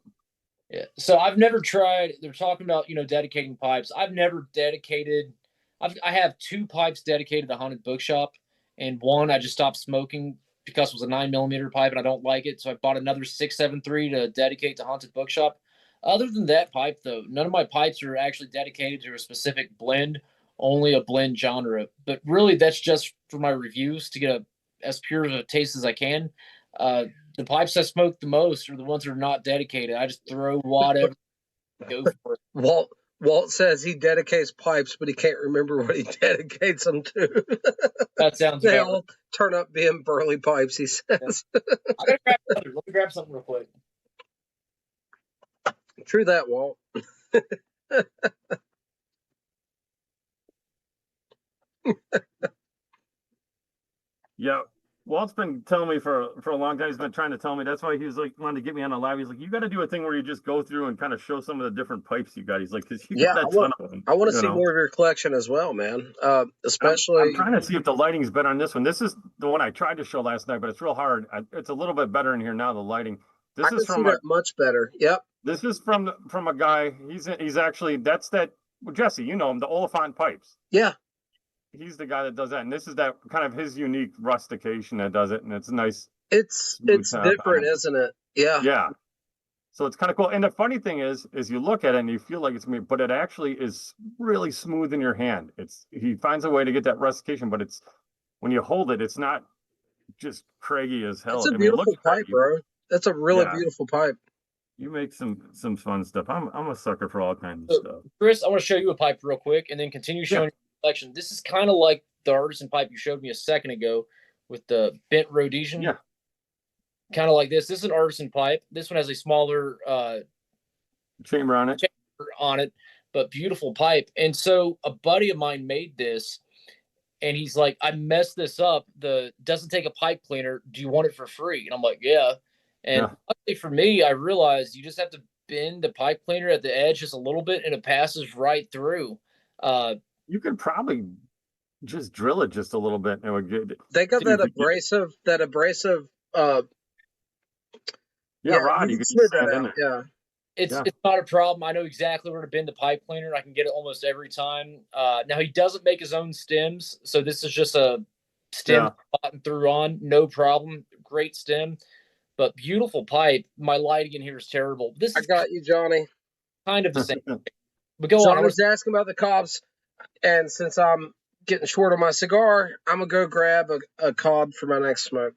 Yeah. So I've never tried. They're talking about dedicating pipes. I've never dedicated. I have 2 pipes dedicated to Haunted Bookshop, and one I just stopped smoking because it was a 9mm pipe and I don't like it. So I bought another 673 to dedicate to Haunted Bookshop. Other than that pipe, though, none of my pipes are actually dedicated to a specific blend, only a blend genre. But really, that's just for my reviews to get as pure of a taste as I can. The pipes I smoke the most are the ones that are not dedicated. I just throw whatever, go for it. Walt says he dedicates pipes, but he can't remember what he dedicates them to. That sounds They all turn up being Burley pipes, he says. I gotta grab another. Let me grab something real quick. True that, Walt. Yeah. Walt's been telling me for a long time. He's been trying to tell me. That's why he was like wanting to get me on a live. He's like, you got to do a thing where you just go through and kind of show some of the different pipes you got. He's like, because I want to see more of your collection as well, man. Especially, I'm trying to see if the lighting's better on this one. This is the one I tried to show last night, but it's real hard. It's a little bit better in here now. The lighting. This is from much better. Yep. This is from a guy. He's actually Jesse. You know him, the Oliphant pipes. Yeah. He's the guy that does that, and this is that kind of his unique rustication that does it, and it's nice. It's different, isn't it? Yeah. Yeah. So it's kind of cool. And the funny thing is you look at it and you feel like it's me, but it actually is really smooth in your hand. He finds a way to get that rustication, but it's when you hold it, it's not just craggy as hell. It's a beautiful pipe, bro. That's a really beautiful pipe. You make some fun stuff. I'm a sucker for all kinds of stuff. Chris, I want to show you a pipe real quick, and then continue showing. This is kind of like the artisan pipe you showed me a second ago with the bent Rhodesian. Yeah. Kind of like this. This is an artisan pipe. This one has a smaller chamber on it. On it, but beautiful pipe. And so a buddy of mine made this, and he's like, I messed this up. The doesn't take a pipe cleaner. Do you want it for free? And I'm like, yeah. And luckily for me, I realized you just have to bend the pipe cleaner at the edge just a little bit, and it passes right through. You could probably just drill it just a little bit. And it would get, they got that abrasive. Rod. You can slid that sand in out. it. Yeah. It's not a problem. I know exactly where to bend the pipe cleaner. I can get it almost every time. Now he doesn't make his own stems, so this is just a stem and through on, no problem. Great stem, but beautiful pipe. My lighting in here is terrible. I got you, Johnny. Kind of the same. But go on. I was asking about the cobs, and since I'm getting short on my cigar, I'm gonna go grab a cob for my next smoke.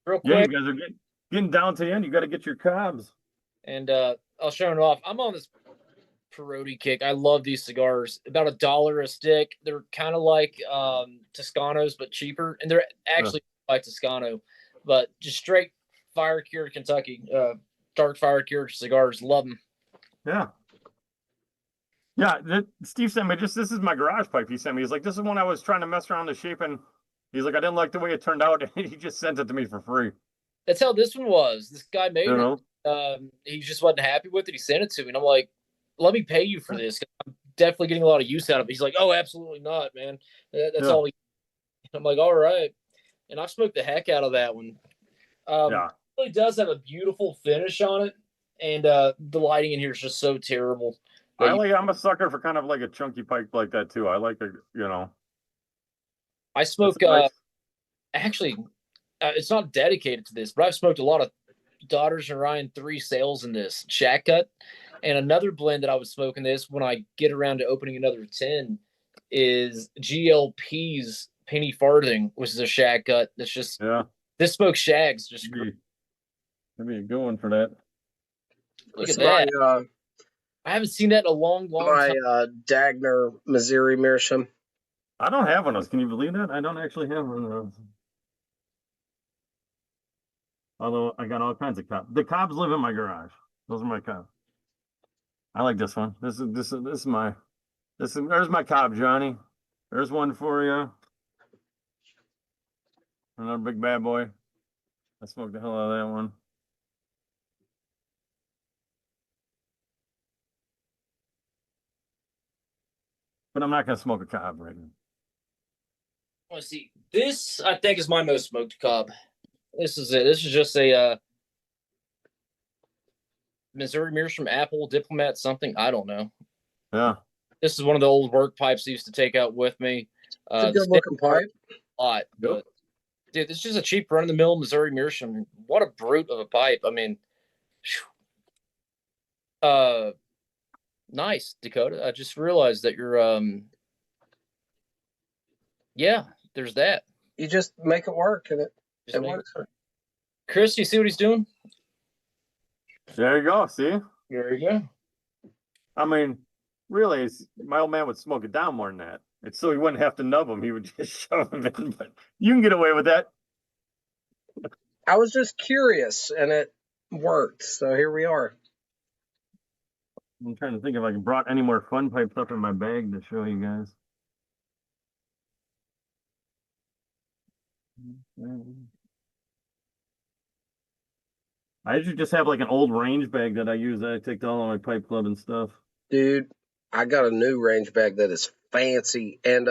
Real quick. Yeah, you guys are getting down to the end. You got to get your cobs. And I'll show it off. I'm on this peyote kick. I love these cigars. About $1 a stick. They're kind of like Toscanos, but cheaper. And they're actually like Toscano, but just straight fire cured Kentucky. Dark fire cured cigars. Love them. Yeah. Yeah. Steve sent me this is my garage pipe. He sent me. He's like, this is one I was trying to mess around the shape, and he's like, I didn't like the way it turned out. And he just sent it to me for free. That's how this one was. This guy made it. He just wasn't happy with it. He sent it to me, and I'm like, "Let me pay you for this. I'm definitely getting a lot of use out of it." He's like, "Oh, absolutely not, man. That's all." I'm like, "All right," and I've smoked the heck out of that one. It really does have a beautiful finish on it, and the lighting in here is just so terrible. I'm a sucker for kind of like a chunky pipe like that too. I like it, I smoke. Actually, it's not dedicated to this, but I've smoked a lot of Daughters of Orion 3 sales in this Shack Cut, and another blend that I was smoking this when I get around to opening another 10 is GLP's Penny Farthing, which is a Shack Cut. That's just this smoke shags just maybe a good one for that. Look at that. I haven't seen that in a long time. Dagner Missouri Meerschaum. I don't have one of those. Can you believe that? I don't actually have one of those. Although I got all kinds of cobs. The cobs live in my garage. Those are my cobs. I like this one. There's my cob, Johnny. There's one for you. Another big bad boy. I smoked the hell out of that one. But I'm not gonna smoke a cob right now. Let's see. This I think is my most smoked cob. This is it. This is just a Missouri Meerschaum Apple Diplomat something. I don't know. Yeah. This is one of the old work pipes I used to take out with me. It's a good looking pipe. A lot. But, dude, it's just a cheap run-of-the-mill Missouri Meerschaum. What a brute of a pipe. I mean, nice, Dakota. I just realized that you're there's that. You just make it work, and it works. Chris, you see what he's doing? There you go. See? There you go. I mean, really, my old man would smoke it down more than that. It's so he wouldn't have to nub them. He would just shove them in. But you can get away with that. I was just curious, and it worked. So here we are. I'm trying to think if I brought any more fun pipe stuff in my bag to show you guys. I usually just have like an old range bag that I use. I take all of my pipe club and stuff. Dude, I got a new range bag that is fancy, and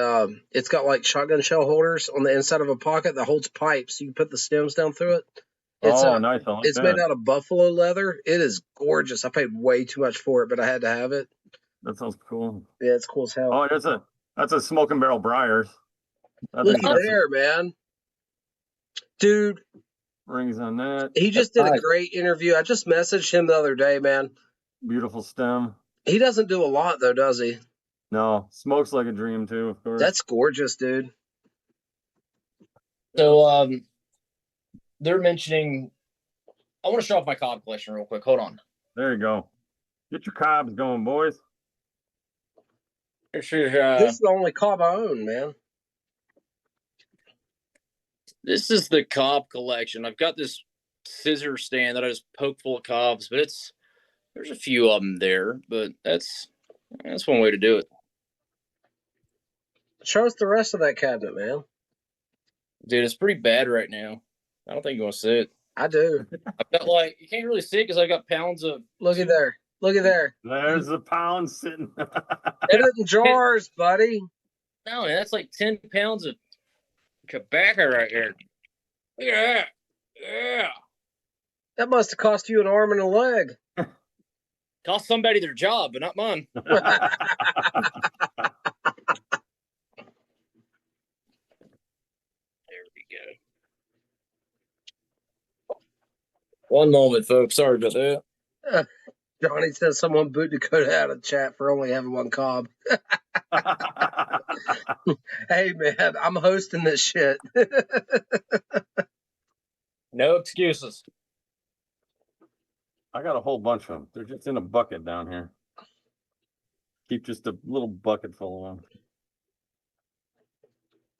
it's got like shotgun shell holders on the inside of a pocket that holds pipes. You can put the stems down through it. It's, nice. I like it's that. made out of buffalo leather. It is gorgeous. I paid way too much for it, but I had to have it. That sounds cool. Yeah, it's cool as hell. Oh, that's a Smoking Barrel Briars. Look there, man. Dude. Rings on that. He just did a great interview. I just messaged him the other day, man. Beautiful stem. He doesn't do a lot, though, does he? No. Smokes like a dream, too, of course. That's gorgeous, dude. So, they're mentioning... I want to show off my cob collection real quick. Hold on. There you go. Get your cobs going, boys. This is the only cob I own, man. This is the cob collection. I've got this scissor stand that I just poke full of cobs, but there's a few of them there, but that's one way to do it. Show us the rest of that cabinet, man. Dude, it's pretty bad right now. I don't think you want to see it. I do. I've got you can't really see it because I got pounds of. Look at there. Look at there. There's the pound sitting. Put it in jars, buddy. No, man, that's like 10 pounds of tobacco right here. Look at that. Yeah. That must have cost you an arm and a leg. Cost somebody their job, but not mine. There we go. One moment, folks. Sorry about that. Johnny says someone booed Dakota out of chat for only having one cob. Hey, man, I'm hosting this shit. No excuses. I got a whole bunch of them. They're just in a bucket down here. Keep just a little bucket full of them.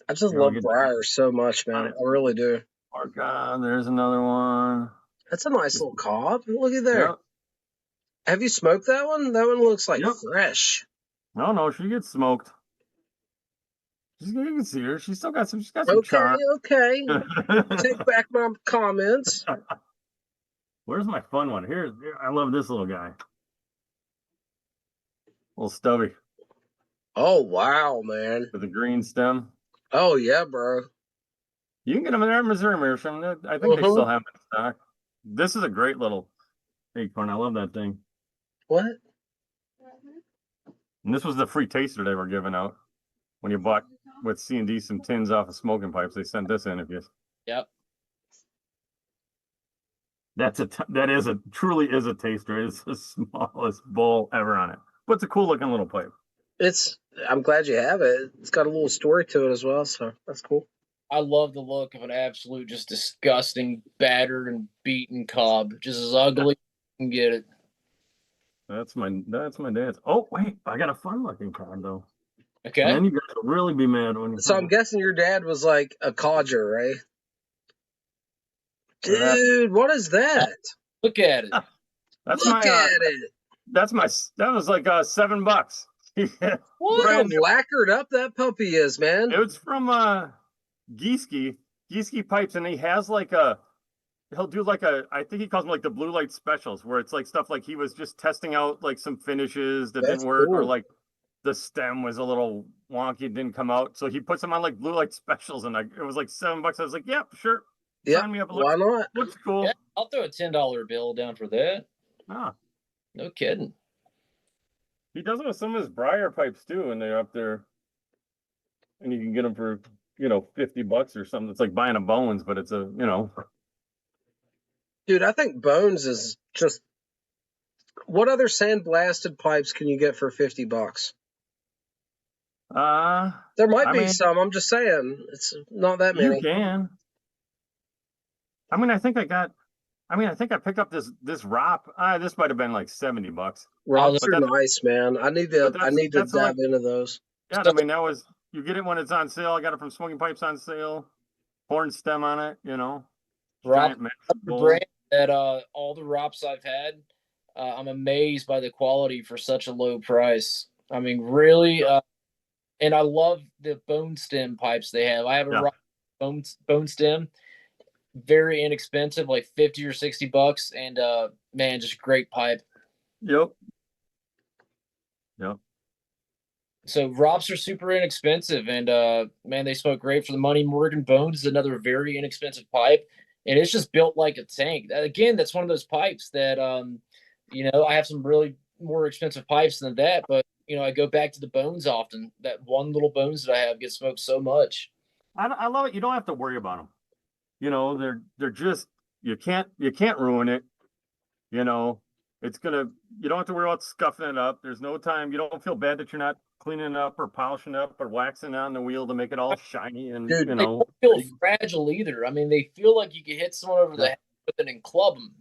I just love Briar so much, man. I really do. Argon, there's another one. That's a nice little cob. Look at there. Yep. Have you smoked that one? That one looks like Yep. fresh. No, she gets smoked. You can see her. She's got some Okay, charm. okay. Take back my comments. Where's my fun one? Here, I love this little guy. Little stubby Oh, wow, man. with a green stem. Oh, yeah, bro. You can get them there at Missouri Meerschaum. I think they still have them in stock. This is a great little acorn. I love that thing. What? And this was the free taster they were giving out when you bought with C&D some tins off of smoking pipes. They sent this in if you. Yep. That truly is a taster. It's the smallest bowl ever on it, but it's a cool looking little pipe. I'm glad you have it. It's got a little story to it as well, so that's cool. I love the look of an absolute, just disgusting, battered and beaten cob. Just as ugly as you can get it. That's my dad's. Oh wait, I got a fun looking card though. Okay. And then you guys will really be mad when you. So I'm guessing your dad was like a codger, right? Dude, what is that? Look at it. That's Look at it. That was like $7. Look how lacquered up that puppy is, man. It was from Gieske Pipes, and he has he'll do I think he calls them like the blue light specials, where it's like stuff like he was just testing out like some finishes that didn't work, cool. or like the stem was a little wonky, it didn't come out. So he puts them on like blue light specials, and it was like $7. I was like, yep, sure. Yeah, sign me up. why not? Looks cool. Yeah, I'll throw a $10 bill down for that. Ah, No kidding. he does it with some of his Briar pipes too, and they're up there, and you can get them for $50 or something. It's like buying a Bones, but it's a Dude, I think Bones is just. What other sandblasted pipes can you get for $50? There might be some. I'm just saying, it's not that many. You can. I think I picked up this ROP. This might have been like $70. ROPs are nice, man. I need to dive into those. Yeah, that was, you get it when it's on sale. I got it from Smoking Pipes on sale. Horn stem on it, ROP, the brand that all the ROPs I've had, I'm amazed by the quality for such a low price. I mean, really, and I love the bone stem pipes they have. I have a ROP bone stem. Very inexpensive, like $50 or $60, and man, just great pipe. Yep. So ROPs are super inexpensive, and man, they smoke great for the money. Morgan Bones is another very inexpensive pipe, and it's just built like a tank. Again, that's one of those pipes that I have some really more expensive pipes than that, but I go back to the Bones often. That one little Bones that I have gets smoked so much. I love it. You don't have to worry about them. They're just, you can't ruin it. It's you don't have to worry about scuffing it up. There's no time. You don't feel bad that you're not cleaning it up or polishing up or waxing on the wheel to make it all shiny. And, Dude, they don't feel fragile either. I mean, they feel like you can hit someone over the head with it and club them.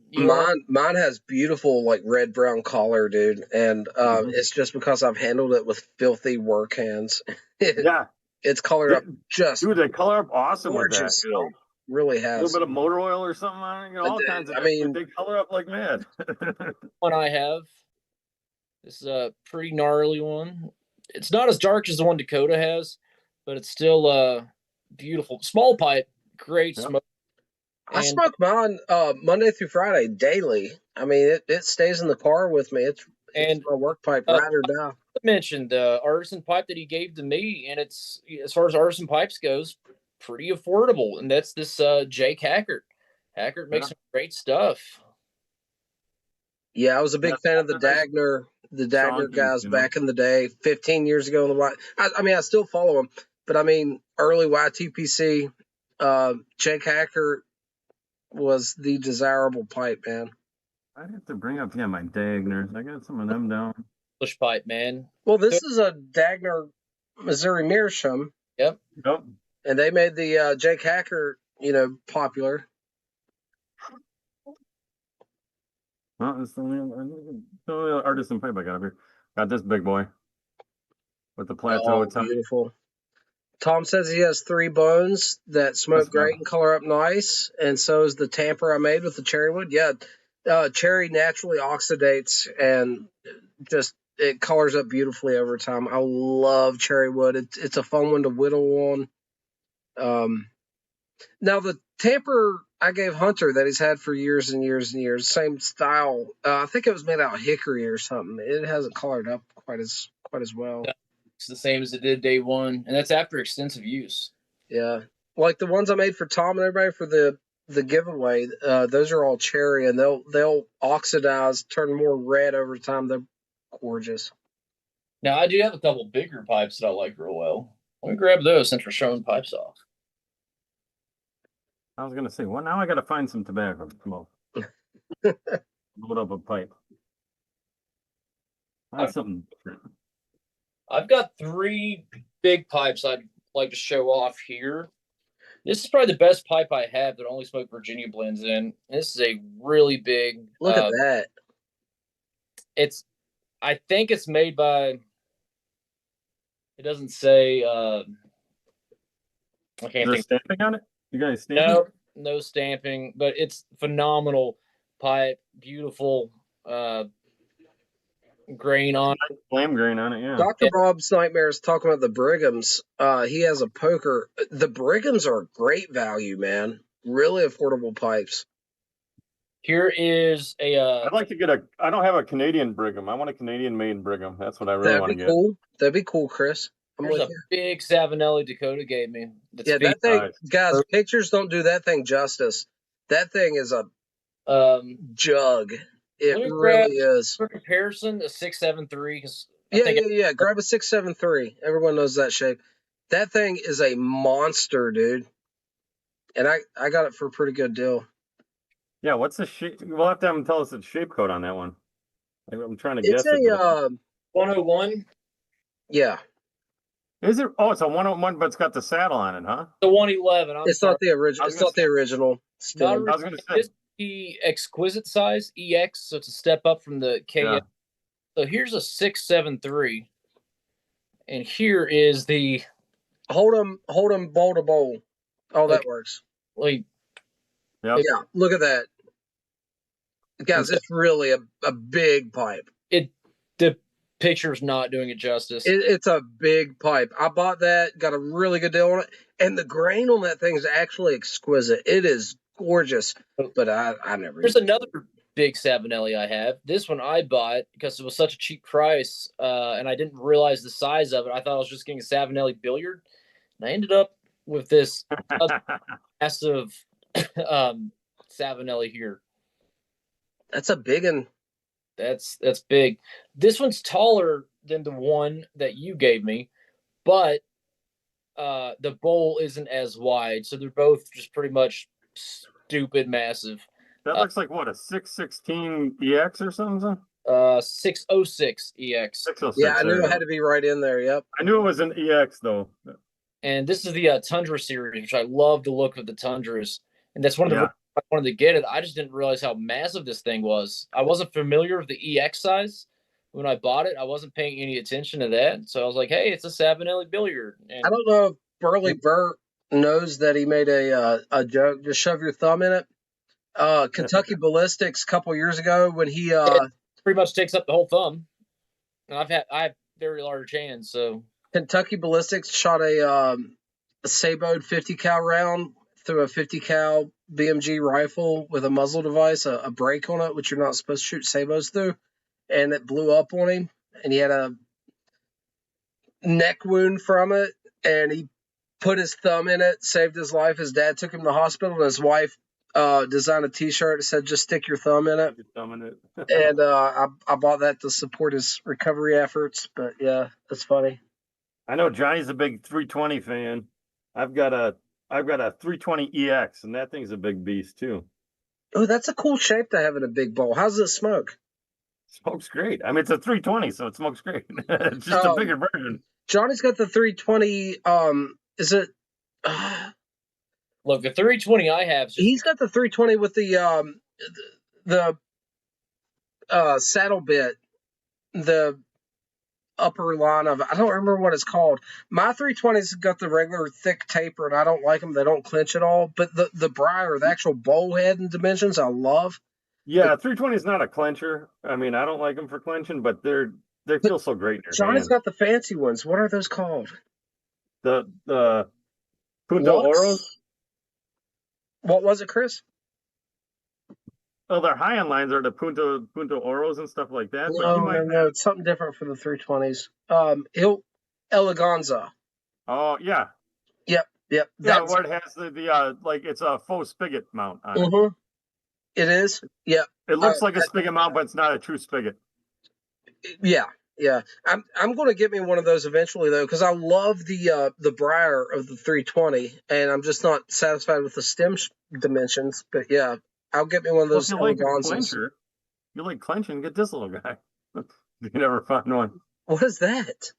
Mine has beautiful, like, red-brown color, dude. And it's just because I've handled it with filthy work hands. Yeah. It's colored up just. Dude, they color up awesome gorgeous. with that. Really A has. little bit of motor oil or something on it, you know, all kinds of. I mean, they color up like mad. One I have. This is a pretty gnarly one. It's not as dark as the one Dakota has, but it's still beautiful. Small pipe, great Yep. smoke. I smoke mine Monday through Friday daily. I mean, it stays in the car with me. It's my work pipe, ride or die. I mentioned the artisan pipe that he gave to me, and it's, as far as artisan pipes goes, pretty affordable. And that's this Jake Hackert. Hackert makes some great stuff. Yeah, I was a big fan of the Dagner guys back in the day, 15 years ago. I mean, I still follow them, but I mean, early YTPC, Jake Hackert was the desirable pipe, man. I'd have to bring up, my Dagners. I got some of them down. English pipe, man. Well, this is a Dagner Missouri Meerschaum. Yep. And they made the Jake Hackert, popular. Well, it's the only artisan pipe I got up here. Got this big boy with the plateau. Beautiful. Tom says he has 3 bones that smoke great and color up nice, and so is the tamper I made with the cherry wood. Yeah, cherry naturally oxidates and just it colors up beautifully over time. I love cherry wood. It's a fun one to whittle on. Now the tamper I gave Hunter that he's had for years and years and years, same style. I think it was made out of hickory or something. It hasn't colored up quite as well. Yeah, it's the same as it did day one, and that's after extensive use. Yeah, like the ones I made for Tom and everybody for the giveaway. Those are all cherry, and they'll oxidize, turn more red over time. They're gorgeous. Now I do have a couple bigger pipes that I like real well. Let me grab those since we're showing pipes off. I was gonna say, well, now I gotta find some tobacco smoke. Load up a pipe. That's something different. I've got 3 big pipes I'd like to show off here. This is probably the best pipe I have that only smoke Virginia blends in. This is a really big. Look at that. I think it's made by. It doesn't say. I can't think. Stamping on it? You guys stamping? No stamping, but it's phenomenal pipe. Beautiful grain on it. Flame grain on it, yeah. Dr. Bob's Nightmare is talking about the Brighams. He has a poker. The Brighams are great value, man. Really affordable pipes. Here is a. I'd like to get I don't have a Canadian Brigham. I want a Canadian made Brigham. That's what I really want to get. Cool. That'd be cool, Chris. There's a big Savinelli Dakota gave me. That thing, guys, pictures don't do that thing justice. That thing is a jug. It really is. For comparison, a 673. Yeah. Grab a 673. Everyone knows that shape. That thing is a monster, dude. And I got it for a pretty good deal. Yeah, what's the shape? We'll have to have them tell us the shape code on that one. I'm trying to guess. It's a 101. Yeah. Is it? Oh, it's a 101, but it's got the saddle on it, huh? The 111. It's not the original. It's not the original. Still. I was going to say. This is the exquisite size EX, so it's a step up from the KF. Yeah. So here's a 673, and here is the. Hold them bowl to bowl. Oh, that works. Like. Yep. Yeah, look at that. Guys, it's really a big pipe. The picture's not doing it justice. It's a big pipe. I bought that, got a really good deal on it, and the grain on that thing is actually exquisite. It is gorgeous, but I never. There's another big Savinelli I have. This one I bought because it was such a cheap price, and I didn't realize the size of it. I thought I was just getting a Savinelli billiard, and I ended up with this massive Savinelli here. That's a big one. That's big. This one's taller than the one that you gave me, but the bowl isn't as wide, so they're both just pretty much stupid massive. That looks like what, a 616 EX or something? 606 EX. 606, yeah, I knew it had to be right in there. Yep. I knew it was an EX though. And this is the Tundra series, which I love the look of the Tundras. And that's one of the reasons I wanted to get it. I just didn't realize how massive this thing was. I wasn't familiar with the EX size when I bought it. I wasn't paying any attention to that. So I was like, hey, it's a Savinelli billiard. And I don't know if Burley Burt knows that he made a joke. Just shove your thumb in it. Kentucky Ballistics a couple years ago when he It pretty much takes up the whole thumb. And I have very large hands, so Kentucky Ballistics shot a Saboed 50 cal round through a 50 cal BMG rifle with a muzzle device, a brake on it, which you're not supposed to shoot Sabos through, and it blew up on him, and he had a neck wound from it, and he put his thumb in it, saved his life. His dad took him to the hospital, and his wife designed a T-shirt that said, "Just stick your thumb in it." And I bought that to support his recovery efforts. But yeah, that's funny. I know Johnny's a big 320 fan. I've got a 320 EX, and that thing's a big beast too. Oh, that's a cool shape to have in a big bowl. How's it smoke? Smokes great. I mean, it's a 320, so it smokes great. It's just a bigger version. Johnny's got the 320. Is it? Look, the 320 I have. He's got the 320 with the saddle bit, the upper line of. I don't remember what it's called. My 320's got the regular thick taper, and I don't like them. They don't clinch at all. But the briar, the actual bowl head and dimensions, I love. Yeah, 320 is not a clencher. I mean, I don't like them for clenching, but they feel so great in your Johnny's hand. got the fancy ones. What are those called? The Punto Oros. What was it, Chris? Well, their high-end lines are the Punto Oros and stuff like that. No, it's something different for the 320s. Eleganza. Oh yeah. Yep. Yeah, where it has the like it's a faux spigot mount on it. It is. Yep. It looks like a spigot mount, but it's not a true spigot. Yeah. I'm going to get me one of those eventually though, because I love the briar of the 320, and I'm just not satisfied with the stem dimensions. But yeah, I'll get me one of those. Well, you like clenching? Get this little guy. You never find one. What is that?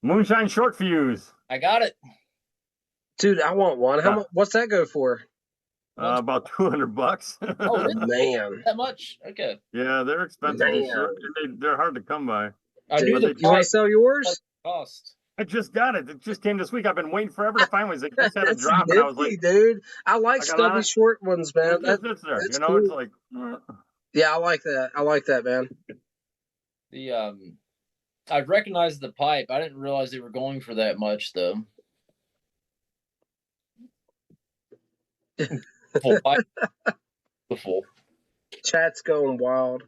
Moonshine short fuse. I got it, dude. I want one. How much? What's that go for? About $200. Oh, really? Man, that much? Okay. Yeah, they're expensive. They're hard to come by. You want to sell yours? Cost. I just got it. It just came this week. I've been waiting forever to find one. They just had a drop, nifty, and I was like, dude, I like stubby short ones, man. That's there. You know, cool. It's like, yeah, I like that. I like that, man. I recognized the pipe. I didn't realize they were going for that much, though. Full pipe. The full. Chat's going wild.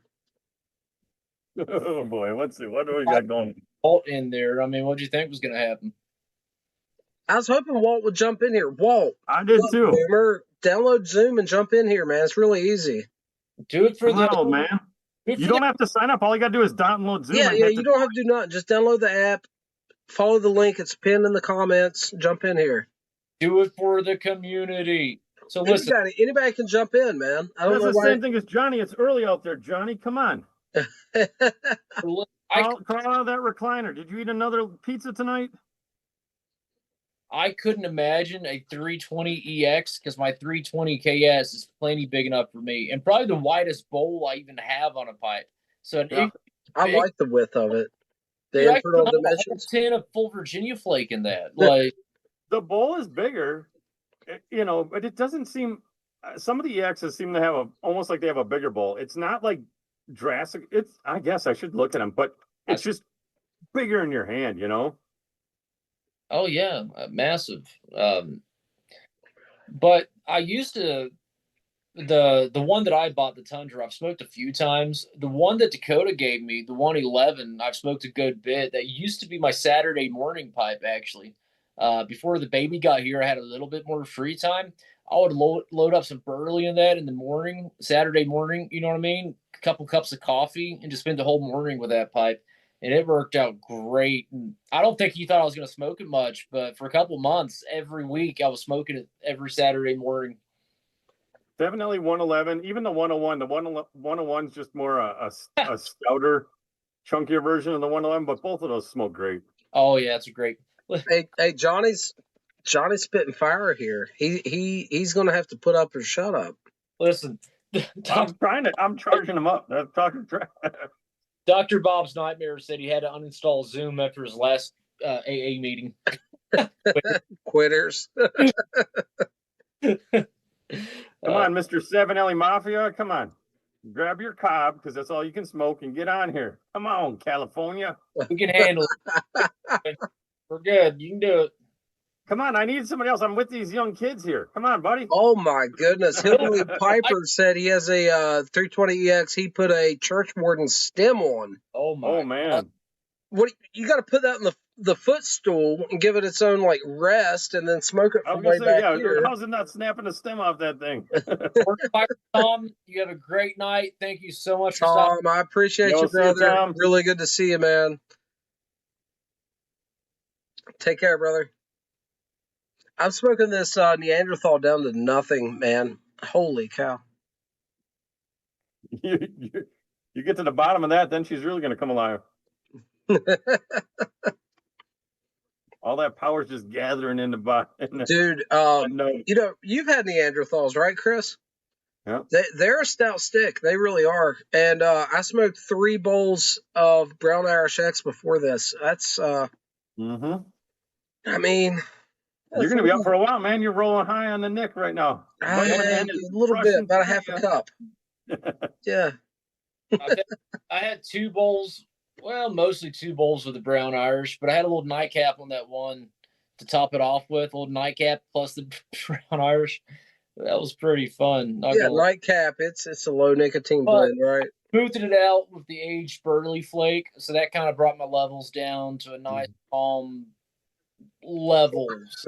Oh boy, let's see. What do we got going? Walt in there. I mean, what do you think was going to happen? I was hoping Walt would jump in here. Walt, I did too. Boomer, download Zoom and jump in here, man. It's really easy. Do it for the old man. You don't have to sign up. All you got to do is download Zoom. Yeah, you don't have to do nothing. Just download the app, follow the link. It's pinned in the comments. Jump in here. Do it for the community. So listen, anybody can jump in, man. I don't know the same thing as Johnny. It's early out there, Johnny. Come on. Crawl out of that recliner. Did you eat another pizza tonight? I couldn't imagine a 320 EX because my 320 KS is plenty big enough for me, and probably the widest bowl I even have on a pipe. So I like the width of it. The internal dimensions. 10 of full Virginia flake in that. Like the bowl is bigger. You know, but it doesn't seem. Some of the EXs seem to have almost like they have a bigger bowl. It's not like drastic. I guess I should look at them, but it's just bigger in your hand. You know. Oh yeah, massive. But I used to the one that I bought, the Tundra. I've smoked a few times. The one that Dakota gave me, the 111, I've smoked a good bit. That used to be my Saturday morning pipe actually. Before the baby got here, I had a little bit more free time. I would load up some Burley in that in the morning, Saturday morning, you know what I mean? A couple cups of coffee and just spend the whole morning with that pipe. And it worked out great. And I don't think he thought I was going to smoke it much, but for a couple months, every week, I was smoking it every Saturday morning. Definitely 111. Even the 101. The 101 is just more a stouter, chunkier version of the 111, but both of those smoke great. Oh, yeah, it's a great. Hey, Johnny's spitting fire here. He's going to have to put up or shut up. Listen, I'm charging him up. Dr. Bob's Nightmare said he had to uninstall Zoom after his last AA meeting. Quitters. Come on, Mr. 7 Alley Mafia. Come on. Grab your cob because that's all you can smoke and get on here. Come on, California. We can handle it. We're good. You can do it. Come on, I need somebody else. I'm with these young kids here. Come on, buddy. Oh my goodness. Hillbilly Piper said he has a 320EX. He put a Church Warden stem on. Oh my. Oh man. What you got to put that in the footstool and give it its own like rest and then smoke it from way back here. How's it not snapping the stem off that thing? Tom, you have a great night. Thank you so much for Tom, I appreciate you, brother. Tom. Really good to see you, man. Take care, brother. I'm smoking this Neanderthal down to nothing, man. Holy cow. You get to the bottom of that, then she's really going to come alive. All that power's just gathering in the bottom. Dude, you know, you've had Neanderthals, right, Chris? Yeah. They're a stout stick. They really are. And I smoked 3 bowls of Brown Irish X before this. That's, I mean... You're going to be up for a while, man. You're rolling high on the Nick right now. A little bit, about a half a cup. Yeah. I had 2 bowls, well, mostly 2 bowls with the Brown Irish, but I had a little nightcap on that one to top it off with, a little nightcap plus the Brown Irish. That was pretty fun. Nightcap, it's a low nicotine blend, right? Smoothed it out with the aged Burley Flake, so that kind of brought my levels down to a nice calm levels.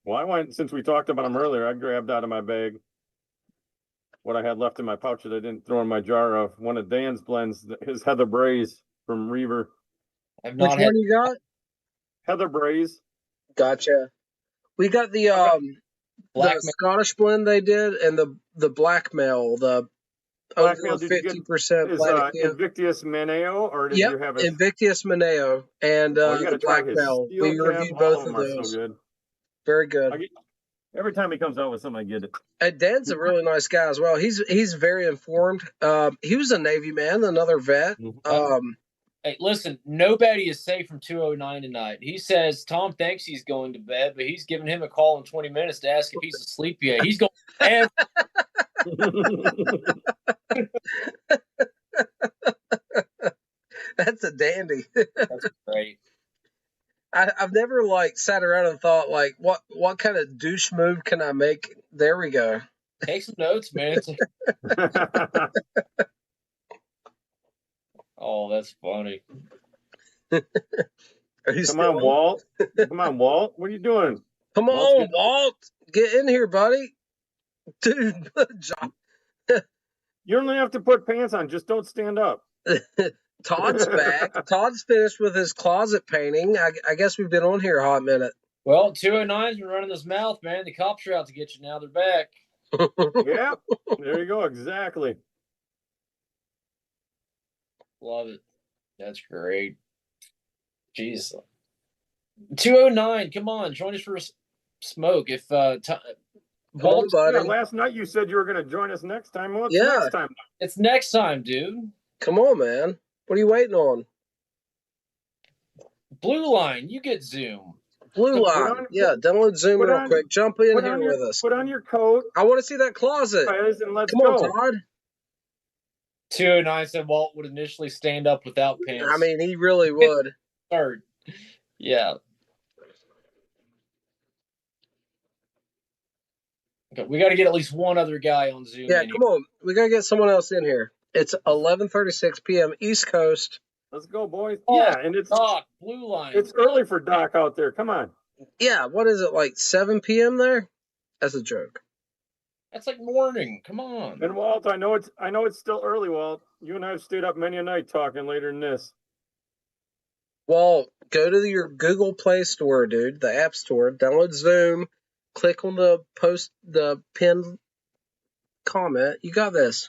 Well, I went, since we talked about them earlier, I grabbed out of my bag what I had left in my pouch that I didn't throw in my jar of one of Dan's blends, his Heather Braze from Reaver. Which one you got? Heather Braze. Gotcha. We got the Scottish blend they did and the blackmail, the over 50% Invictus Maneo, or did you have Invictus Maneo and the blackmail. We reviewed both of those. So good. Very good. Every time he comes out with something, I get it. And Dan's a really nice guy as well. He's very informed. He was a Navy man, another vet. Hey, listen, nobody is safe from 209 tonight. He says Tom thinks he's going to bed, but he's giving him a call in 20 minutes to ask if he's asleep yet. He's going to bed. That's a dandy. That's great. I've never sat around and thought what kind of douche move can I make? There we go. Take some notes, man. Oh, that's funny. Come on, Walt. Come on, Walt. What are you doing? Come on, Walt. Get in here, buddy. Dude, John. You only have to put pants on. Just don't stand up. Todd's back. Todd's finished with his closet painting. I guess we've been on here a hot minute. Well, 209's been running his mouth, man. The cops are out to get you now. They're back. Yeah, there you go. Exactly. Love it. That's great. Jeez. 209, come on. Join us for a smoke. If last night you said you were going to join us next time. Well, next time. It's next time, dude. Come on, man. What are you waiting on? Blue Line, you get Zoom. Blue Line. Download Zoom real quick. Jump in here with us. Put on your coat. I want to see that closet. And let's Come on, Todd. 209 said Walt would initially stand up without pants. I mean, he really would. Third. Yeah. Okay, we got to get at least one other guy on Zoom. Yeah, come on. We got to get someone else in here. It's 11:36 p.m. East Coast. Let's go, boys. Oh, yeah, and it's Doc, Blue Line. It's early for Doc out there. Come on. Yeah, what is it, 7 p.m. there? That's a joke. That's like morning. Come on. And Walt, I know it's still early, Walt. You and I have stayed up many a night talking later than this. Well, go to your Google Play Store, dude, the App Store, download Zoom, click on the pinned comment. You got this.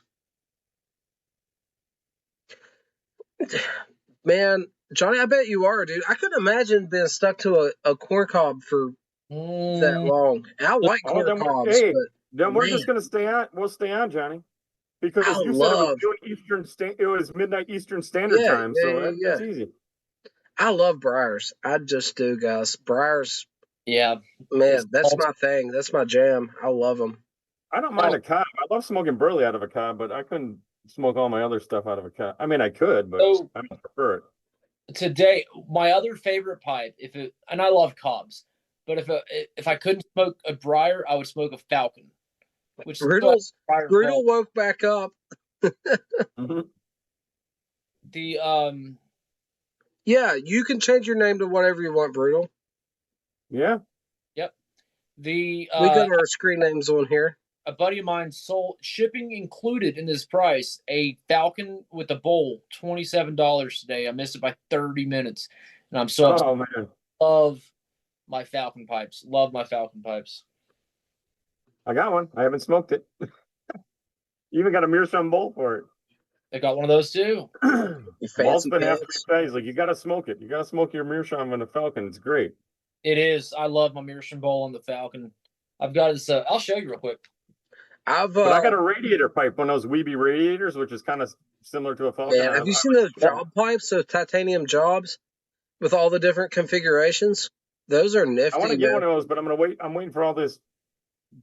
Man, Johnny, I bet you are, dude. I couldn't imagine being stuck to a corn cob for that long. And I like corn cobs. Then we're just going to stay on. We'll stay on, Johnny. Because you said it was midnight Eastern Standard Time, so that's easy. I love Briars. I just do, guys. Briars, Yeah, man, that's my thing. That's my jam. I love them. I don't mind a cob. I love smoking burley out of a cob, but I couldn't smoke all my other stuff out of a cob. I mean, I could, but So I don't prefer it. today, my other favorite pipe, and I love cobs, but if I couldn't smoke a briar, I would smoke a falcon. Which Brutal bowl. woke back up. Mm-hmm. The Yeah, you can change your name to whatever you want, Brutal. Yeah. Yep. We got our screen names on here. A buddy of mine sold, shipping included in this price, a Falcon with a bowl, $27 today. I missed it by 30 minutes, and I'm so upset. Oh man, Love my Falcon pipes. Love my Falcon pipes. I got one. I haven't smoked it. You even got a Meerschaum bowl for it. I got one of those too. Walt's been after me. He's like, you got to smoke it. You got to smoke your Meerschaum and the Falcon. It's great. It is. I love my Meerschaum bowl on the Falcon. I've got this. I'll show you real quick. But I got a radiator pipe, one of those Weeby radiators, which is kind of similar to a Falcon. Man, have you seen those job pipes, those titanium jobs with all the different configurations? Those are nifty. I want to get one of those, but I'm gonna wait. I'm waiting for all this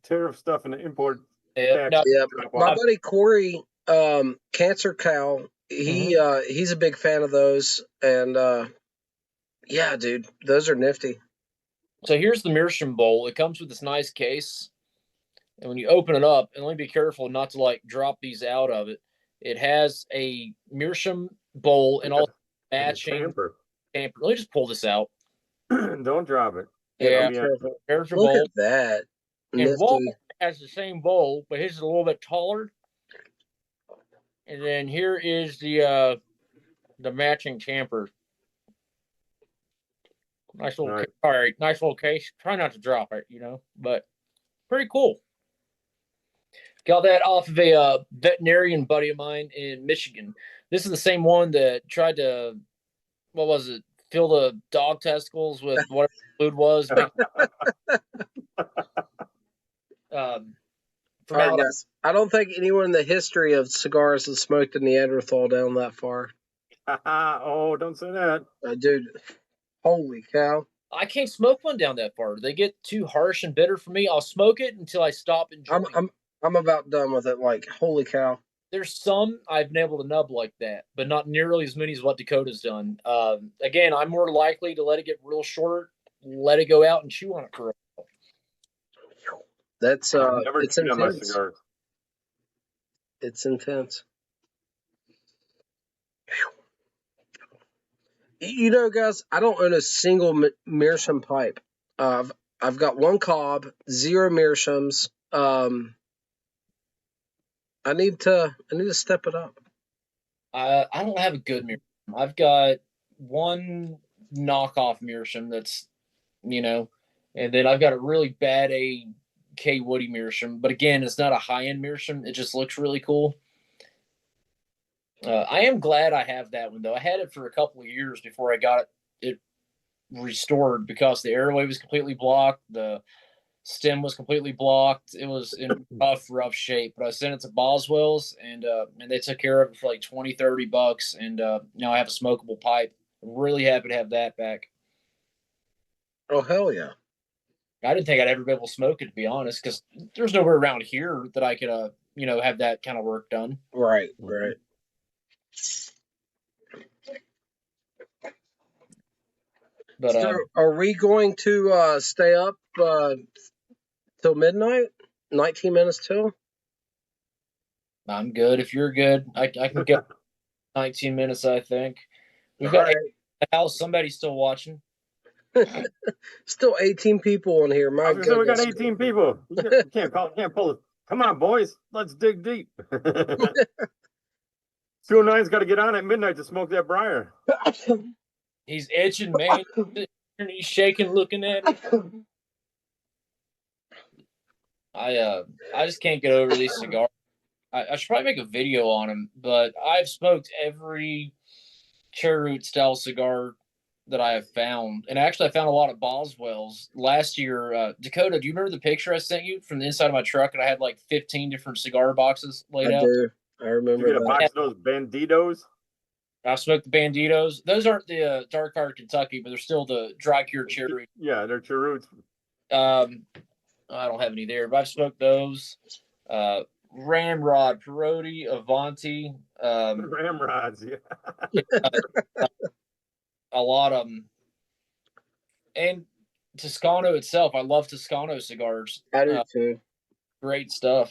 tariff stuff and the import. Yeah, my buddy Corey, Cancer Cow, he's a big fan of those, and yeah, dude, those are nifty. So here's the Meerschaum bowl. It comes with this nice case. And when you open it up, and let me be careful not to like drop these out of it, it has a Meerschaum bowl and all matching tamper. Let me just pull this out. Don't drop it. Yeah, Look bowl. At that. And Walt has the same bowl, but his is a little bit taller. And then here is the matching tamper. Nice little, all right, nice little case. Try not to drop it, but pretty cool. Got that off of a veterinarian buddy of mine in Michigan. This is the same one that tried to, fill the dog testicles with whatever the food was. I don't think anyone in the history of cigars has smoked a Neanderthal down that far. Oh, don't say that. Dude, holy cow. I can't smoke one down that far. They get too harsh and bitter for me. I'll smoke it until I stop enjoying it. I'm about done with it. Like, holy cow. There's some I've been able to nub like that, but not nearly as many as what Dakota's done. Again, I'm more likely to let it get real short, let it go out and chew on it for a while. That's it's intense. It's intense. Guys, I don't own a single Meerschaum pipe. I've got one cob, 0 Meerschaums. I need to step it up. I don't have a good Meerschaum. I've got one knockoff Meerschaum that's, and then I've got a really bad K Woody Meerschaum. But again, it's not a high-end Meerschaum. It just looks really cool. I am glad I have that one, though. I had it for a couple of years before I got it restored because the airway was completely blocked. The stem was completely blocked. It was in rough shape. But I sent it to Boswell's, and they took care of it for like $20-$30. And now I have a smokable pipe. I'm really happy to have that back. Oh, hell yeah. I didn't think I'd ever be able to smoke it, to be honest, because there's nowhere around here that I could, have that kind of work done. Right. But so are we going to stay up till midnight? 19 minutes till? I'm good. If you're good, I can get 19 minutes, I think. We've got the house. Somebody's still watching. Still 18 people in here. My goodness. We got 18 people. You can't pull it. Come on, boys. Let's dig deep. 209's got to get on at midnight to smoke that briar. He's itching, man. He's shaking, looking at it. I just can't get over these cigars. I should probably make a video on them, but I've smoked every cherry root style cigar that I have found. And actually, I found a lot of Boswell's. Last year, Dakota, do you remember the picture I sent you from the inside of my truck? And I had like 15 different cigar boxes laid out. I do. I remember. Did you get a box of those Banditos? I smoked the Banditos. Those aren't the Dark Fire Kentucky, but they're still the dry cured cherry. Yeah, they're cheroots. I don't have any there, but I've smoked those. Ramrod, Perotti, Avanti. Ramrods, yeah. A lot of them. And Toscano itself. I love Toscano cigars. I do too. Great stuff.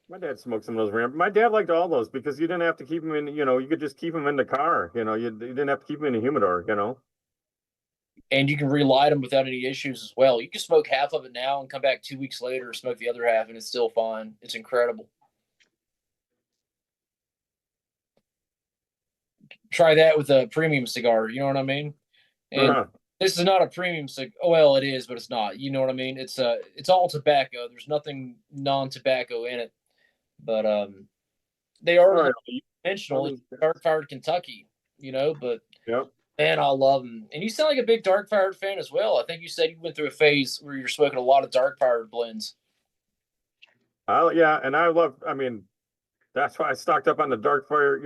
My dad smoked some of those Ram. My dad liked all those because you didn't have to keep them in, you could just keep them in the car. You didn't have to keep them in a humidor, And you can relight them without any issues as well. You can smoke half of it now and come back 2 weeks later and smoke the other half, and it's still fine. It's incredible. Try that with a premium cigar. You know what I mean? And this is not a premium cigar. Well, it is, but it's not. You know what I mean? It's all tobacco. There's nothing non-tobacco in it. But they are conventional. Dark Fired Kentucky, but yep. Man, I love them. And you sound like a big Dark Fired fan as well. I think you said you went through a phase where you're smoking a lot of Dark Fired blends. Yeah, and that's why I stocked up on the Dark Fire,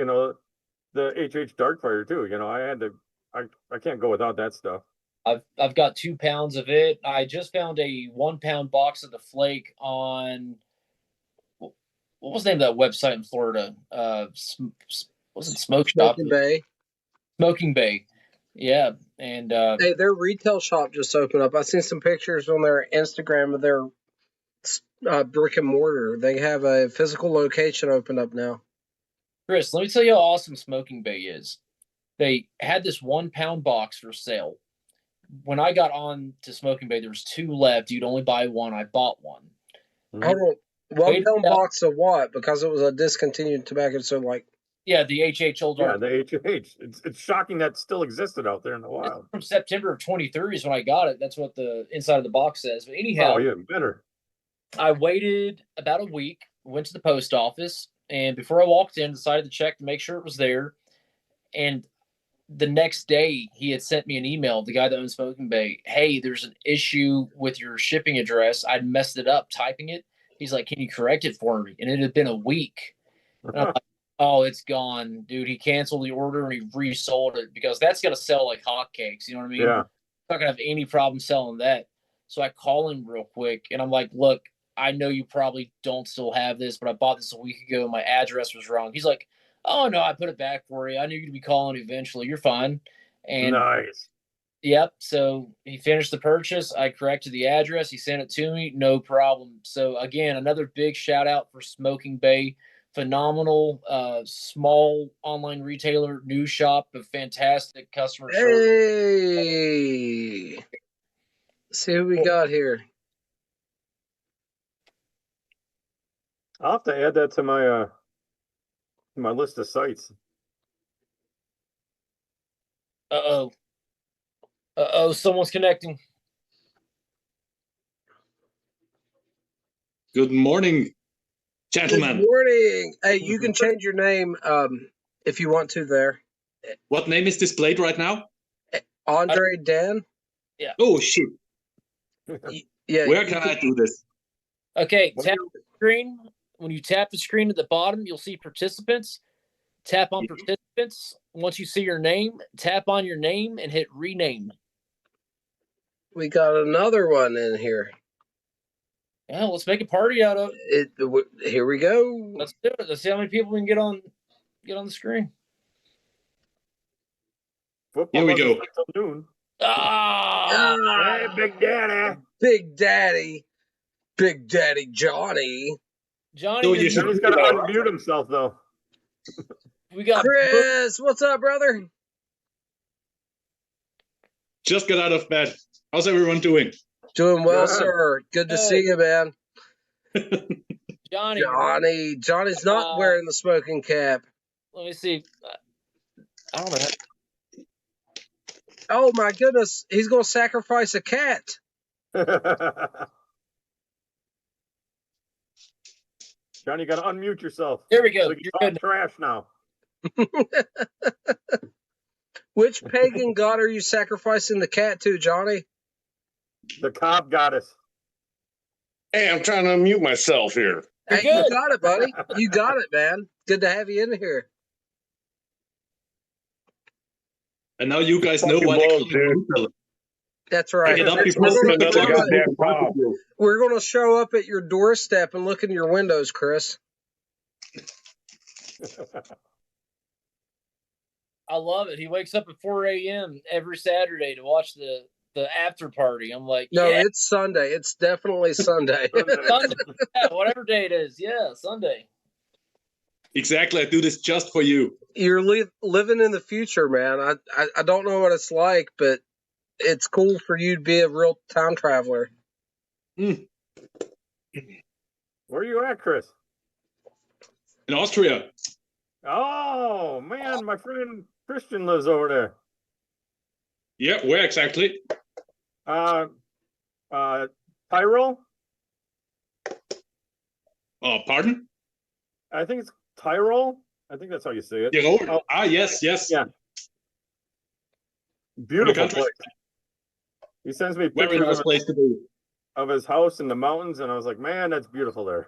the HH Dark Fire too. I can't go without that stuff. I've got 2 pounds of it. I just found a 1 pound box of the flake on what was the name of that website in Florida? Was it Smoke Shop? Smoking Bay. Smoking Bay. Yeah. And hey, their retail shop just opened up. I've seen some pictures on their Instagram of their brick and mortar. They have a physical location open up now. Chris, let me tell you how awesome Smoking Bay is. They had this 1 pound box for sale. When I got on to Smoking Bay, there was 2 left. You'd only buy one. I bought one. Hold on. 1 pound box of what? Because it was a discontinued tobacco. So yeah, the HH Old Dark. Yeah, the HH. It's shocking that still existed out there in the wild. From September of 23 is when I got it. That's what the inside of the box says. But anyhow, oh yeah, better. I waited about a week, went to the post office, and before I walked in, decided to check to make sure it was there. And the next day, he had sent me an email, the guy that owns Smoking Bay. Hey, there's an issue with your shipping address. I'd messed it up typing it. He's like, can you correct it for me? And it had been a week. And I'm like, oh, it's gone. Dude, he canceled the order and he resold it because that's going to sell like hotcakes. You know what I mean? Yeah. I'm not going to have any problem selling that. So I call him real quick and I'm like, look, I know you probably don't still have this, but I bought this a week ago and my address was wrong. He's like, oh, no, I put it back for you. I knew you'd be calling eventually. You're fine. And nice. Yep. So he finished the purchase. I corrected the address. He sent it to me. No problem. So again, another big shout out for Smoking Bay. Phenomenal, small online retailer, news shop, but fantastic customer service. Hey, let's see who we got here. I'll have to add that to my list of sites. Someone's connecting. Good morning, gentlemen. Good morning. Hey, you can change your name if you want to there. What name is displayed right now? Andre Dan? Yeah. Oh, shoot. Yeah. Where can I do this? Okay, tap the screen. When you tap the screen at the bottom, you'll see participants. Tap on participants. Once you see your name, tap on your name and hit rename. We got another one in here. Yeah, let's make a party out of it. Here we go. Let's do it. Let's see how many people we can get on the screen. Football here we go. Noon. Hey, Big Daddy. Big Daddy. Big Daddy Johnny. Johnny's got to unmute himself, though. We got Chris. What's up, brother? Just got out of bed. How's everyone doing? Doing well, sir. Good to see you, man. Johnny's not wearing the smoking cap. Let me see. I don't know. Oh my goodness, he's gonna sacrifice a cat. Johnny, you got to unmute yourself. There we go. So you're good. Trash now. Which pagan god are you sacrificing the cat to, Johnny? The cob goddess. Hey, I'm trying to unmute myself here. Hey, you got it, buddy. You got it, man. Good to have you in here. And now you guys know Fucking why they blows, call me Brutal. That's right. Get up We're before gonna- another we're gonna- goddamn pop. We're going to show up at your doorstep and look in your windows, Chris. I love it. He wakes up at 4 a.m. every Saturday to watch the after party. I'm like, No, yeah, it's Sunday. It's definitely Sunday. Sunday. Yeah, whatever day it is. Yeah, Sunday. Exactly, I do this just for you. You're living in the future, man. I don't know what it's like, but it's cool for you to be a real time traveler. Where are you at, Chris? In Austria. Oh man, my friend Christian lives over there. Yeah, where exactly? Tyrol? Oh, pardon? I think it's Tyrol. I think that's how you say it. Tirol? Oh. Ah, yes. Yeah. Beautiful country? place. He sends me Very pictures nice place to be. of his house in the mountains, and I was like, man, that's beautiful there.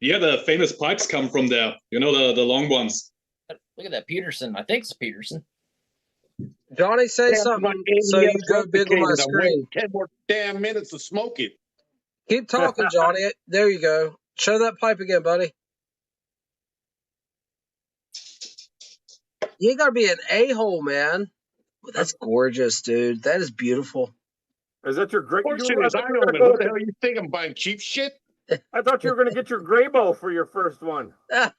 Yeah, the famous pipes come from there. You know, the long ones. Look at that Peterson. I think it's Peterson. Johnny, say something so you go big on my I'm waiting screen. 10 more damn minutes to smoke it. Keep talking, Johnny. There you go. Show that pipe again, buddy. You ain't got to be an a-hole, man. That's gorgeous, dude. That is beautiful. Is that your great? Of course it is. I don't know. What the hell you think? I'm buying cheap shit? I thought you were going to get your gray bow for your first one. I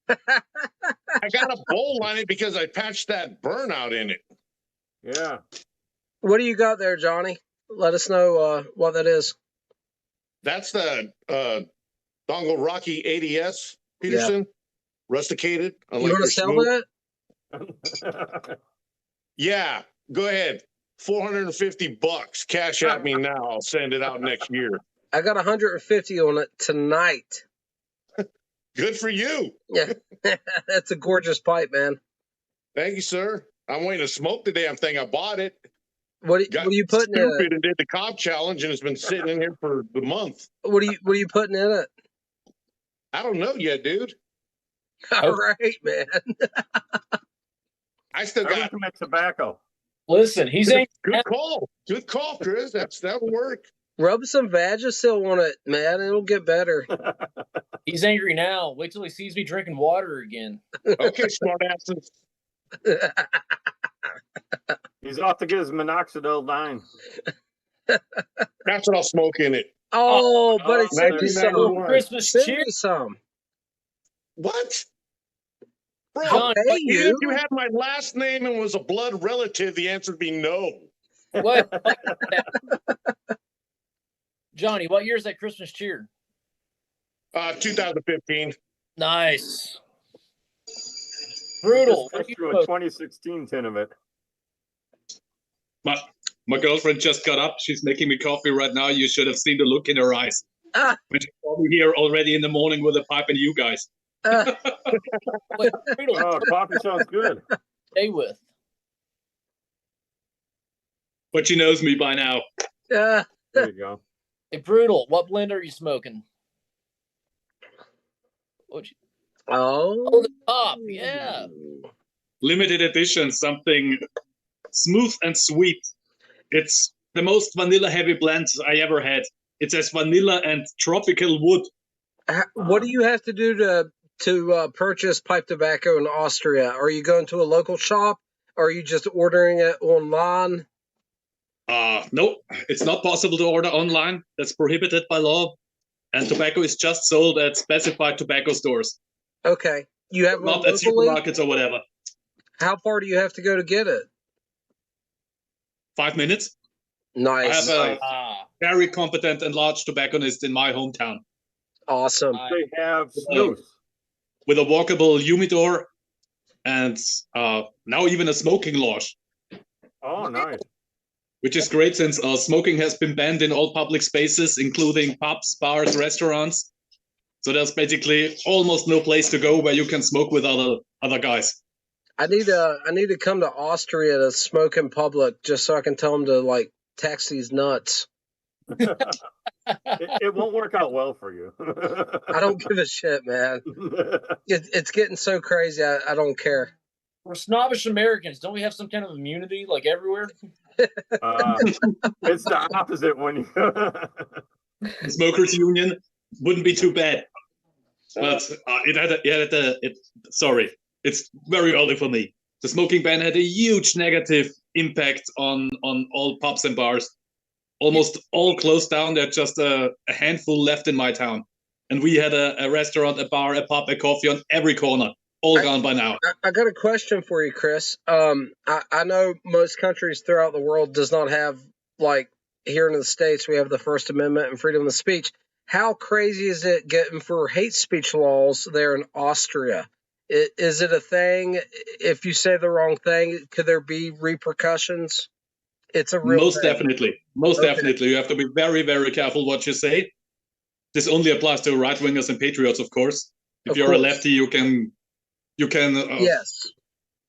got a bowl on it because I patched that burnout in it. Yeah. What do you got there, Johnny? Let us know what that is. That's the Dongle Rocky ADS Peterson, rusticated. You want to sell that? Yeah, go ahead. $450. Cash at me now. I'll send it out next year. I got 150 on it tonight. Good for you. Yeah, that's a gorgeous pipe, man. Thank you, sir. I'm waiting to smoke the damn thing. I bought it. What are you putting in it? Stupid and did the Cobb challenge, and it's been sitting in here for the month. What are you putting in it? I don't know yet, dude. All right, man. I still I got recommend tobacco. Listen, he's angry. good call. Good call, Chris. That'll work. Rub some Vagisil on it, man. It'll get better. He's angry now. Wait till he sees me drinking water again. Okay, smart asses. He's off to get his minoxidil 9. That's what I'll smoke in it. Oh, buddy, send me some. 1991. Christmas Send cheer. me some. What? Bro, John, I'll pay even you. if you had my last name and was a blood relative, the answer would be no. What? Johnny, what year is that Christmas cheer? 2015. Nice. Brutal. Just threw a 2016 tin of it. My girlfriend just got up. She's making me coffee right now. You should have seen the look in her eyes. Ah. When she saw me here already in the morning with a pipe and you guys. Wait, Brutal, Oh, coffee sounds good. stay with. But she knows me by now. There you go. Hey, Brutal, what blend are you smoking? What'd you... Oh, Oh, the top. Yeah. Limited edition, something smooth and sweet. It's the most vanilla heavy blend I ever had. It says vanilla and tropical wood. what do you have to do to purchase pipe tobacco in Austria? Are you going to a local shop? Or are you just ordering it online? No, it's not possible to order online. That's prohibited by law. And tobacco is just sold at specified tobacco stores, Okay. You have one not at locally? supermarkets or whatever. How far do you have to go to get it? 5 minutes. I Nice. have a Ah, very competent and large tobacconist in my hometown Awesome. They have snus. with a walkable humidor and now even a smoking lodge, Oh, nice. which is great since smoking has been banned in all public spaces, including pubs, bars, restaurants. So there's basically almost no place to go where you can smoke with other guys. I need to come to Austria to smoke in public just so I can tell them to like tax these nuts. It won't work out well for you. I don't give a shit, man. It's getting so crazy. I don't care. We're snobbish Americans. Don't we have some kind of immunity like everywhere? It's the opposite when you. The Smokers Union wouldn't be too bad. But sorry, it's very early for me. The smoking ban had a huge negative impact on all pubs and bars. Almost all closed down. There's just a handful left in my town. And we had a restaurant, a bar, a pub, a coffee on every corner. All gone by now. I got a question for you, Chris. I know most countries throughout the world does not have, like, here in the States, we have the First Amendment and freedom of speech. How crazy is it getting for hate speech laws there in Austria? Is it a thing? If you say the wrong thing, could there be repercussions? It's a real Most thing. definitely. Most definitely. You have to be very, very careful what you say. This only applies to right-wingers and patriots, of course. If you're a lefty, you can yes,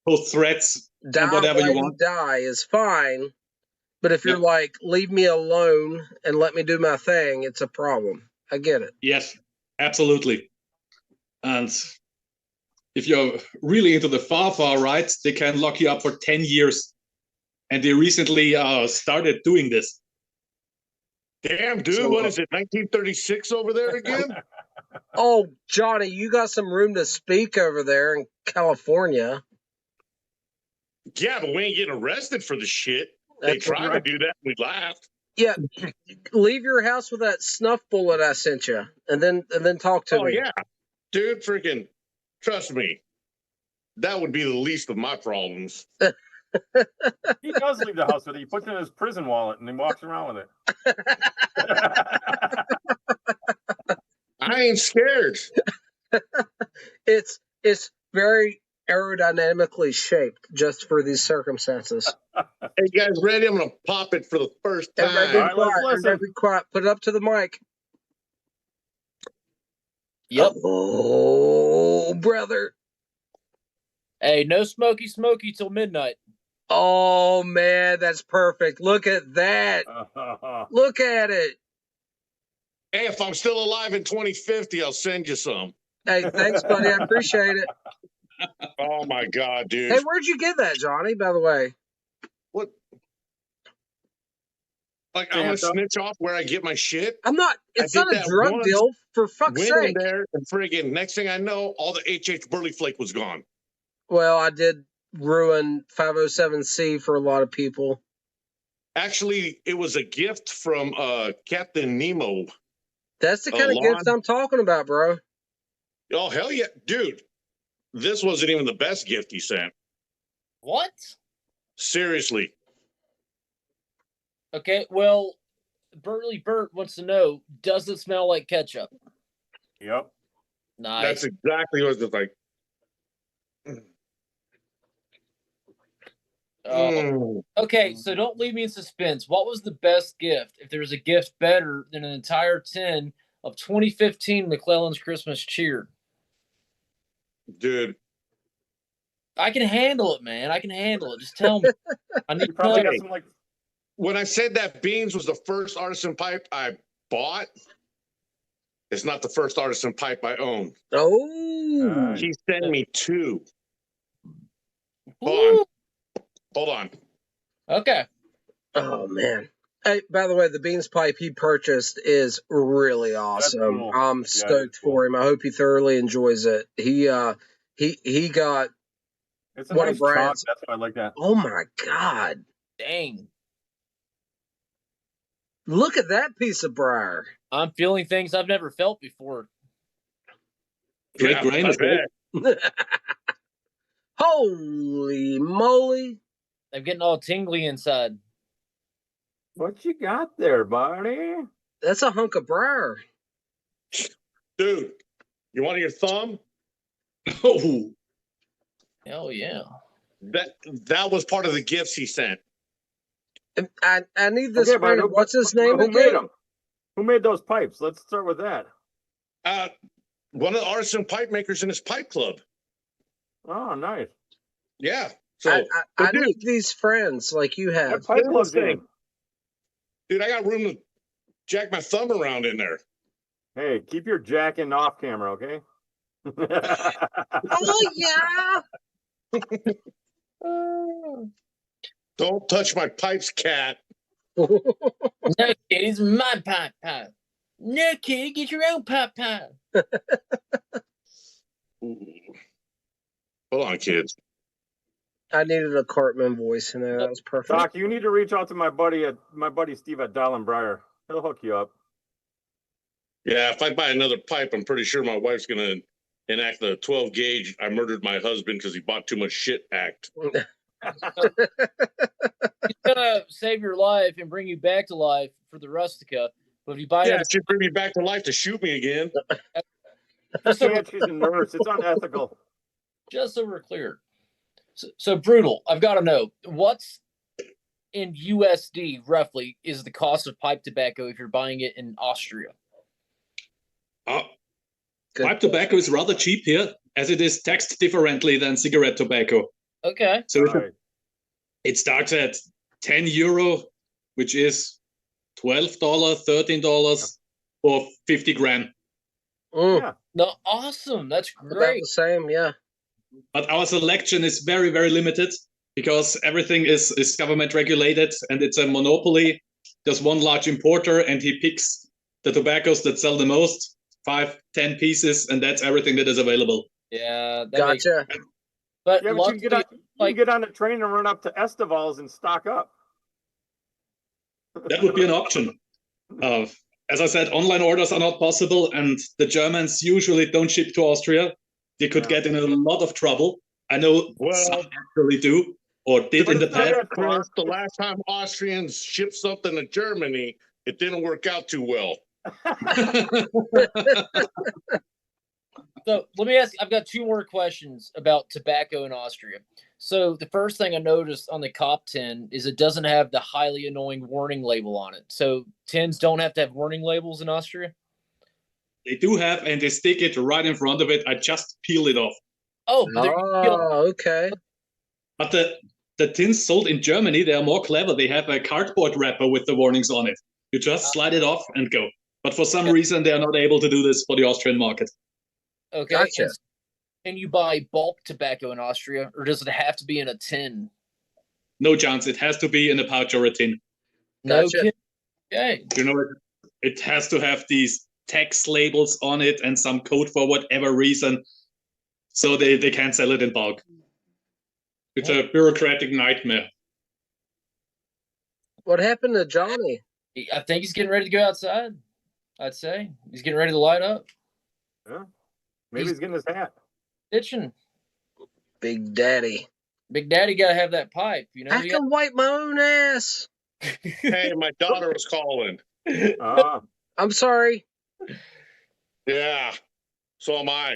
post threats and whatever you want. Die is fine, but if you're like, leave me alone and let me do my thing, it's a problem. I get it. Yes, absolutely. And if you're really into the far right, they can lock you up for 10 years. And they recently started doing this. Damn, dude, what is it, 1936 over there again? Oh, Johnny, you got some room to speak over there in California. Yeah, but we ain't getting arrested for the shit. They tried to do that, we laughed. Yeah, leave your house with that snuff bullet I sent you, and then talk to me. Oh, yeah. Dude, freaking, trust me, that would be the least of my problems. He does leave the house with it. He puts it in his prison wallet and he walks around with it. I ain't scared. It's very aerodynamically shaped just for these circumstances. Hey, you guys ready? I'm going to pop it for the first time. Everybody be quiet. Put it up to the mic. Yep. Oh, brother. Hey, no smoky till midnight. Oh, man, that's perfect. Look at that. Look at it. Hey, if I'm still alive in 2050, I'll send you some. Hey, thanks, buddy. I appreciate it. Oh, my God, dude. Hey, where'd you get that, Johnny, by the way? What? Like, I'm going to snitch off where I get my shit? I'm not. It's not a drug deal, for fuck's sake. Went in there and friggin', next thing I know, all the HH Burley Flake was gone. Well, I did ruin 507C for a lot of people. Actually, it was a gift from Captain Nemo. That's the kind of gift I'm talking about, bro. Oh, hell yeah. Dude, this wasn't even the best gift he sent. What? Seriously. Okay, well, Burley Burt wants to know, does it smell like ketchup? Yep. Nice. That's exactly what it's like. Okay, so don't leave me in suspense. What was the best gift? If there was a gift better than an entire 10 of 2015 McClellan's Christmas Cheer. Dude. I can handle it, man. I can handle it. Just tell me. I need probably got some, like... When I said that Beans was the first artisan pipe I bought, it's not the first artisan pipe I own. Oh. He sent me 2. Hold on. Okay. Oh, man. Hey, by the way, the Beans pipe he purchased is really awesome. Cool. I'm stoked for him. I hope he thoroughly enjoys it. He got it's a nice chalk. That's why I like that. Oh my God. Dang. Look at that piece of briar. I'm feeling things I've never felt before. Great grain is good. Holy moly. I'm getting all tingly inside. What you got there, Barney? That's a hunk of briar. Dude, you want your thumb? Oh. Hell yeah. That was part of the gifts he sent. I need this man. What's his name again? Made them? Who made those pipes? Let's start with that. One of the artisan pipe makers in his pipe club. Oh, nice. Yeah. So I need these friends like you have. What pipe club's in? Dude, I got room to jack my thumb around in there. Hey, keep your jacking off camera, okay? Oh yeah. Don't touch my pipes, cat. No, kid, it's my pipe. No, kid, get your own pipe. Ooh. Hold on, kids. I needed a Cartman voice in there. That was perfect. Doc, you need to reach out to my buddy Steve at Dallin Breyer. He'll hook you up. Yeah, if I buy another pipe, I'm pretty sure my wife's gonna enact the 12 gauge "I murdered my husband because he bought too much shit" act. He's gonna save your life and bring you back to life for the Rustica. But if you buy Yeah, it, it should bring me back to life to shoot me again. She's a nurse. It's unethical. just so we're clear. So brutal. I've got to know what's in USD roughly is the cost of pipe tobacco if you're buying it in Austria. Pipe tobacco is rather cheap here, as it is taxed differently than cigarette tobacco. Okay. So Right. it starts at €10, which is $12, $13 for 50 gram. Yeah. No, awesome. That's About great. the same, yeah. But our selection is very, very limited because everything is government regulated and it's a monopoly. There's one large importer and he picks the tobaccos that sell the most, 5-10 pieces, and that's everything that is available. Yeah, that makes Gotcha. But Yeah, but luckily, you can get on a train and run up to Esteval's and stock up. That would be an option. As I said, online orders are not possible, and the Germans usually don't ship to Austria. They could get in a lot of trouble. I know some actually do or did in the past. Chris, the last time Austrians shipped something to Germany, it didn't work out too well. So let me ask. I've got two more questions about tobacco in Austria. So the first thing I noticed on the COP tin is it doesn't have the highly annoying warning label on it. So tins don't have to have warning labels in Austria? They do have, and they stick it right in front of it. I just peel it off. Oh, but Oh, okay. But the tins sold in Germany, they are more clever. They have a cardboard wrapper with the warnings on it. You just slide it off and go. But for some reason, they are not able to do this for the Austrian market. okay. Gotcha. And you buy bulk tobacco in Austria, or does it have to be in a tin? No chance. It has to be in a pouch or a tin. No Gotcha. kidding. Okay. You know, it has to have these tax labels on it and some code for whatever reason. So they can't sell it in bulk. It's a bureaucratic nightmare. What happened to Johnny? I think he's getting ready to go outside. I'd say he's getting ready to light up. Yeah. Maybe he's getting his hat. Itching. Big Daddy. Big Daddy got to have that pipe. You know. I can wipe my own ass. Hey, my daughter was calling. I'm sorry. Yeah, so am I.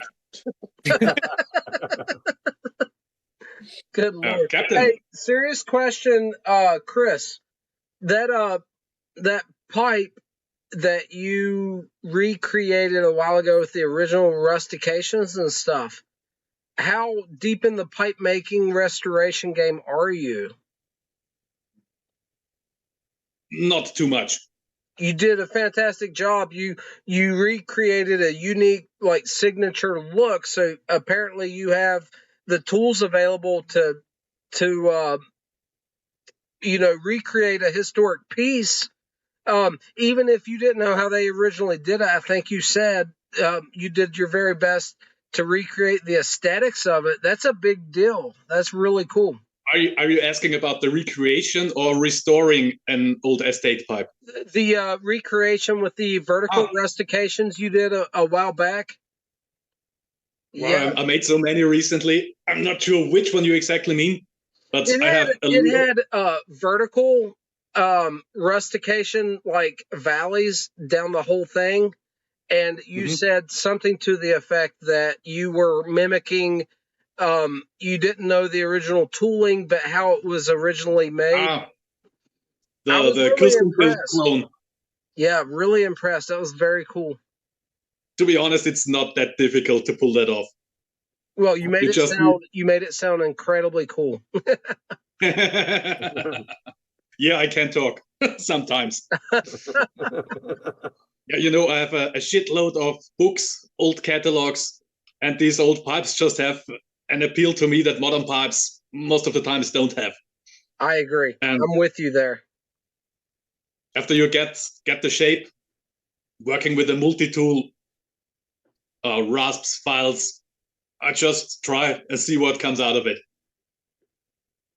Good Lord. Captain. Hey, serious question, Chris. That pipe that you recreated a while ago with the original rustications and stuff, how deep in the pipe making restoration game are you? Not too much. You did a fantastic job. You recreated a unique, like, signature look. So apparently you have the tools available to recreate a historic piece. Even if you didn't know how they originally did it, I think you said you did your very best to recreate the aesthetics of it. That's a big deal. That's really cool. Are you asking about the recreation or restoring an old estate pipe? The recreation with the vertical rustications you did a while back. Well, I made so many recently. I'm not sure which one you exactly mean, but It I have had vertical rustication, like valleys down the whole thing. And you said something to the effect that you were mimicking. You didn't know the original tooling, but how it was originally made. The custom built clone. Yeah, really impressed. That was very cool. To be honest, it's not that difficult to pull that off. Well, you made it sound incredibly cool. Yeah, I can talk. sometimes. Yeah, you know, I have a shitload of books, old catalogs, and these old pipes just have an appeal to me that modern pipes most of the times don't have. I agree. And I'm with you there. after you get the shape, working with a multi-tool, rasps, files, I just try and see what comes out of it.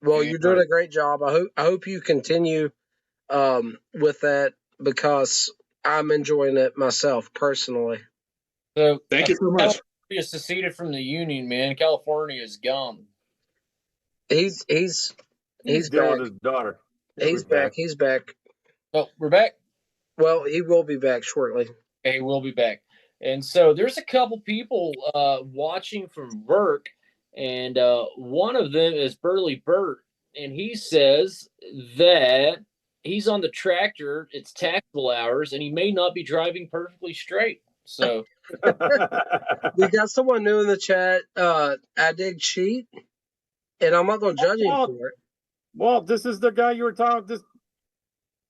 Well, you're doing a great job. I hope you continue with that because I'm enjoying it myself personally. So Thank you so much. California seceded from the Union, man. California is gone. He's He's dealing with his daughter. He's back. He's back. Oh, we're back. Well, he will be back shortly. Okay, we'll be back. And so there's a couple people watching from work, and one of them is Burley Burt, and he says that he's on the tractor. It's taxable hours, and he may not be driving perfectly straight. So We got someone new in the chat. I did cheat, and I'm not going to judge him for it. Well, this is the guy you were talking about. This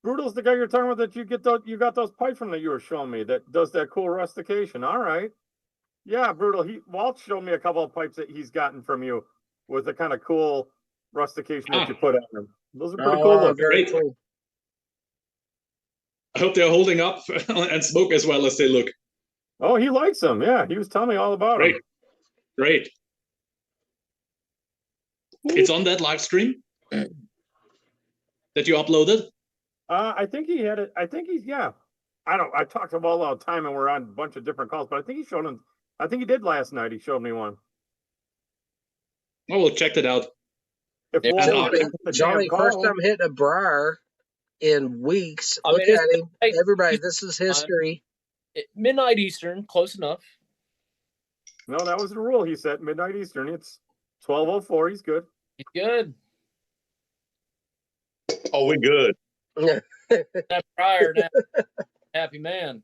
Brutal's the guy you're talking about that you got those pipes from that you were showing me that does that cool rustication. All right. Yeah, Brutal. Walt showed me a couple of pipes that he's gotten from you with the kind of cool rustication that you put on them. Those are pretty cool looking. Very cool. I hope they're holding up and smoke as well as they look. Oh, he likes them. Yeah, he was telling me all about Great. them. Great. It's on that live stream that you uploaded? I think he had it. I think he's, yeah. I talked to him all the time and we're on a bunch of different calls, but I think he showed him. I think he did last night. He showed me one. Oh, we'll check that out. If Yeah, Johnny, first time hitting a briar in weeks. Look at him. Everybody, this is history. Midnight Eastern, close enough. No, that was the rule. He said midnight Eastern. It's 12:04. He's good. He's good. Oh, we good. That prior now, happy man.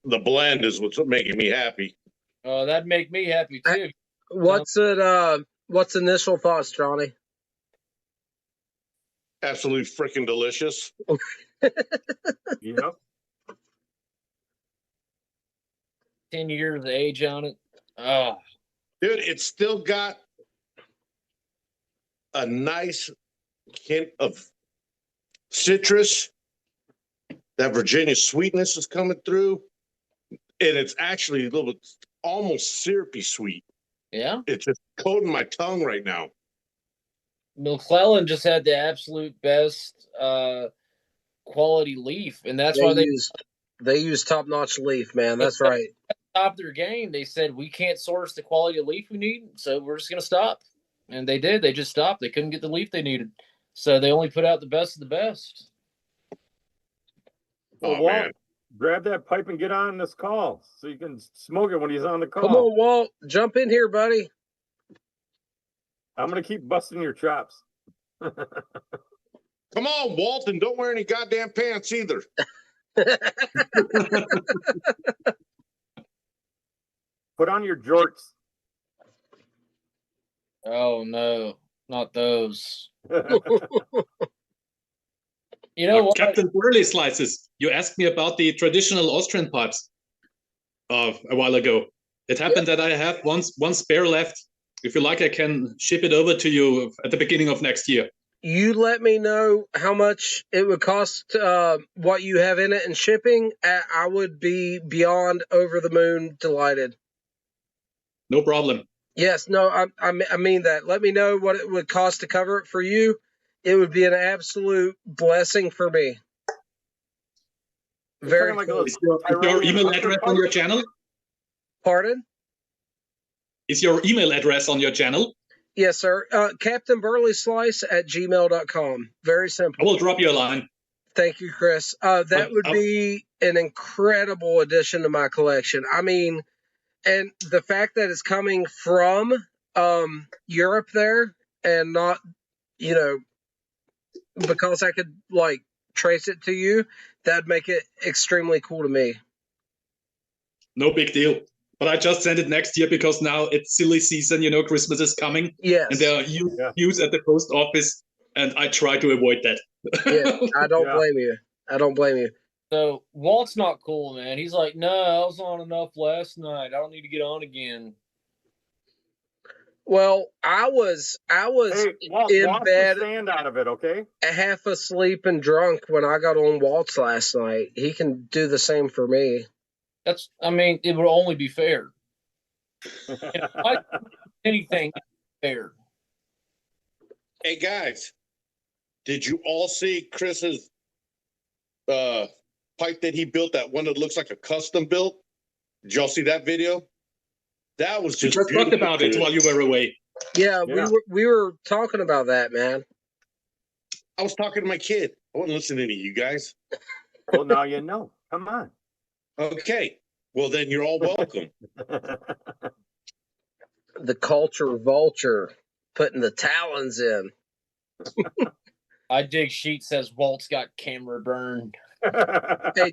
The blend is what's making me happy. Oh, that'd make me happy too. What's initial thoughts, Johnny? Absolutely freaking delicious. Yep. 10 years of age on it. Oh, Dude, it's still got a nice hint of citrus. That Virginia sweetness is coming through. And it's actually a little bit almost syrupy sweet. yeah. It's just coating my tongue right now. McClellan just had the absolute best quality leaf, and that's why they use top-notch leaf, man. That's right. Stopped their game. They said we can't source the quality of leaf we need, so we're just going to stop. And they did. They just stopped. They couldn't get the leaf they needed, so they only put out the best of the best. Well, Walt, grab that pipe and get on this call so you can smoke it when he's on the call. Come on, Walt. Jump in here, buddy. I'm going to keep busting your chops. Come on, Walton. Don't wear any goddamn pants either. Put on your jorts. Oh, no. Not those. You know what? Captain Burley Slices, you asked me about the traditional Austrian pipes a while ago. It happened that I have one spare left. If you like, I can ship it over to you at the beginning of next year. You let me know how much it would cost, what you have in it, and shipping. I would be beyond over the moon delighted. No problem. Yes, no, I mean that. Let me know what it would cost to cover it for you. It would be an absolute blessing for me. Very cool. Is your email address on your channel? Pardon? Is your email address on your channel? Yes, sir. CaptainBurleySlice@gmail.com. Very simple. I will drop you a line. Thank you, Chris. That would be an incredible addition to my collection. I mean, and the fact that it's coming from Europe there and not, because I could trace it to you, that'd make it extremely cool to me. No big deal. But I just sent it next year because now it's silly season, Christmas is coming. Yes. And there are huge queues at the post office, and I try to avoid that. Yeah, I don't Yeah. blame you. I don't blame you. So Walt's not cool, man. He's like, no, I was on enough last night. I don't need to get on again. Well, I was Hey, Walt, in wash the bed, sand out of it, okay? half asleep and drunk when I got on Waltz last night. He can do the same for me. I mean, it would only be fair. Why anything fair? Hey guys, did you all see Chris's pipe that he built? That one that looks like a custom built. Did y'all see that video? That was We just just talked about it while you were away. Yeah, Yeah. we were talking about that, man. I was talking to my kid. I wasn't listening to you guys. Well, now you know. Come on. Okay. Well, then you're all welcome. The culture vulture putting the talons in. I dig sheet says Walt's got camera burn. Hey,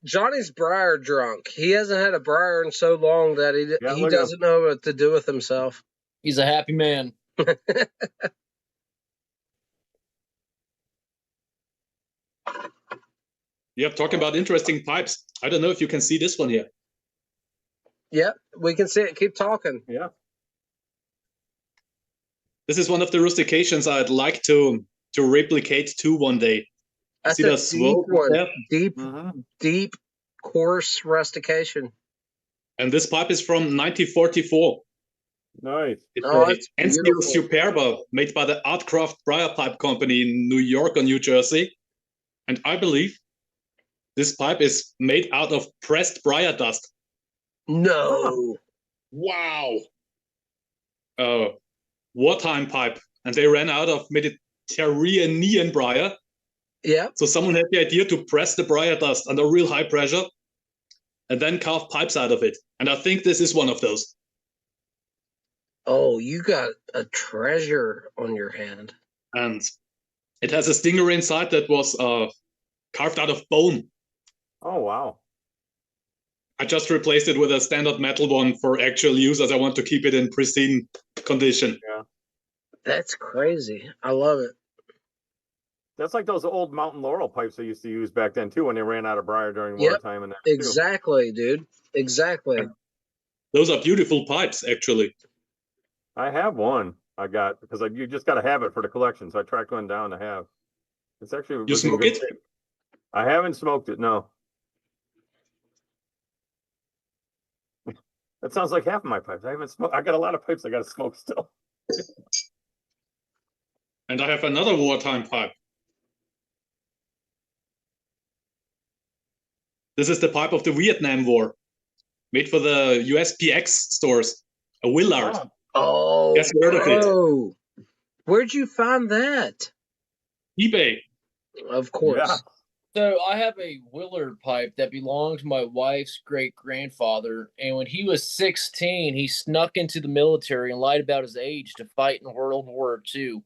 Johnny's Briar drunk. He hasn't had a Briar in so long that Yeah, he look at doesn't know what to do with himself. He's a happy man. Yeah, talking about interesting pipes. I don't know if you can see this one here. Yep, we can see it. Keep talking. Yeah. This is one of the rustications I'd like to replicate too one day. That's See a the deep swope one. there? Deep, coarse rustication. And this pipe is from 1944. Nice. It's Oh, a it's Ensteel beautiful. Superba made by the Artcraft Briar Pipe Company in New York or New Jersey. And I believe this pipe is made out of pressed briar dust. No. Wow. Wartime pipe. And they ran out of Mediterranean briar. Yep. So someone had the idea to press the briar dust under real high pressure and then carve pipes out of it. And I think this is one of those. Oh, you got a treasure on your hand. And it has a stinger inside that was carved out of bone. Oh, wow. I just replaced it with a standard metal one for actual use, as I want to keep it in pristine condition. That's crazy. I love it. That's like those old Mountain Laurel pipes they used to use back then, too, when they ran out of briar during Yep. wartime and that, too. Exactly, dude. Exactly. Those are beautiful pipes, actually. I have one I got because you just got to have it for the collection. So I tracked one down to have. It's actually You was in smoke good it? shape. I haven't smoked it. No. That sounds like half of my pipes. I haven't smoked. I got a lot of pipes I got to smoke still. And I have another wartime pipe. This is the pipe of the Vietnam War, made for the USPX stores. A Willard. Wow. Oh, Guess you heard of it. bro. Where'd you find that? eBay. Of course. Yeah. So I have a Willard pipe that belonged to my wife's great grandfather, and when he was 16, he snuck into the military and lied about his age to fight in World War II.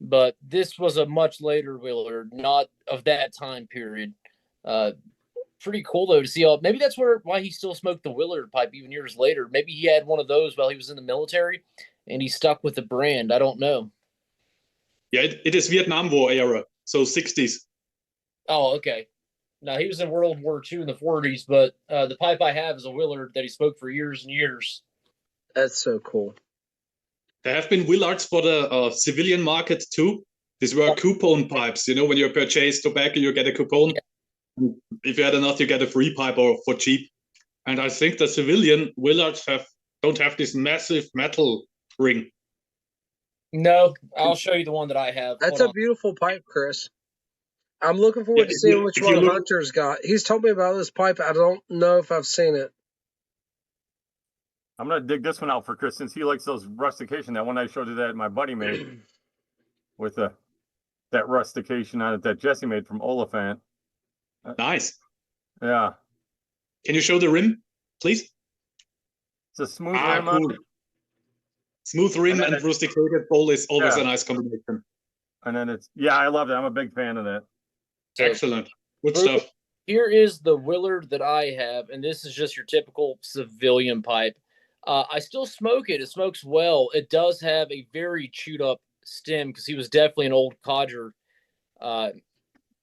But this was a much later Willard, not of that time period. Pretty cool though to see all. Maybe that's why he still smoked the Willard pipe even years later. Maybe he had one of those while he was in the military, and he stuck with the brand. I don't know. Yeah, it is Vietnam War era, so 60s. Oh, okay. Now he was in World War II in the 40s, but the pipe I have is a Willard that he smoked for years and years. That's so cool. There have been Willards for the civilian market too. These were coupon pipes. You know, when you purchase tobacco, you get a coupon. Yeah. If you had enough, you get a free pipe or for cheap. And I think the civilian Willards don't have this massive metal ring. No, I'll show you the one that I have. That's a beautiful pipe, Chris. I'm looking forward to seeing which one Hunter's got. He's told me about this pipe. I don't know if I've seen it. I'm gonna dig this one out for Chris since he likes those rustication. That one I showed you that my buddy made with that rustication on it that Jesse made from Oliphant. Nice. Yeah. Can you show the rim, please? It's a smooth rim. Cool. Smooth rim and rusticated bowl is always a nice combination. And then I love it. I'm a big fan of that. Excellent. Good stuff. Here is the Willard that I have, and this is just your typical civilian pipe. I still smoke it. It smokes well. It does have a very chewed up stem because he was definitely an old codger.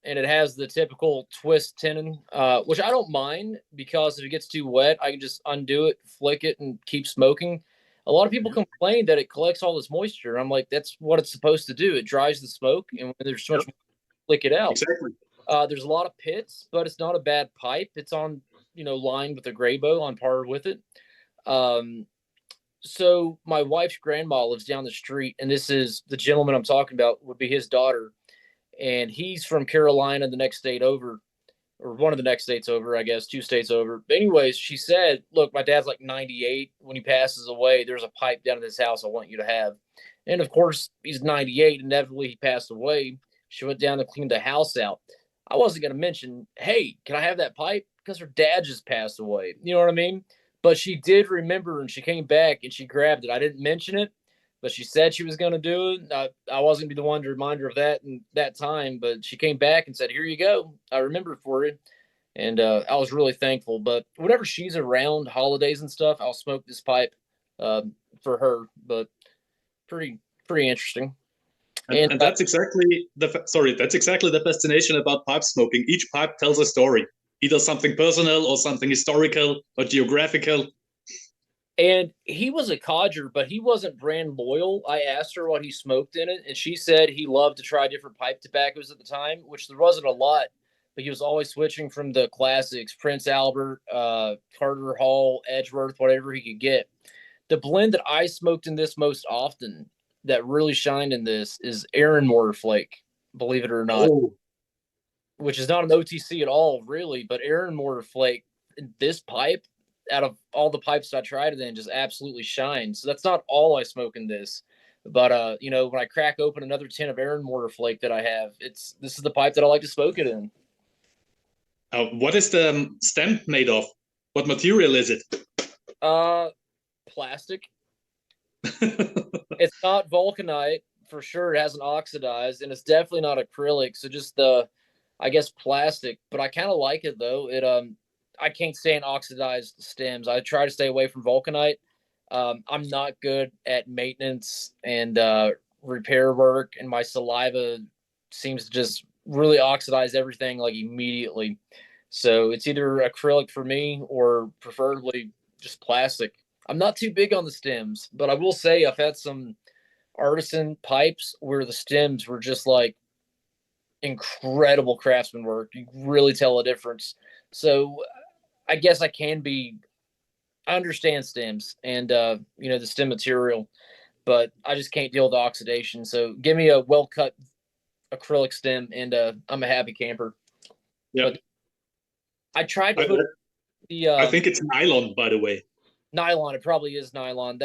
and it has the typical twist tenon, which I don't mind because if it gets too wet, I can just undo it, flick it, and keep smoking. A lot of people complain that it collects all this moisture. I'm like, that's what it's supposed to do. It dries the smoke, and when there's so much, flick it out. Exactly. There's a lot of pits, but it's not a bad pipe. It's on, lined with a gray bow on par with it. So my wife's grandma lives down the street, and this is the gentleman I'm talking about would be his daughter, and he's from Carolina, the next state over, or one of the next states over, I guess, 2 states over. But anyways, she said, look, my dad's like 98. When he passes away, there's a pipe down at his house I want you to have. And of course, he's 98. Inevitably, he passed away. She went down and cleaned the house out. I wasn't going to mention, hey, can I have that pipe? Because her dad just passed away. You know what I mean? But she did remember, and she came back and she grabbed it. I didn't mention it, but she said she was going to do it. I wasn't going to be the one to remind her of that in that time, but she came back and said, here you go. I remember it for you. And I was really thankful. But whenever she's around holidays and stuff, I'll smoke this pipe for her. But pretty interesting. And that's exactly the fascination about pipe smoking. Each pipe tells a story, either something personal or something historical or geographical. And he was a codger, but he wasn't brand loyal. I asked her what he smoked in it, and she said he loved to try different pipe tobaccos at the time, which there wasn't a lot, but he was always switching from the classics, Prince Albert, Carter Hall, Edgeworth, whatever he could get. The blend that I smoked in this most often that really shined in this is Aaron Mortar Flake, believe it or not, which is not an OTC at all, really, but Aaron Mortar Flake, this pipe, out of all the pipes I tried it in, just absolutely shines. So that's not all I smoke in this. But when I crack open another tin of Aaron Mortar Flake that I have, this is the pipe that I like to smoke it in. What is the stem made of? What material is it? Plastic. It's not vulcanite for sure. It hasn't oxidized, and it's definitely not acrylic. So just I guess plastic. But I kind of like it though. It I can't stand oxidized stems. I try to stay away from vulcanite. I'm not good at maintenance and repair work, and my saliva seems to just really oxidize everything like immediately. So it's either acrylic for me or preferably just plastic. I'm not too big on the stems, but I will say I've had some artisan pipes where the stems were just like incredible craftsman work. You really tell a difference. So I guess I understand stems and, the stem material, but I just can't deal with oxidation. So give me a well-cut acrylic stem and I'm a happy camper. Yeah. I tried to put I think it's nylon, by the way. Nylon. It probably is nylon.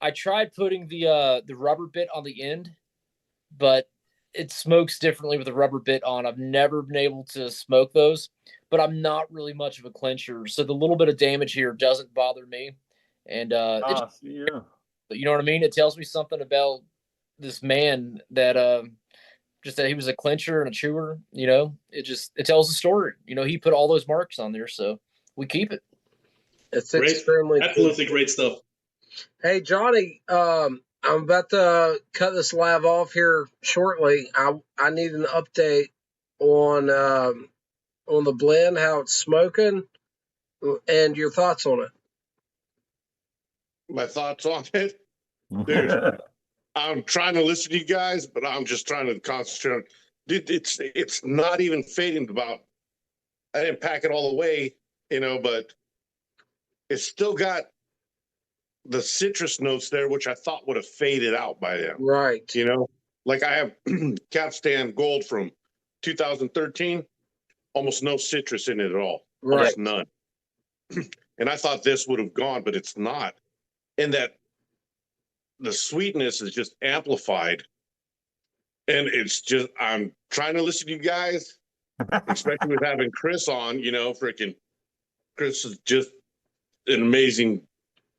I tried putting the rubber bit on the end, but it smokes differently with the rubber bit on. I've never been able to smoke those, but I'm not really much of a clincher. So the little bit of damage here doesn't bother me. And you know what I mean? It tells me something about this man that just that he was a clincher and a chewer, it tells a story. He put all those marks on there, so we keep it. It's great. extremely absolutely cool. Great stuff. Hey Johnny, I'm about to cut this live off here shortly. I need an update on the blend, how it's smoking, and your thoughts on it. My thoughts on it, dude. I'm trying to listen to you guys, but I'm just trying to concentrate. Dude, it's not even fading. I didn't pack it all the way, but it's still got the citrus notes there, which I thought would have faded out by then. Right. Like I have Capstan Gold from 2013, almost no citrus in it at all. Right. Almost none. And I thought this would have gone, but it's not. And that the sweetness is just amplified. And it's just, I'm trying to listen to you guys, especially with having Chris on, freaking Chris is just an amazing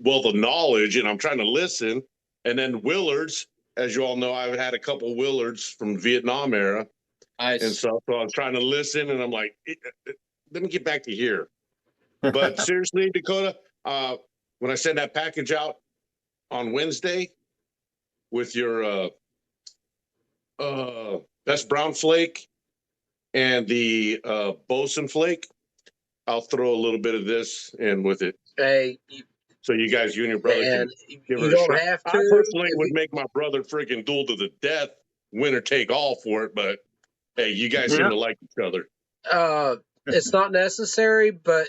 wealth of knowledge, and I'm trying to listen. And then Willards, as you all know, I've had a couple Willards from Vietnam era. Nice. And so I was trying to listen, and I'm like, let me get back to here. But seriously, Dakota, when I send that package out on Wednesday with your best brown flake and the bosun flake. I'll throw a little bit of this in with it. Hey, So you guys, you and your brother man, can give you her a don't shot. have I to. personally If would you- make my brother freaking duel to the death, winner take all for it, but hey, you guys Yeah. seem to like each other. It's not necessary, but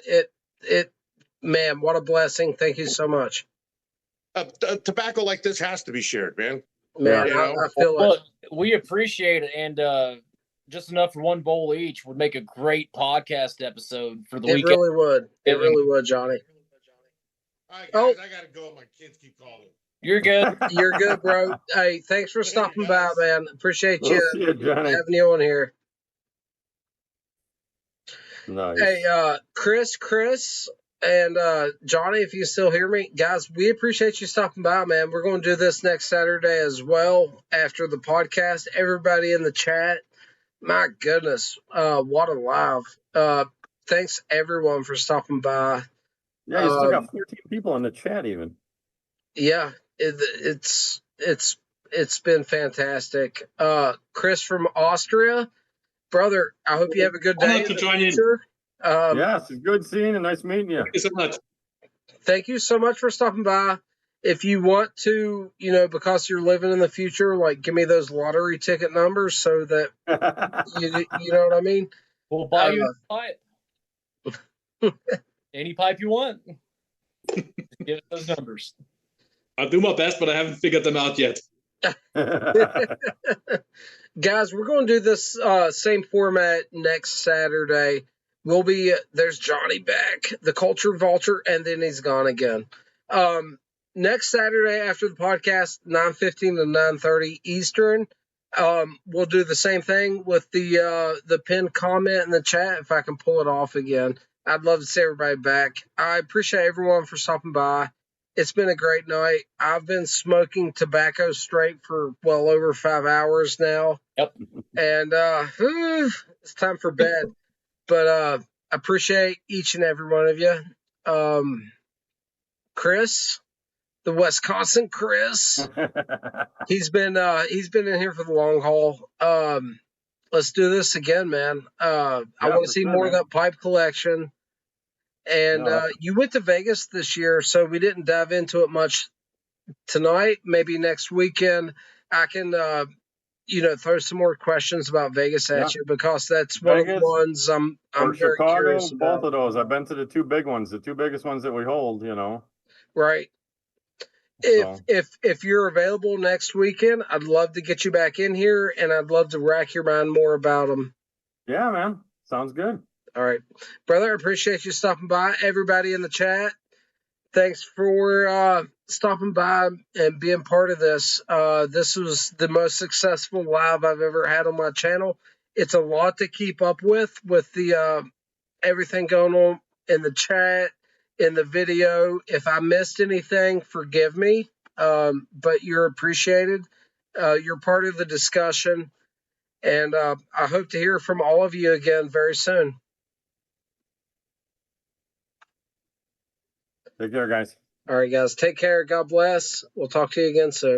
man, what a blessing. Thank you so much. Tobacco like this has to be shared, man. Man, You know? I feel it. Look, we appreciate it, and just enough for one bowl each would make a great podcast episode for the It weekend. really would. It really would, Johnny. All right, Oh. guys, I gotta go. My kids keep calling. You're good. You're good, bro. Hey, thanks for stopping by, guys. man. Appreciate We'll see you, Johnny. having you on here. Nice. Hey, Chris, and Johnny, if you still hear me, guys, we appreciate you stopping by, man. We're going to do this next Saturday as well after the podcast. Everybody in the chat, my goodness, what a live. Thanks everyone for stopping by. Yeah, you still got 14 people in the chat even. Yeah, it's been fantastic. Chris from Austria, brother, I hope you have a good day. Honored in to the join in. future. Yes, it's good seeing you. Nice meeting you. Thank you so much. Thank you so much for stopping by. If you want to, because you're living in the future, like give me those lottery ticket numbers so that you know what I mean. We'll buy you a pipe. Any pipe you want. Just give us those numbers. I'll do my best, but I haven't figured them out yet. Guys, we're going to do this same format next Saturday. There's Johnny back, the culture vulture, and then he's gone again. Next Saturday after the podcast, 9:15 to 9:30 Eastern, we'll do the same thing with the pinned comment in the chat if I can pull it off again. I'd love to see everybody back. I appreciate everyone for stopping by. It's been a great night. I've been smoking tobacco straight for well over 5 hours now. Yep. And it's time for bed. But I appreciate each and every one of you. Chris, the Wisconsin Chris, he's been in here for the long haul. Let's do this again, man. I want to see more of that pipe collection. And you went to Vegas this year, so we didn't dive into it much tonight. Maybe next weekend I can, throw some more questions about Vegas at you, because that's one of the ones I'm very Chicago, curious about. both of those. I've been to the two big ones, the two biggest ones that we hold. Right. If you're available next weekend, I'd love to get you back in here, and I'd love to rack your mind more about them. Yeah, man. Sounds good. All right, brother. I appreciate you stopping by. Everybody in the chat, thanks for stopping by and being part of this. This was the most successful live I've ever had on my channel. It's a lot to keep up with the everything going on in the chat, in the video. If I missed anything, forgive me, but you're appreciated. You're part of the discussion, and I hope to hear from all of you again very soon. Take care, guys. All right, guys. Take care. God bless. We'll talk to you again soon.